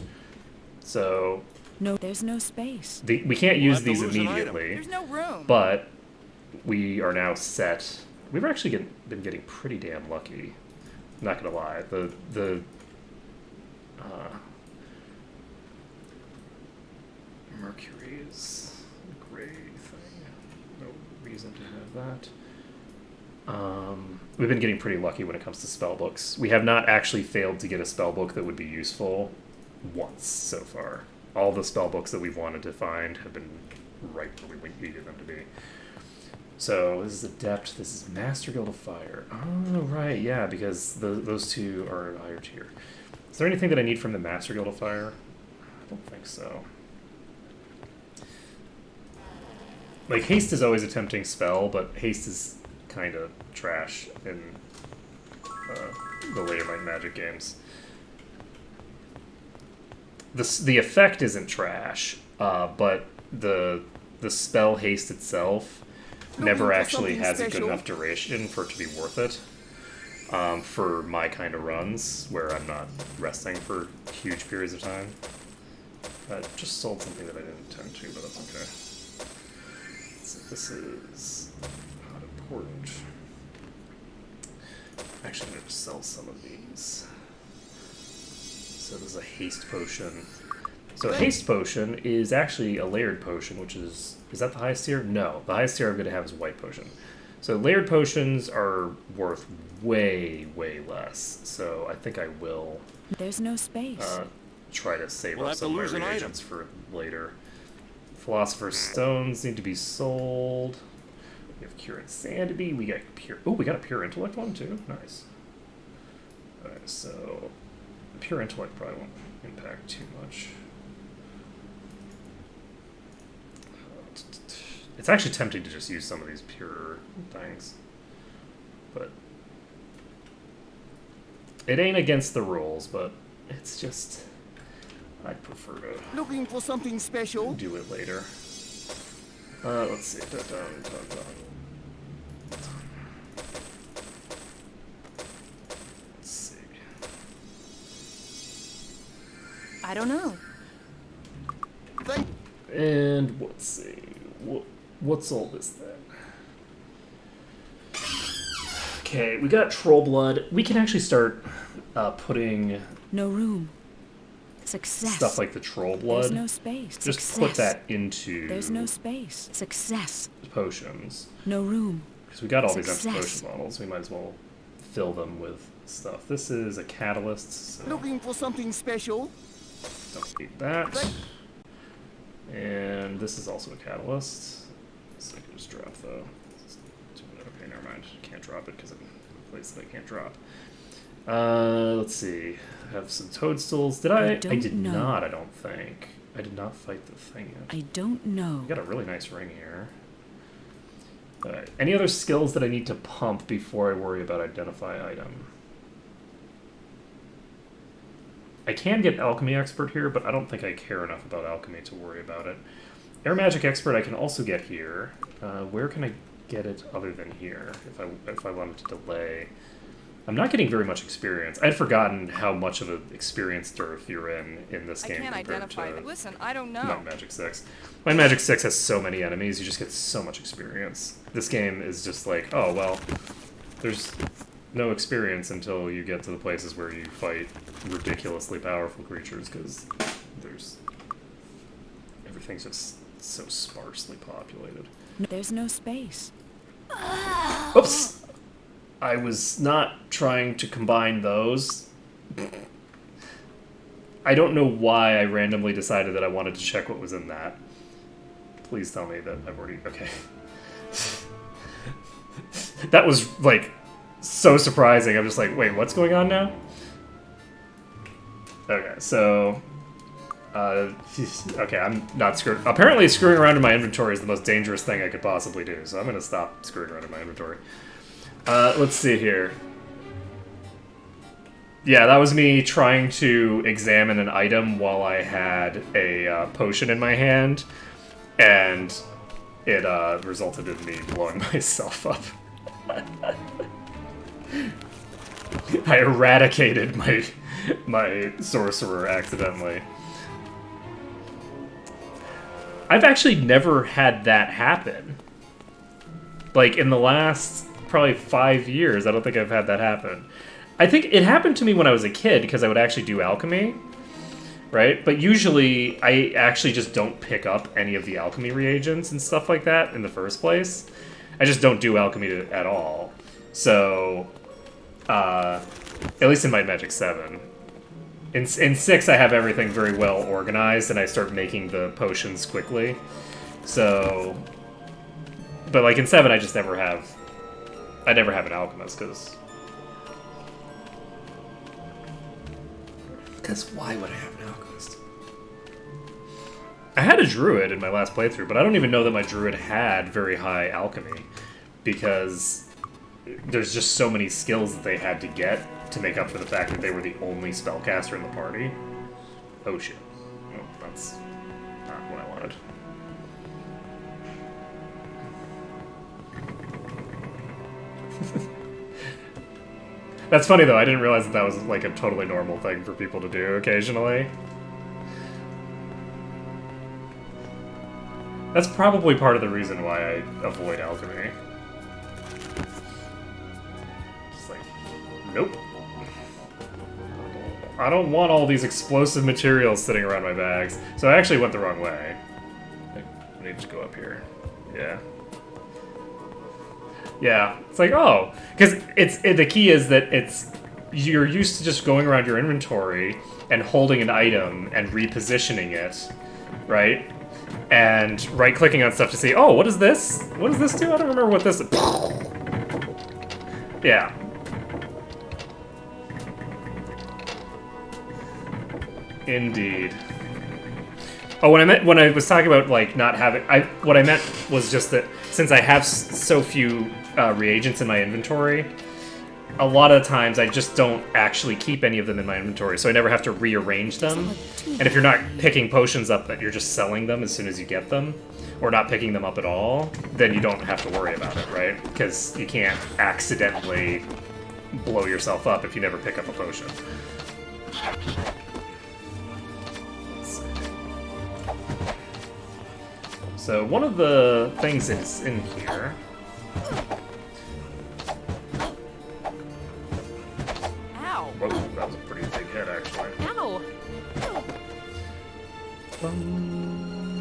So... No, there's no space. We can't use these immediately. There's no room. But we are now set. We've actually been getting pretty damn lucky. I'm not gonna lie. The Mercury is a gray thing. no reason to have that. We've been getting pretty lucky when it comes to spell books. We have not actually failed to get a spell book that would be useful once so far. All the spell books that we've wanted to find have been right where we needed them to be. So this is Adept, this is Master Guild of Fire. Oh, right, yeah, because those two are higher tier. Is there anything that I need from the Master Guild of Fire? I don't think so. Like, Haste is always a tempting spell, but Haste is kind of trash in the later Might and Magic games. The effect isn't trash, but the spell Haste itself never actually has a good enough duration for it to be worth it. For my kind of runs, where I'm not resting for huge periods of time. I just sold something that I didn't intend to, but that's okay. So this is not important. Actually, I'm going to sell some of these. So this is a haste potion. So a haste potion is actually a layered potion, which is that the highest tier? No, the highest tier I'm going to have is a white potion. So layered potions are worth way, way less. So I think I will. There's no space. Try to save We'll up have to some of lose my an reagents for later. Philosopher's Stones need to be sold. We have Cure Insanity. We got Pure. Oh, we got a Pure Intellect one too. Nice. Alright, so Pure Intellect probably won't impact too much. It's actually tempting to just use some of these pure things, but it ain't against the rules. But it's just I'd prefer to Looking for something special? do it later. Let's see. Let's see. I don't know. And let's see. What's all this then? Okay, we got Troll Blood. We can actually start putting No room. Success. stuff like the Troll Blood. There's no space. Just Success. put that into There's no space. Success. potions. No room. Because we got all these empty Success. potion models. We might as well fill them with stuff. This is a catalyst, so Looking for something special? don't need that. And this is also a catalyst. So I can just drop though. Okay, never mind. Can't drop it because I'm in a place that I can't drop. Let's see. I have some toadstools. Did I? I did know. not, I don't think. I did not fight the thing yet. I don't know. I got a really nice ring here. Alright. Any other skills that I need to pump before I worry about identify item? I can get Alchemy Expert here, but I don't think I care enough about Alchemy to worry about it. Air Magic Expert I can also get here. Where can I get it other than here if I wanted to delay? I'm not getting very much experience. I'd forgotten how much of an experience dearth you're in this I game can't compared identify to them. Listen, I don't know. Might and Magic 6. Might and Magic 6 has so many enemies, you just get so much experience. This game is just like, oh, well, there's no experience until you get to the places where you fight ridiculously powerful creatures, because everything's just so sparsely populated. There's no space. Oops! I was not trying to combine those. I don't know why I randomly decided that I wanted to check what was in that. Please tell me that I've already... Okay. That was, like, so surprising. I'm just like, wait, what's going on now? Okay, so... okay, I'm not screwing... Apparently screwing around in my inventory is the most dangerous thing I could possibly do, so I'm gonna stop screwing around in my inventory. Let's see here. Yeah, that was me trying to examine an item while I had a potion in my hand, and it resulted in me blowing myself up. I eradicated my sorcerer accidentally. I've actually never had that happen. Like, in the last probably 5 years, I don't think I've had that happen. I think it happened to me when I was a kid, because I would actually do alchemy, right? But usually I actually just don't pick up any of the alchemy reagents and stuff like that in the first place. I just don't do alchemy at all. So, at least in my Magic 7. In 6, I have everything very well organized, and I start making the potions quickly. So, but like in 7, I never have an alchemist, because why would I have an alchemist? I had a druid in my last playthrough, but I don't even know that my druid had very high alchemy, because there's just so many skills that they had to get to make up for the fact that they were the only spellcaster in the party. Oh shit. Oh, that's not what I wanted. That's funny though, I didn't realize that was like a totally normal thing for people to do occasionally. That's probably part of the reason why I avoid alchemy. Just like, nope. I don't want all these explosive materials sitting around my bags. So I actually went the wrong way. I need to go up here. Yeah. Yeah, it's like, oh, because the key is that you're used to just going around your inventory and holding an item and repositioning it, right? And right-clicking on stuff to see, oh, what is this? What does this do? I don't remember what this is. Yeah. Indeed. Oh, when I was talking about like not having, what I meant was just that since I have so few reagents in my inventory, a lot of the times I just don't actually keep any of them in my inventory, so I never have to rearrange them. And if you're not picking potions up, that you're just selling them as soon as you get them, or not picking them up at all, then you don't have to worry about it, right? Because you can't accidentally blow yourself up if you never pick up a potion. So one of the things that's in here... Ow! Whoa, that was a pretty big hit, actually. Ow!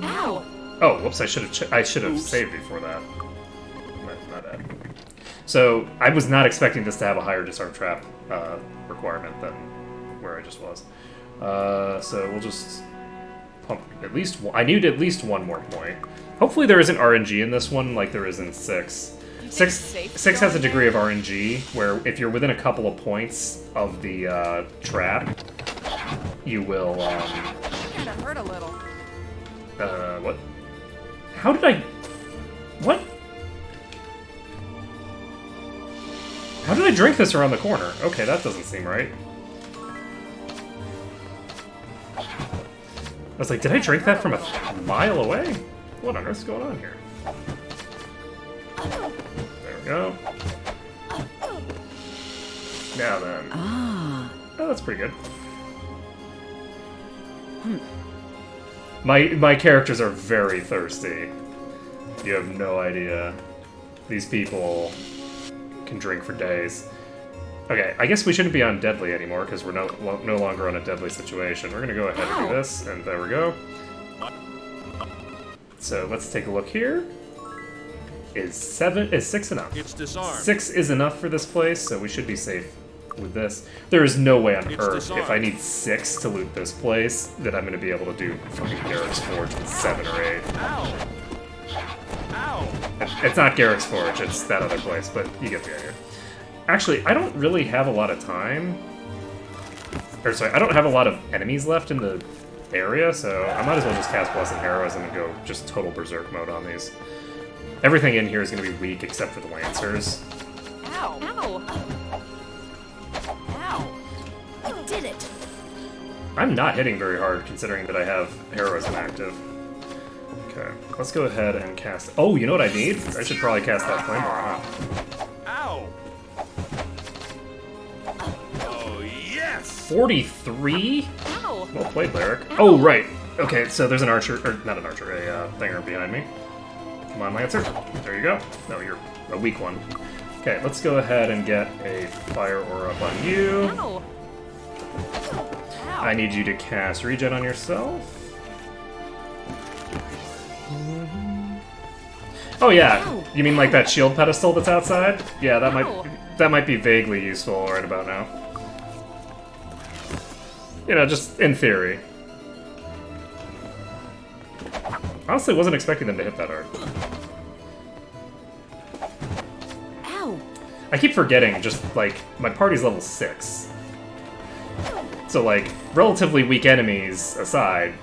Ow! Oh, whoops! I should have saved before that. My bad. So I was not expecting this to have a higher disarm trap requirement than where I just was. So we'll just pump at least. I need at least one more point. Hopefully there isn't RNG in this one like there is in 6. Six has a degree of RNG where if you're within a couple of points of the trap, you will. Kind of hurt a little. What? How did I? What? How did I drink this around the corner? Okay, that doesn't seem right. I was like, did I drink that from a mile away? What on earth's going on here? There we go. Now then. Ah. Oh, that's pretty good. My characters are very thirsty. You have no idea. These people can drink for days. Okay, I guess we shouldn't be on deadly anymore because we're no longer on a deadly situation. We're gonna go ahead and do this, and there we go. So let's take a look here. Is 6 enough? It's disarmed. 6 is enough for this place, so we should be safe with this. There is no way on earth, disarmed. if I need 6 to loot this place, that I'm going to be able to do fucking Garrick's Forge with 7 or 8. Ow! Ow! It's not Garrick's Forge, it's that other place, but you get the idea. Actually, I don't really have a lot of time. Or sorry, I don't have a lot of enemies left in the area, so I might as well just cast Blessed Heroism and go just total Berserk mode on these. Everything in here is going to be weak except for the Lancers. Ow! Ow! Ow! I did it. I'm not hitting very hard considering that I have Heroism active. Okay, let's go ahead and cast... Oh, you know what I need? I should probably cast that Flame Aura, huh? Ow! Oh, yes! 43? Ow! Well played, Lyric. Oh, right. Okay, so there's an archer, or not an archer, a thinger behind me. Come on, Lancer. There you go. No, you're a weak one. Okay, let's go ahead and get a Fire Aura up on you. Ow! Ow! I need you to cast regen on yourself. Oh yeah, you mean like that shield pedestal that's outside? Yeah, that might be vaguely useful right about now. You know, just in theory. Honestly, wasn't expecting them to hit that hard. Ow! I keep forgetting, just like, my party's level 6. So like, relatively weak enemies aside,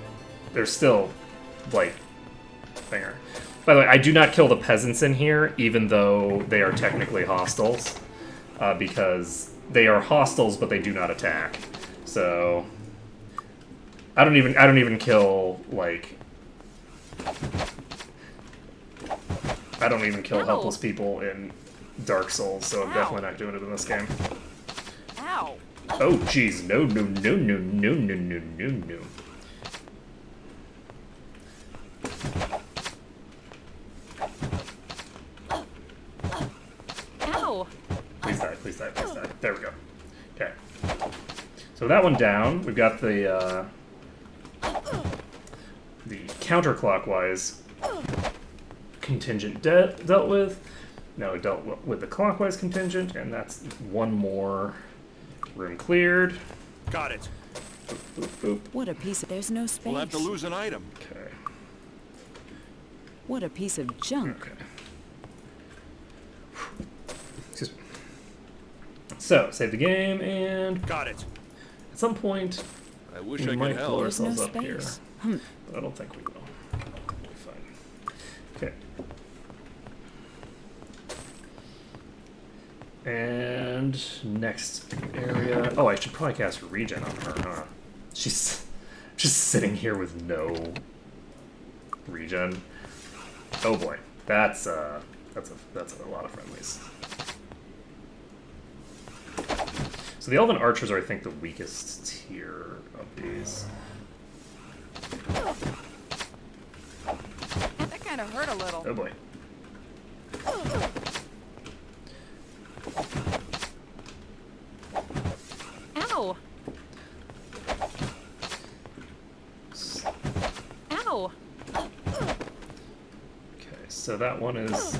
they're still, like, thinger. By the way, I do not kill the peasants in here, even though they are technically hostiles, because they are hostiles, but they do not attack. So I don't even kill like I don't even kill helpless people in Dark Souls, so I'm definitely not doing it in this game. Ow! Oh jeez, no. Ow! Please die. There we go. Okay. So that one down. We've got the counterclockwise contingent dealt with. Now we dealt with the clockwise contingent, and that's one more room cleared. Got it. Boop, boop. What a piece of... There's no space. We'll have to lose an item. Okay. What a piece of junk. Okay. Excuse me. So, save the game, and Got it. at some point, I wish we I might could blow help. There's no ourselves up here. space. But I don't think we will. We'll be fine. Okay. And next area. Oh, I should probably cast regen on her, huh? She's just sitting here with no regen. Oh boy, that's a lot of friendlies. So the Elven Archers are, I think, the weakest tier of these. That kind of hurt a little. Oh boy. Ow! Ow! Okay, so that one is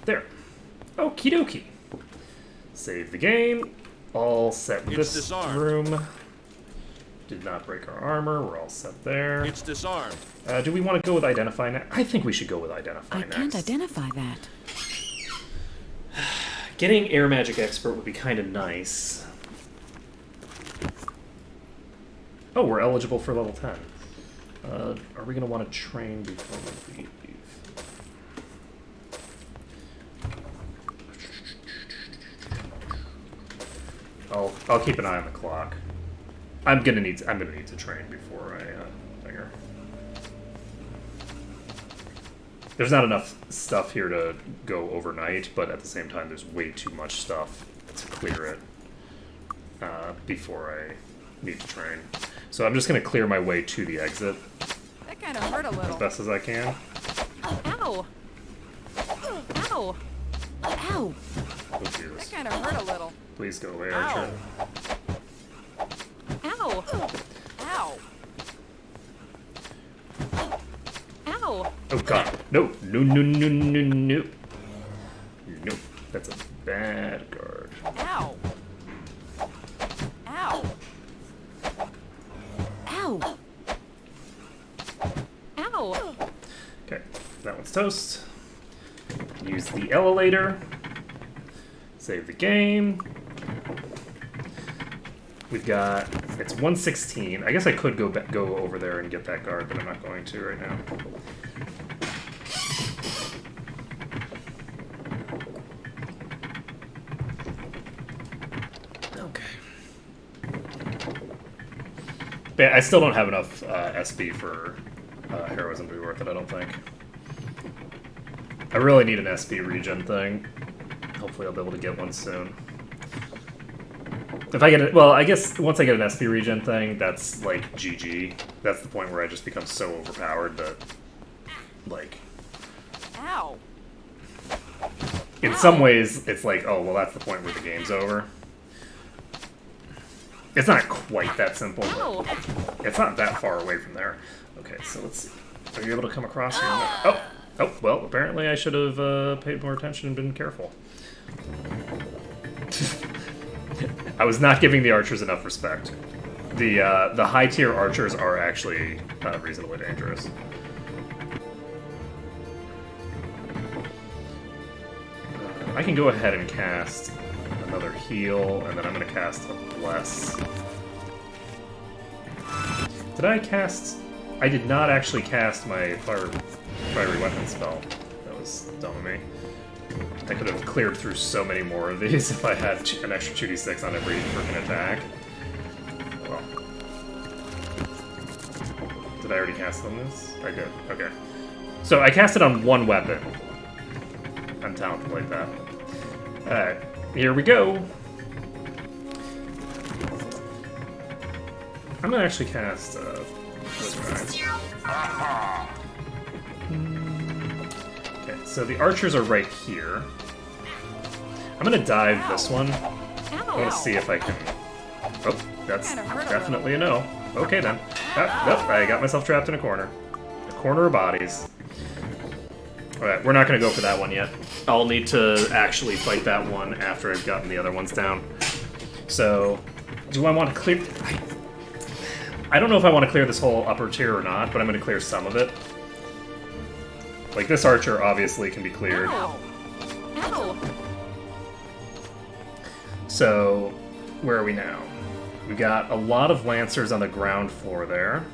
there. Okie dokie. Save the game. All set. It's This disarmed. room did not break our armor. We're all set there. It's disarmed. Do we want to go with Identify next? I think we should go with Identify I next. can't identify that. Getting Air Magic Expert would be kind of nice. Oh, we're eligible for level 10. Are we going to want to train before we leave? I'll keep an eye on the clock. I'm gonna need to train before I figure. There's not enough stuff here to go overnight, but at the same time, there's way too much stuff to clear it before I need to train. So I'm just gonna clear my way to the exit That kind of hurt a as little. best as I can. Ow! Ow! Ow! Oh, Jesus. That kind of hurt a little. Please go away, Ow. Archer. Ow! Ow! Ow! Oh god, no. No, that's a bad guard. Ow! Ow! Ow! Ow! Okay, that one's toast. Use the elevator. Save the game. We've got, it's 116. I guess I could go over there and get that guard, but I'm not going to right now. Okay. But yeah, I still don't have enough SB for heroism to be worth it, I don't think. I really need an SB regen thing. Hopefully I'll be able to get one soon. If I get it, well, I guess once I get an SP regen thing, that's like GG. That's the point where I just become so overpowered that, like, Ow! in some ways, it's like, oh, well, that's the point where the game's over. It's not quite that simple, Ow. but it's not that far away from there. Okay, so let's see. Are you able to come across here? Oh! Oh, well, apparently I should have paid more attention and been careful. I was not giving the archers enough respect. The high-tier archers are actually reasonably dangerous. I can go ahead and cast another heal, and then I'm going to cast a bless. Did I cast... I did not actually cast my fiery weapon spell. That was dumb of me. I could have cleared through so many more of these if I had an extra 2d6 on every freaking attack. Well. Did I already cast on this? I did. Okay. So I cast it on one weapon. I'm talented like that. Alright, here we go. I'm gonna actually cast this guy. Okay, so the archers are right here. I'm gonna dive this one. I want to see if I can... Oh, that's definitely a no. Okay then. Nope, I got myself trapped in a corner. A corner of bodies. Alright, we're not going to go for that one yet. I'll need to actually fight that one after I've gotten the other ones down. So, do I want to clear... I don't know if I want to clear this whole upper tier or not, but I'm going to clear some of it. Like, this archer obviously can be cleared. Ow. So, where are we now? We got a lot of lancers on the ground floor there.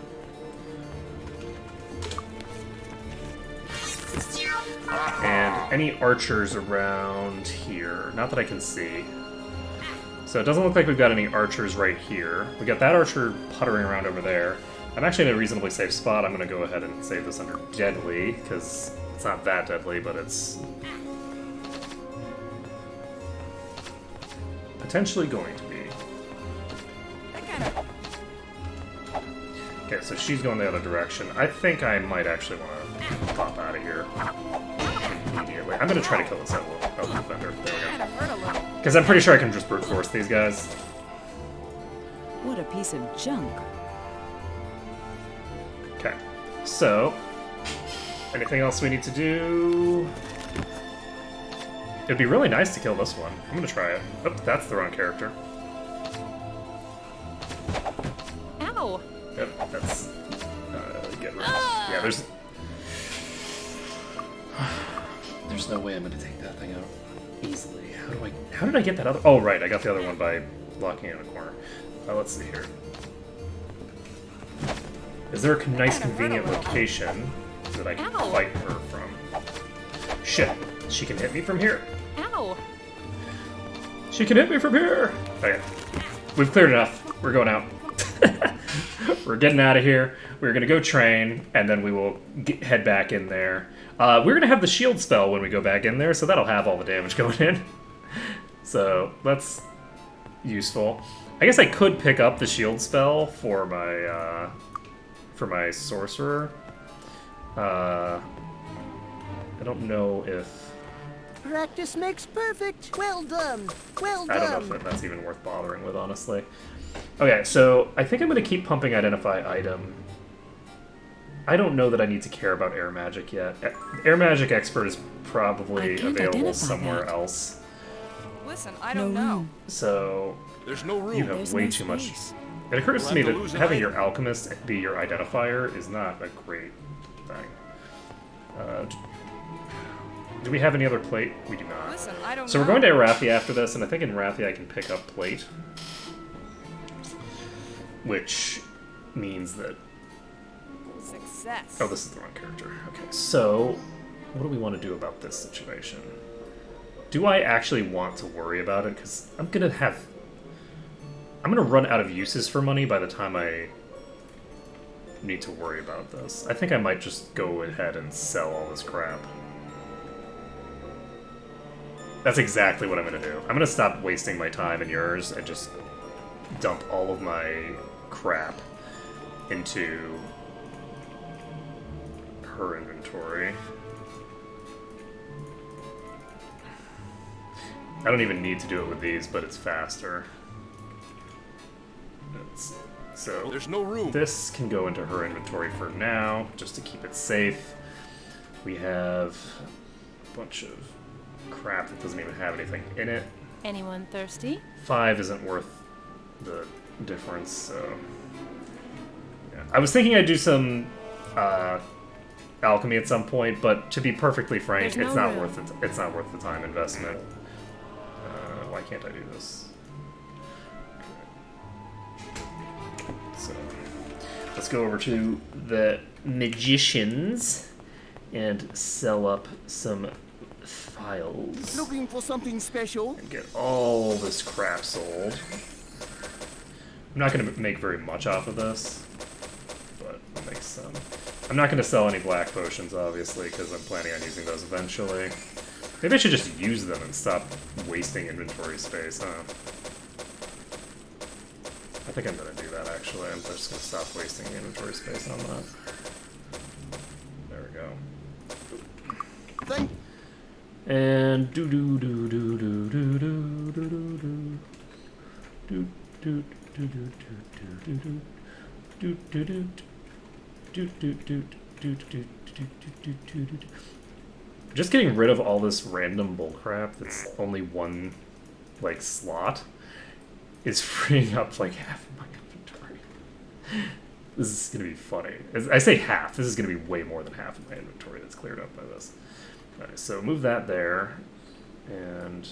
And any archers around here? Not that I can see. So it doesn't look like we've got any archers right here. We got that archer puttering around over there. I'm actually in a reasonably safe spot. I'm going to go ahead and save this under deadly, because it's not that deadly, but it's potentially going to be. Okay, so she's going the other direction. I think I might actually want to pop out of here immediately. I'm going to try to kill this elf defender. There we go. Because I'm pretty sure I can just brute force these guys. What a piece of junk. Okay, so anything else we need to do? It'd be really nice to kill this one. I'm going to try it. Oh, that's the wrong character. Ow. Yep, that's... get rid of... Yeah, there's no way I'm gonna take that thing out easily. How did I get that other... Oh, right, I got the other one by blocking it in a corner. Let's see here. Is there a nice convenient location that I can fight her from? Shit, she can hit me from here. Ow. She can hit me from here! Okay, we've cleared enough. We're going out. We're getting out of here. We're gonna go train, and then we will head back in there. We're gonna have the shield spell when we go back in there, so that'll have all the damage going in. So that's useful. I guess I could pick up the shield spell for my sorcerer. I don't know if... Practice makes perfect. Well done. Well done. I don't know if that's even worth bothering with, honestly. Okay, so I think I'm going to keep pumping Identify Item. I don't know that I need to care about Air Magic yet. Air Magic Expert is probably available somewhere else. Listen, I don't know. So There's no room. you have way too much. It occurs to me that having your Alchemist be your identifier is not a great thing. Do we have any other plate? We do not. Listen, I don't So know. we're going to Arathi after this, and I think in Arathi I can pick up plate. Which means that... Success. Oh, this is the wrong character. Okay, so what do we want to do about this situation? Do I actually want to worry about it? Because I'm going to run out of uses for money by the time I need to worry about this. I think I might just go ahead and sell all this crap. That's exactly what I'm going to do. I'm going to stop wasting my time and yours and just dump all of my crap into her inventory. I don't even need to do it with these, but it's faster. so There's no room. this can go into her inventory for now, just to keep it safe. We have a bunch of crap that doesn't even have anything in it. Anyone thirsty? 5 isn't worth the difference, so... Yeah. I was thinking I'd do some alchemy at some point, but to be perfectly frank, There's it's no not room. worth it. It's not worth the time investment. Why can't I do this? Okay. So let's go over to the magicians and sell up some files Looking for something special? and get all this crap sold. I'm not going to make very much off of this, but I'll make some. I'm not going to sell any black potions, obviously, because I'm planning on using those eventually. Maybe I should just use them and stop wasting inventory space, huh? I think I'm going to do that, actually. I'm just going to stop wasting inventory space on that. There we go. Thank And do do do do do do do do do do do do do do. Just getting rid of all this random bullcrap that's only one, like, slot is freeing up, like, half of my inventory. This is gonna be funny. As I say half, this is gonna be way more than half of my inventory that's cleared up by this. Alright, so move that there, and...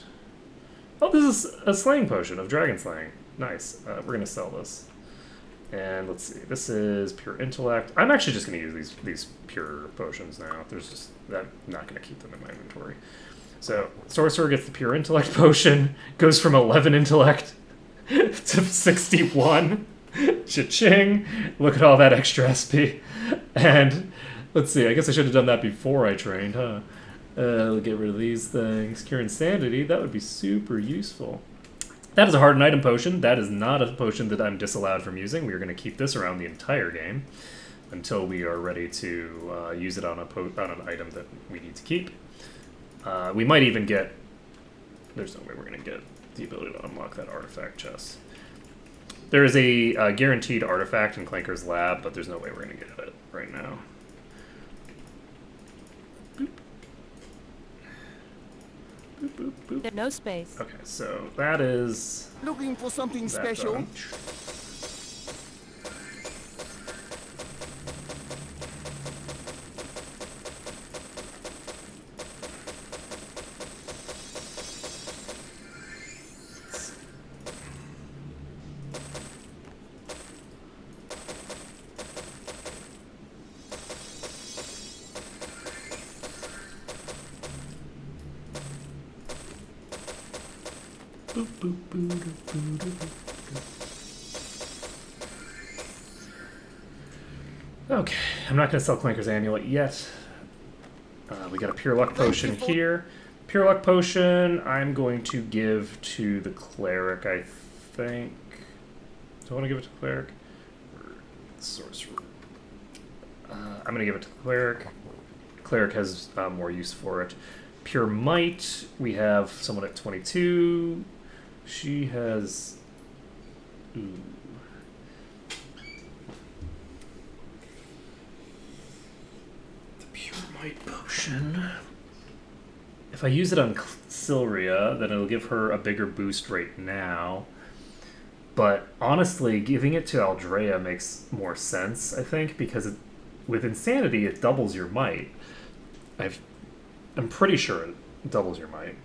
Oh, this is a slaying potion of dragon slaying. Nice. We're gonna sell this. And let's see, this is pure intellect. I'm actually just gonna use these pure potions now. There's just, I'm not gonna keep them in my inventory. So, sorcerer gets the pure intellect potion, goes from 11 intellect to 61. Cha-ching! Look at all that extra SP. And, let's see, I guess I should have done that before I trained, huh? We'll get rid of these things. Cure Insanity, that would be super useful. That is a hardened item potion. That is not a potion that I'm disallowed from using. We are going to keep this around the entire game until we are ready to use it on an item that we need to keep. We might even get... There's no way we're going to get the ability to unlock that artifact chest. There is a guaranteed artifact in Clanker's lab, but there's no way we're going to get it right now. Boop, boop, boop. There's no space. Okay, so that is looking for something that special? done. Okay, I'm not going to sell Clanker's Amulet yet. We got a Pure Luck Potion here. Pure Luck Potion, I'm going to give to the Cleric, I think. Do I want to give it to Cleric? Or Sorcerer? I'm going to give it to Cleric. Cleric has more use for it. Pure Might, we have someone at 22. She has... Ooh. The Pure Might Potion. If I use it on Silria, then it'll give her a bigger boost right now. But honestly, giving it to Aldrea makes more sense, I think, because with Insanity, it doubles your might. I'm pretty sure it doubles your might.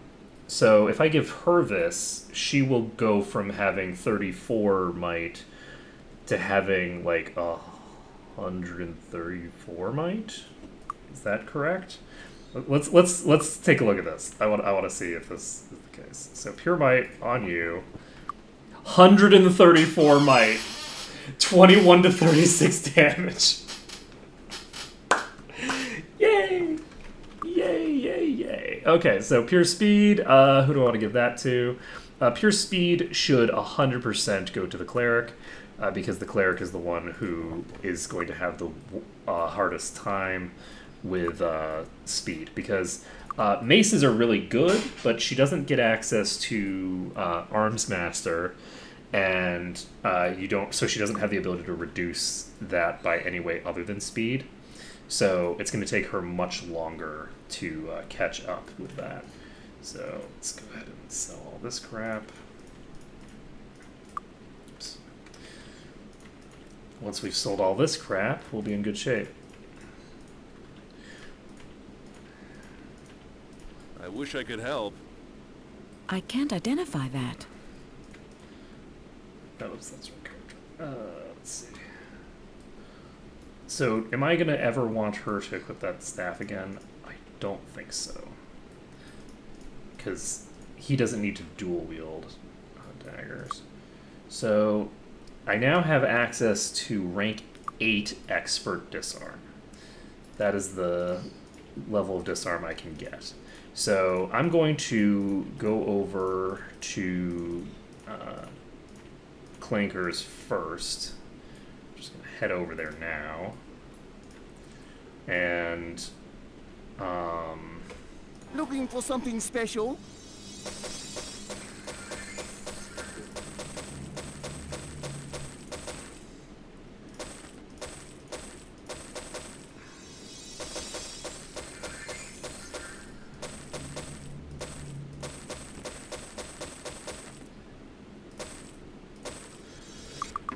So if I give her this, she will go from having 34 might to having like 134 might. Is that correct? Let's take a look at this. I want to see if this is the case. So pure might on you, 134 might, 21 to 36 damage. Yay! Yay, yay, yay. Okay, so Pure Speed, who do I want to give that to? Pure Speed should 100% go to the Cleric, because the Cleric is the one who is going to have the hardest time with speed, because maces are really good, but she doesn't get access to Arms Master, and you don't. So she doesn't have the ability to reduce that by any way other than speed. So it's going to take her much longer to catch up with that. So let's go ahead and sell all this crap. Oops. Once we've sold all this crap, we'll be in good shape. I wish I could help. I can't identify that. Oops, that's right character. Let's see. So, am I going to ever want her to equip that staff again? I don't think so. Because he doesn't need to dual wield daggers. So, I now have access to rank 8 expert disarm. That is the level of disarm I can get. So, I'm going to go over to Clankers first. I'm just gonna head over there now. And Looking for something special?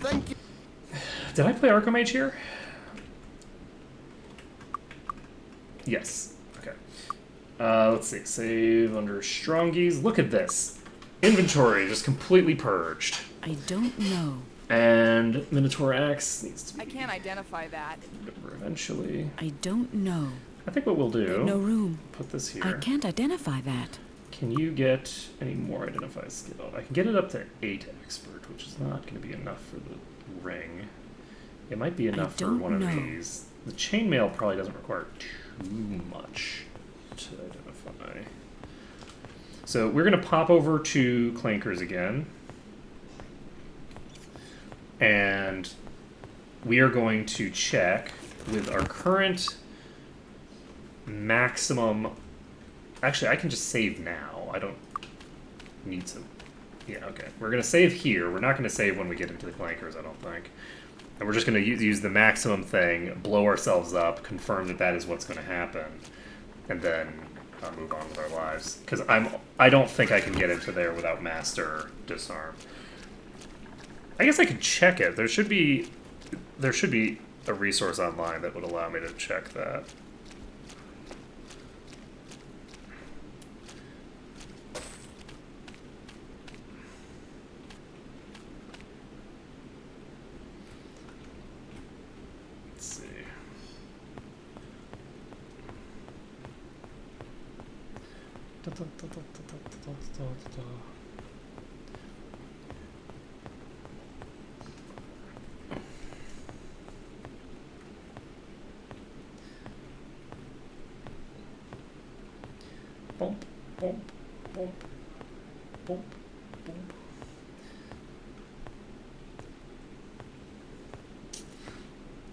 Thank you. did I play Arkmode here? Yes. Okay. Let's see. Save under Strongies. Look at this. Inventory just completely purged. I don't know. And Minotaur Axe needs to be I can't identify that. over eventually. I don't know. I think what we'll do... No room. Put this I here. can't identify that. Can you get any more identify skill? I can get it up to 8 expert, which is not going to be enough for the ring. It might be enough for don't one of know. these. The chainmail probably doesn't require too much to identify. So we're going to pop over to Clankers again. And we are going to check with our current maximum... Actually, I can just save now. I don't need to... Yeah, okay. We're going to save here. We're not going to save when we get into the Clankers, I don't think. And we're just going to use the maximum thing, blow ourselves up, confirm that that is what's going to happen, and then move on with our lives. Because I don't think I can get into there without Master Disarm. I guess I could check it. There should be a resource online that would allow me to check that. Let's see. Bump, bump, bump, bump, bump.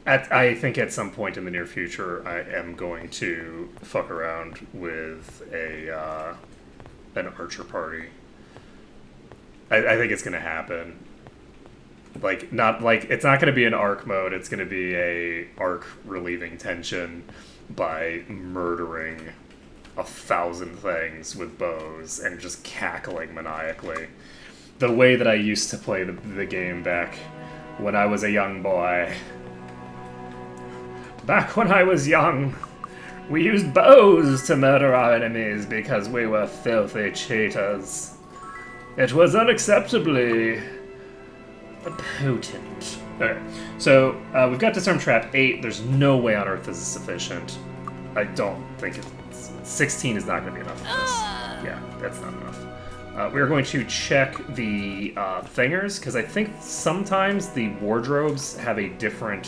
I think at some point in the near future, I am going to fuck around with an archer party. I think it's going to happen. Like, not like it's not going to be an arc mode. It's going to be a arc relieving tension by murdering 1,000 things with bows and just cackling maniacally. The way that I used to play the game back when I was a young boy. Back when I was young, we used bows to murder our enemies because we were filthy cheaters. It was unacceptably potent. Okay, so we've got Disarm Trap 8. There's no way on earth this is sufficient. I don't think it's... 16 is not going to be enough for this. Yeah, that's not enough. We're going to check the thingers, because I think sometimes the wardrobes have a different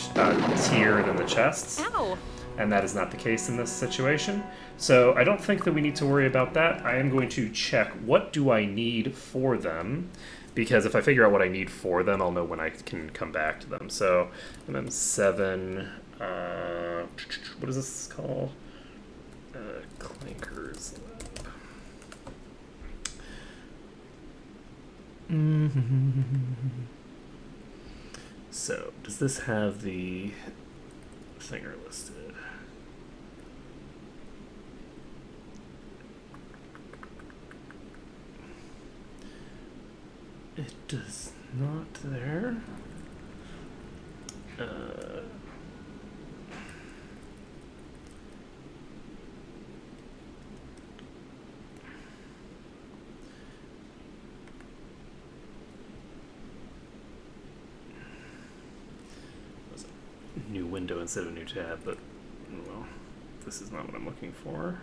tier than the chests. Ow! And that is not the case in this situation. So I don't think that we need to worry about that. I am going to check what do I need for them, because if I figure out what I need for them, I'll know when I can come back to them. So MM7, what is this called? Clankers. So, does this have the thinger listed? It does not there. New window instead of a new tab, but well, this is not what I'm looking for.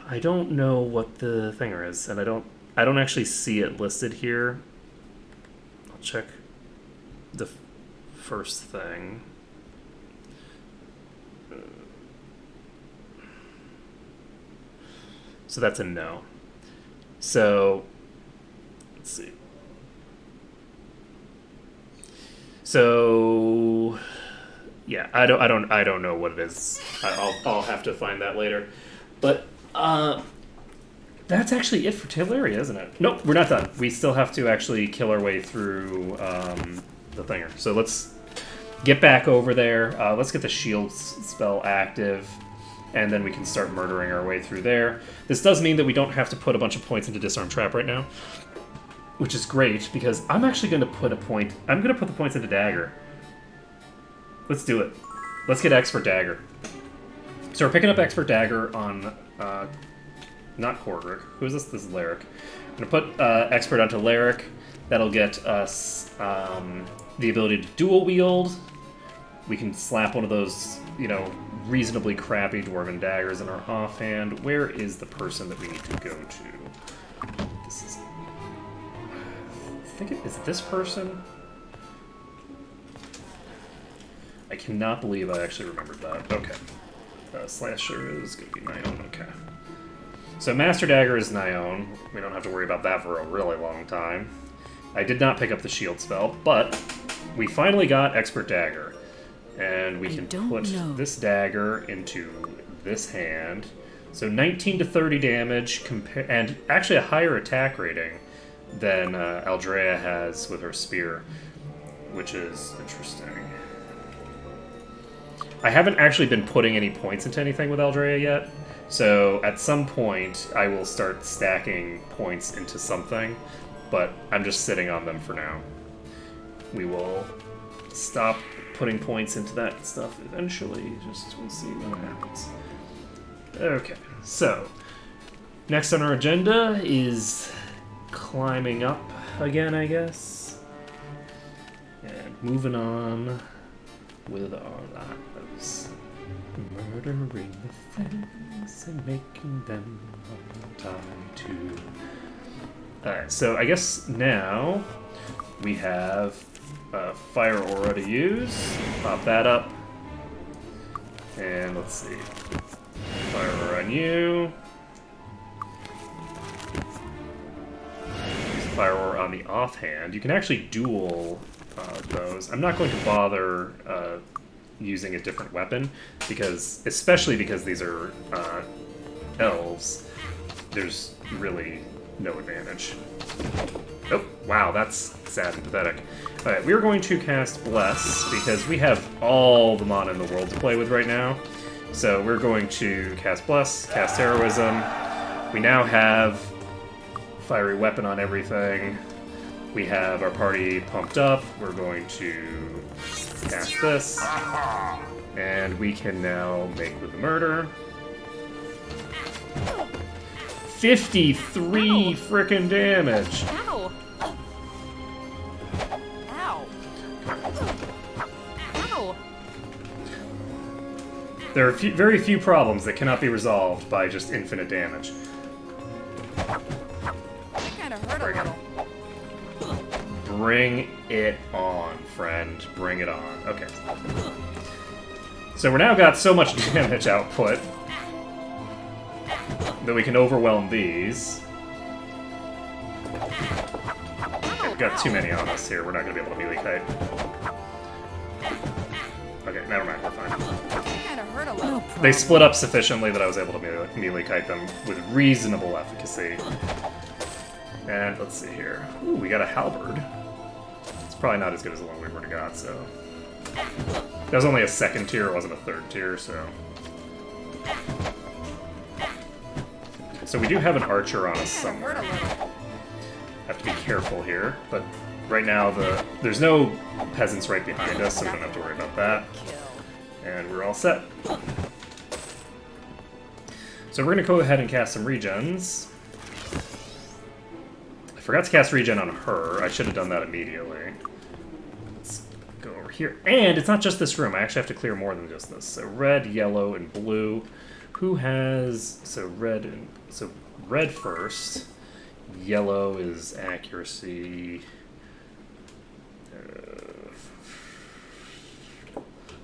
I don't know what the thinger is, and I don't actually see it listed here. I'll check the first thing. So that's a no. So let's see. So yeah, I don't know what it is. I'll have to find that later. But that's actually it for Teleria, isn't it? Nope, we're not done. We still have to actually kill our way through the thinger. So let's get back over there. Let's get the shield spell active, and then we can start murdering our way through there. This does mean that we don't have to put a bunch of points into Disarm Trap right now, which is great, because I'm actually going to put a point... I'm going to put the points into Dagger. Let's do it. Let's get Expert Dagger. So we're picking up Expert Dagger on... not Korgrik. Who is this? This is Lyric. I'm going to put Expert onto Lyric. That'll get us the ability to dual wield. We can slap one of those, you know, reasonably crappy Dwarven daggers in our offhand. Where is the person that we need to go to? This is... I think is this person? I cannot believe I actually remembered that. Okay. Slasher is going to be Nyon. Okay. So Master Dagger is Nyon. We don't have to worry about that for a really long time. I did not pick up the shield spell, but we finally got Expert Dagger. And we can put this dagger into this hand. So 19 to 30 damage, and actually a higher attack rating than Aldrea has with her spear, which is interesting. I haven't actually been putting any points into anything with Aldrea yet, so at some point I will start stacking points into something, but I'm just sitting on them for now. We will stop putting points into that stuff eventually, just we'll see what happens. Okay, so next on our agenda is climbing up again, I guess, and moving on with our lives, murdering the things and making them tie to. Alright, so I guess now we have Fire Aura to use. Pop that up, and let's see, Fire Aura on you. Fire Aura on the offhand. You can actually duel those. I'm not going to bother using a different weapon, because, especially because these are elves, there's really no advantage. Oh, wow, that's sad and pathetic. Alright, we're going to cast Bless, because we have all the mana in the world to play with right now. So we're going to cast Bless, cast Heroism. We now have Fiery Weapon on everything. We have our party pumped up. We're going to cast this. And we can now make with the murder. 53 frickin' damage. Ow! Ow! Ow! There are very few problems that cannot be resolved by just infinite damage. That kind of hurt a little. Bring it on, friend. Bring it on. Okay. So we're now got so much damage output that we can overwhelm these. Okay, we've got too many on us here. We're not going to be able to melee kite. Okay, never mind. We're fine. That kind of hurt a little. No they split up sufficiently that I was able to melee kite them with reasonable efficacy. And let's see here. Ooh, we got a halberd. It's probably not as good as the one we already got, so... That was only a second tier, it wasn't a third tier, so... So we do have an archer on us somewhere. Have to be careful here, but right now there's no peasants right behind us, so we don't have to worry about that. And we're all set. So we're gonna go ahead and cast some regens. I forgot to cast regen on her. I should have done that immediately. Let's go over here. And it's not just this room. I actually have to clear more than just this. So red, yellow, and blue. Who has... So red first. Yellow is accuracy.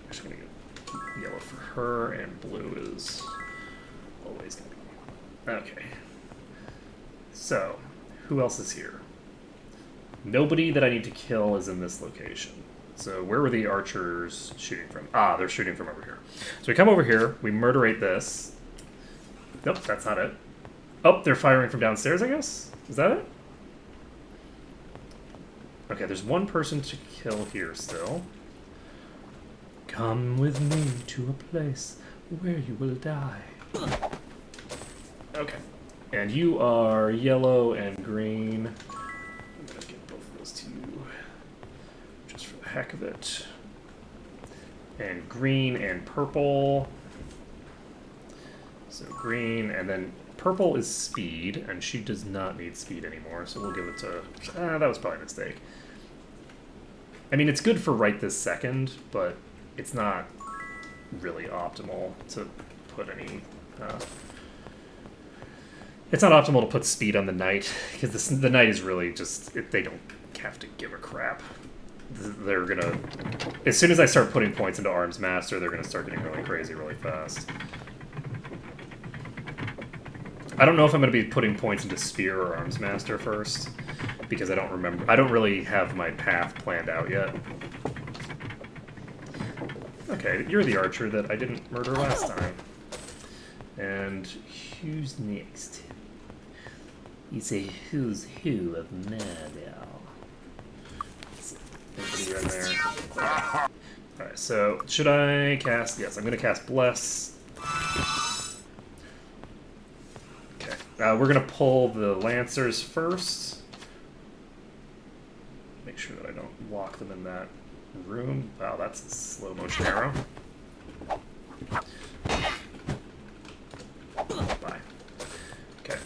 Actually gonna get yellow for her, and blue is always gonna be. Okay. So, who else is here? Nobody that I need to kill is in this location. So where were the archers shooting from? Ah, they're shooting from over here. So we come over here, we murderate this. Nope, that's not it. Oh, they're firing from downstairs, I guess? Is that it? Okay, there's one person to kill here still. Come with me to a place where you will die. Okay. And you are yellow and green. I'm gonna get both of those to you. Just for the heck of it. And green and purple. So green, and then purple is speed, and she does not need speed anymore, so we'll give it to... that was probably a mistake. I mean, it's good for right this second, but it's not really optimal to put any... it's not optimal to put speed on the knight, because the knight is really just... they don't have to give a crap. They're gonna... As soon as I start putting points into Arms Master, they're gonna start getting really crazy really fast. I don't know if I'm going to be putting points into Spear or Arms Master first, because I don't remember. I don't really have my path planned out yet. Okay, you're the archer that I didn't murder last time. And who's next? It's a who's who of Harmondale. Anybody in there? Alright, so should I cast? Yes, I'm going to cast Bless. We're going to pull the Lancers first. Make sure that I don't lock them in that room. Wow, that's a slow motion arrow. Bye. Okay.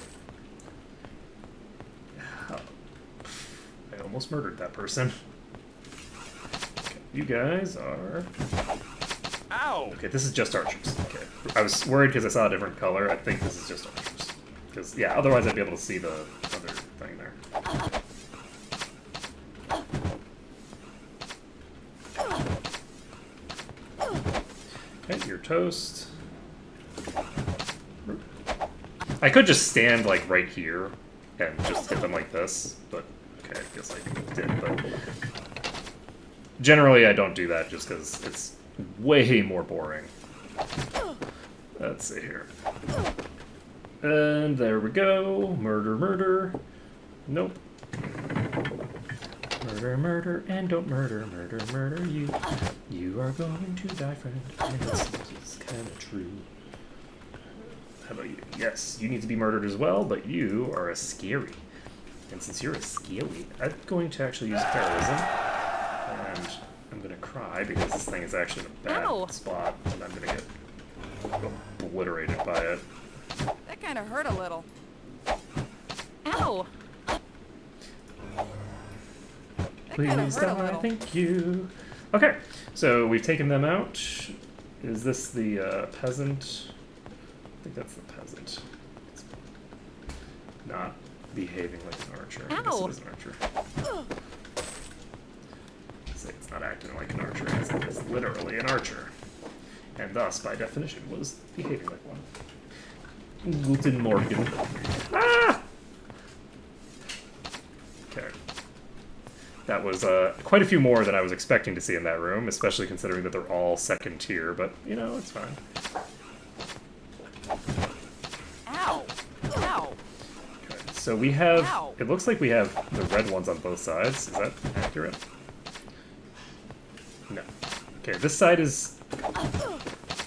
Oh. I almost murdered that person. Okay, you guys are... Ow! Okay, this is just archers. Okay. I was worried because I saw a different color. I think this is just archers. Because, yeah, otherwise I'd be able to see the other thing there. Okay, you're toast. I could just stand, like, right here and just hit them like this, but, okay, I guess I did, but... Generally, I don't do that just because it's way more boring. Let's see here. And there we go. Murder, murder. Nope. Murder, murder, and don't murder, murder, murder you. You are going to die, friend. And it's kind of true. How about you? Yes, you need to be murdered as well, but you are a scary. And since you're a scary, I'm going to actually use heroism. And I'm going to cry because this thing is actually in a bad spot. And I'm going to get obliterated by it. That kind of hurt a little. Ow! Please die, thank you. Okay, so we've taken them out. Is this the peasant? I think that's the peasant. It's not behaving like an archer. I guess it is an archer. Say it's not acting like an archer, as it is literally an archer. And thus, by definition, was behaving like one. Guten Morgen. Ah! Okay. That was quite a few more than I was expecting to see in that room, especially considering that they're all second tier, but, you know, it's fine. So we have... Ow. It looks like we have the red ones on both sides. Is that accurate? No. Okay, this side is...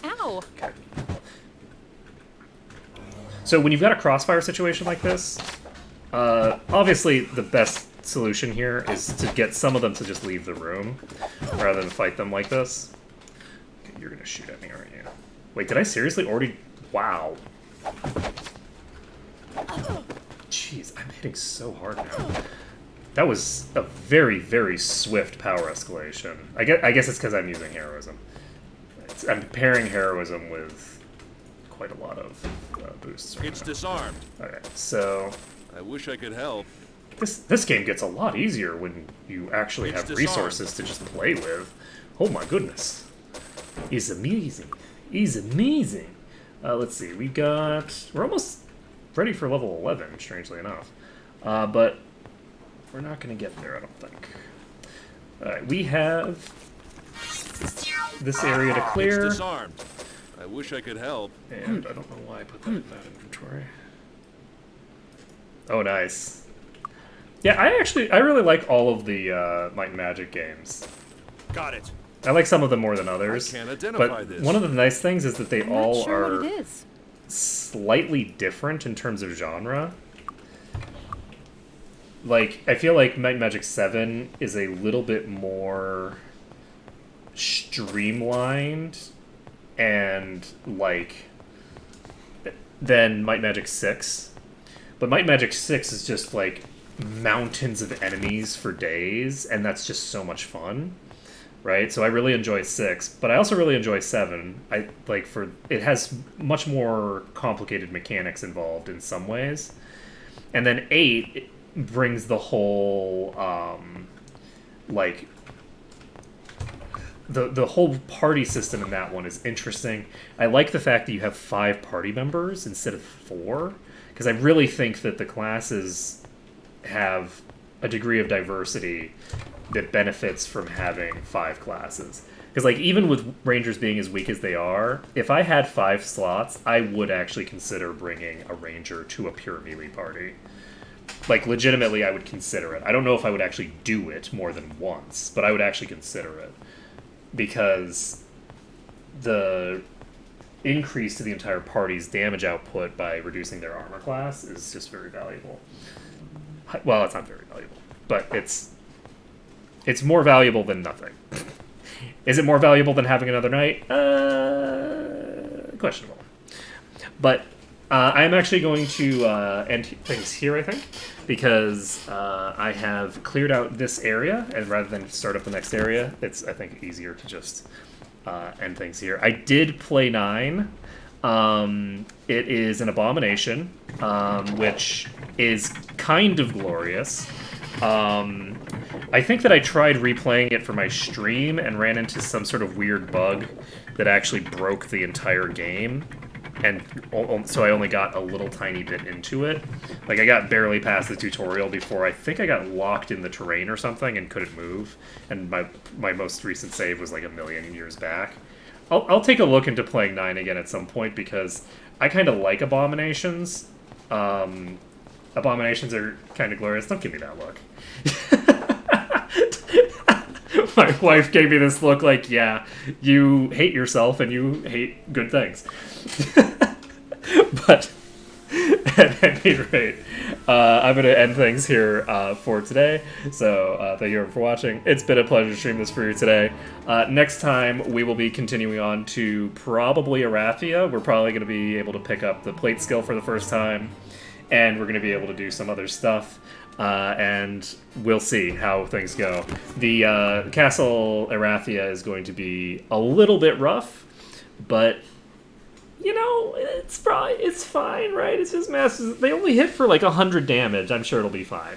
Ow! Okay. So when you've got a crossfire situation like this, obviously the best solution here is to get some of them to just leave the room rather than fight them like this. Okay, you're gonna shoot at me, aren't you? Wait, did I seriously already... Wow. Jeez, I'm hitting so hard now. That was a very, very swift power escalation. I guess it's because I'm using heroism. I'm pairing heroism with quite a lot of boosts. It's disarmed. Okay, so I wish I could help. this game gets a lot easier when you actually It's have disarmed. resources to just play with. Oh my goodness. It's amazing. It's amazing. Let's see, we're almost ready for level 11, strangely enough. But we're not going to get there, I don't think. Alright, we have this area to clear. It's disarmed. I wish I could help. And I don't know why I put that in that inventory. Oh, nice. Yeah, I really like all of the Might and Magic games. Got it. I like some of them more than others. I can't identify But this. one of the nice things is that they I'm all not sure are what it is. slightly different in terms of genre. Like, I feel like Might and Magic 7 is a little bit more streamlined and, like, than Might and Magic 6. But Might and Magic 6 is just, like, mountains of enemies for days, and that's just so much fun. Right? So I really enjoy 6, but I also really enjoy 7. It has much more complicated mechanics involved in some ways. And then 8 brings the whole the whole party system in that one is interesting. I like the fact that you have 5 party members instead of 4, because I really think that the classes have a degree of diversity that benefits from having 5 classes. Because, like, even with Rangers being as weak as they are, if I had 5 slots, I would actually consider bringing a Ranger to a pure melee party. Like, legitimately, I would consider it. I don't know if I would actually do it more than once, but I would actually consider it. Because the increase to the entire party's damage output by reducing their armor class is just very valuable. Well, it's not very valuable, but it's more valuable than nothing. Is it more valuable than having another knight? Questionable. But I'm actually going to end things here, I think, because I have cleared out this area, and rather than start up the next area, it's, I think, easier to just end things here. I did play 9. It is an abomination, which is kind of glorious. I think that I tried replaying it for my stream and ran into some sort of weird bug that actually broke the entire game, and so I only got a little tiny bit into it. Like, I got barely past the tutorial before I think I got locked in the terrain or something and couldn't move, and my most recent save was like a million years back. I'll take a look into playing 9 again at some point, because I kind of like abominations. Abominations are kind of glorious. Don't give me that look. My wife gave me this look like, yeah, you hate yourself and you hate good things. But at any rate, I'm going to end things here for today. So thank you for watching. It's been a pleasure to stream this for you today. Next time, we will be continuing on to probably Arathia. We're probably going to be able to pick up the plate skill for the first time, and we're going to be able to do some other stuff. And we'll see how things go. The Castle Arathia is going to be a little bit rough, but you know, it's fine, right? It's just masses. They only hit for like 100 damage. I'm sure it'll be fine.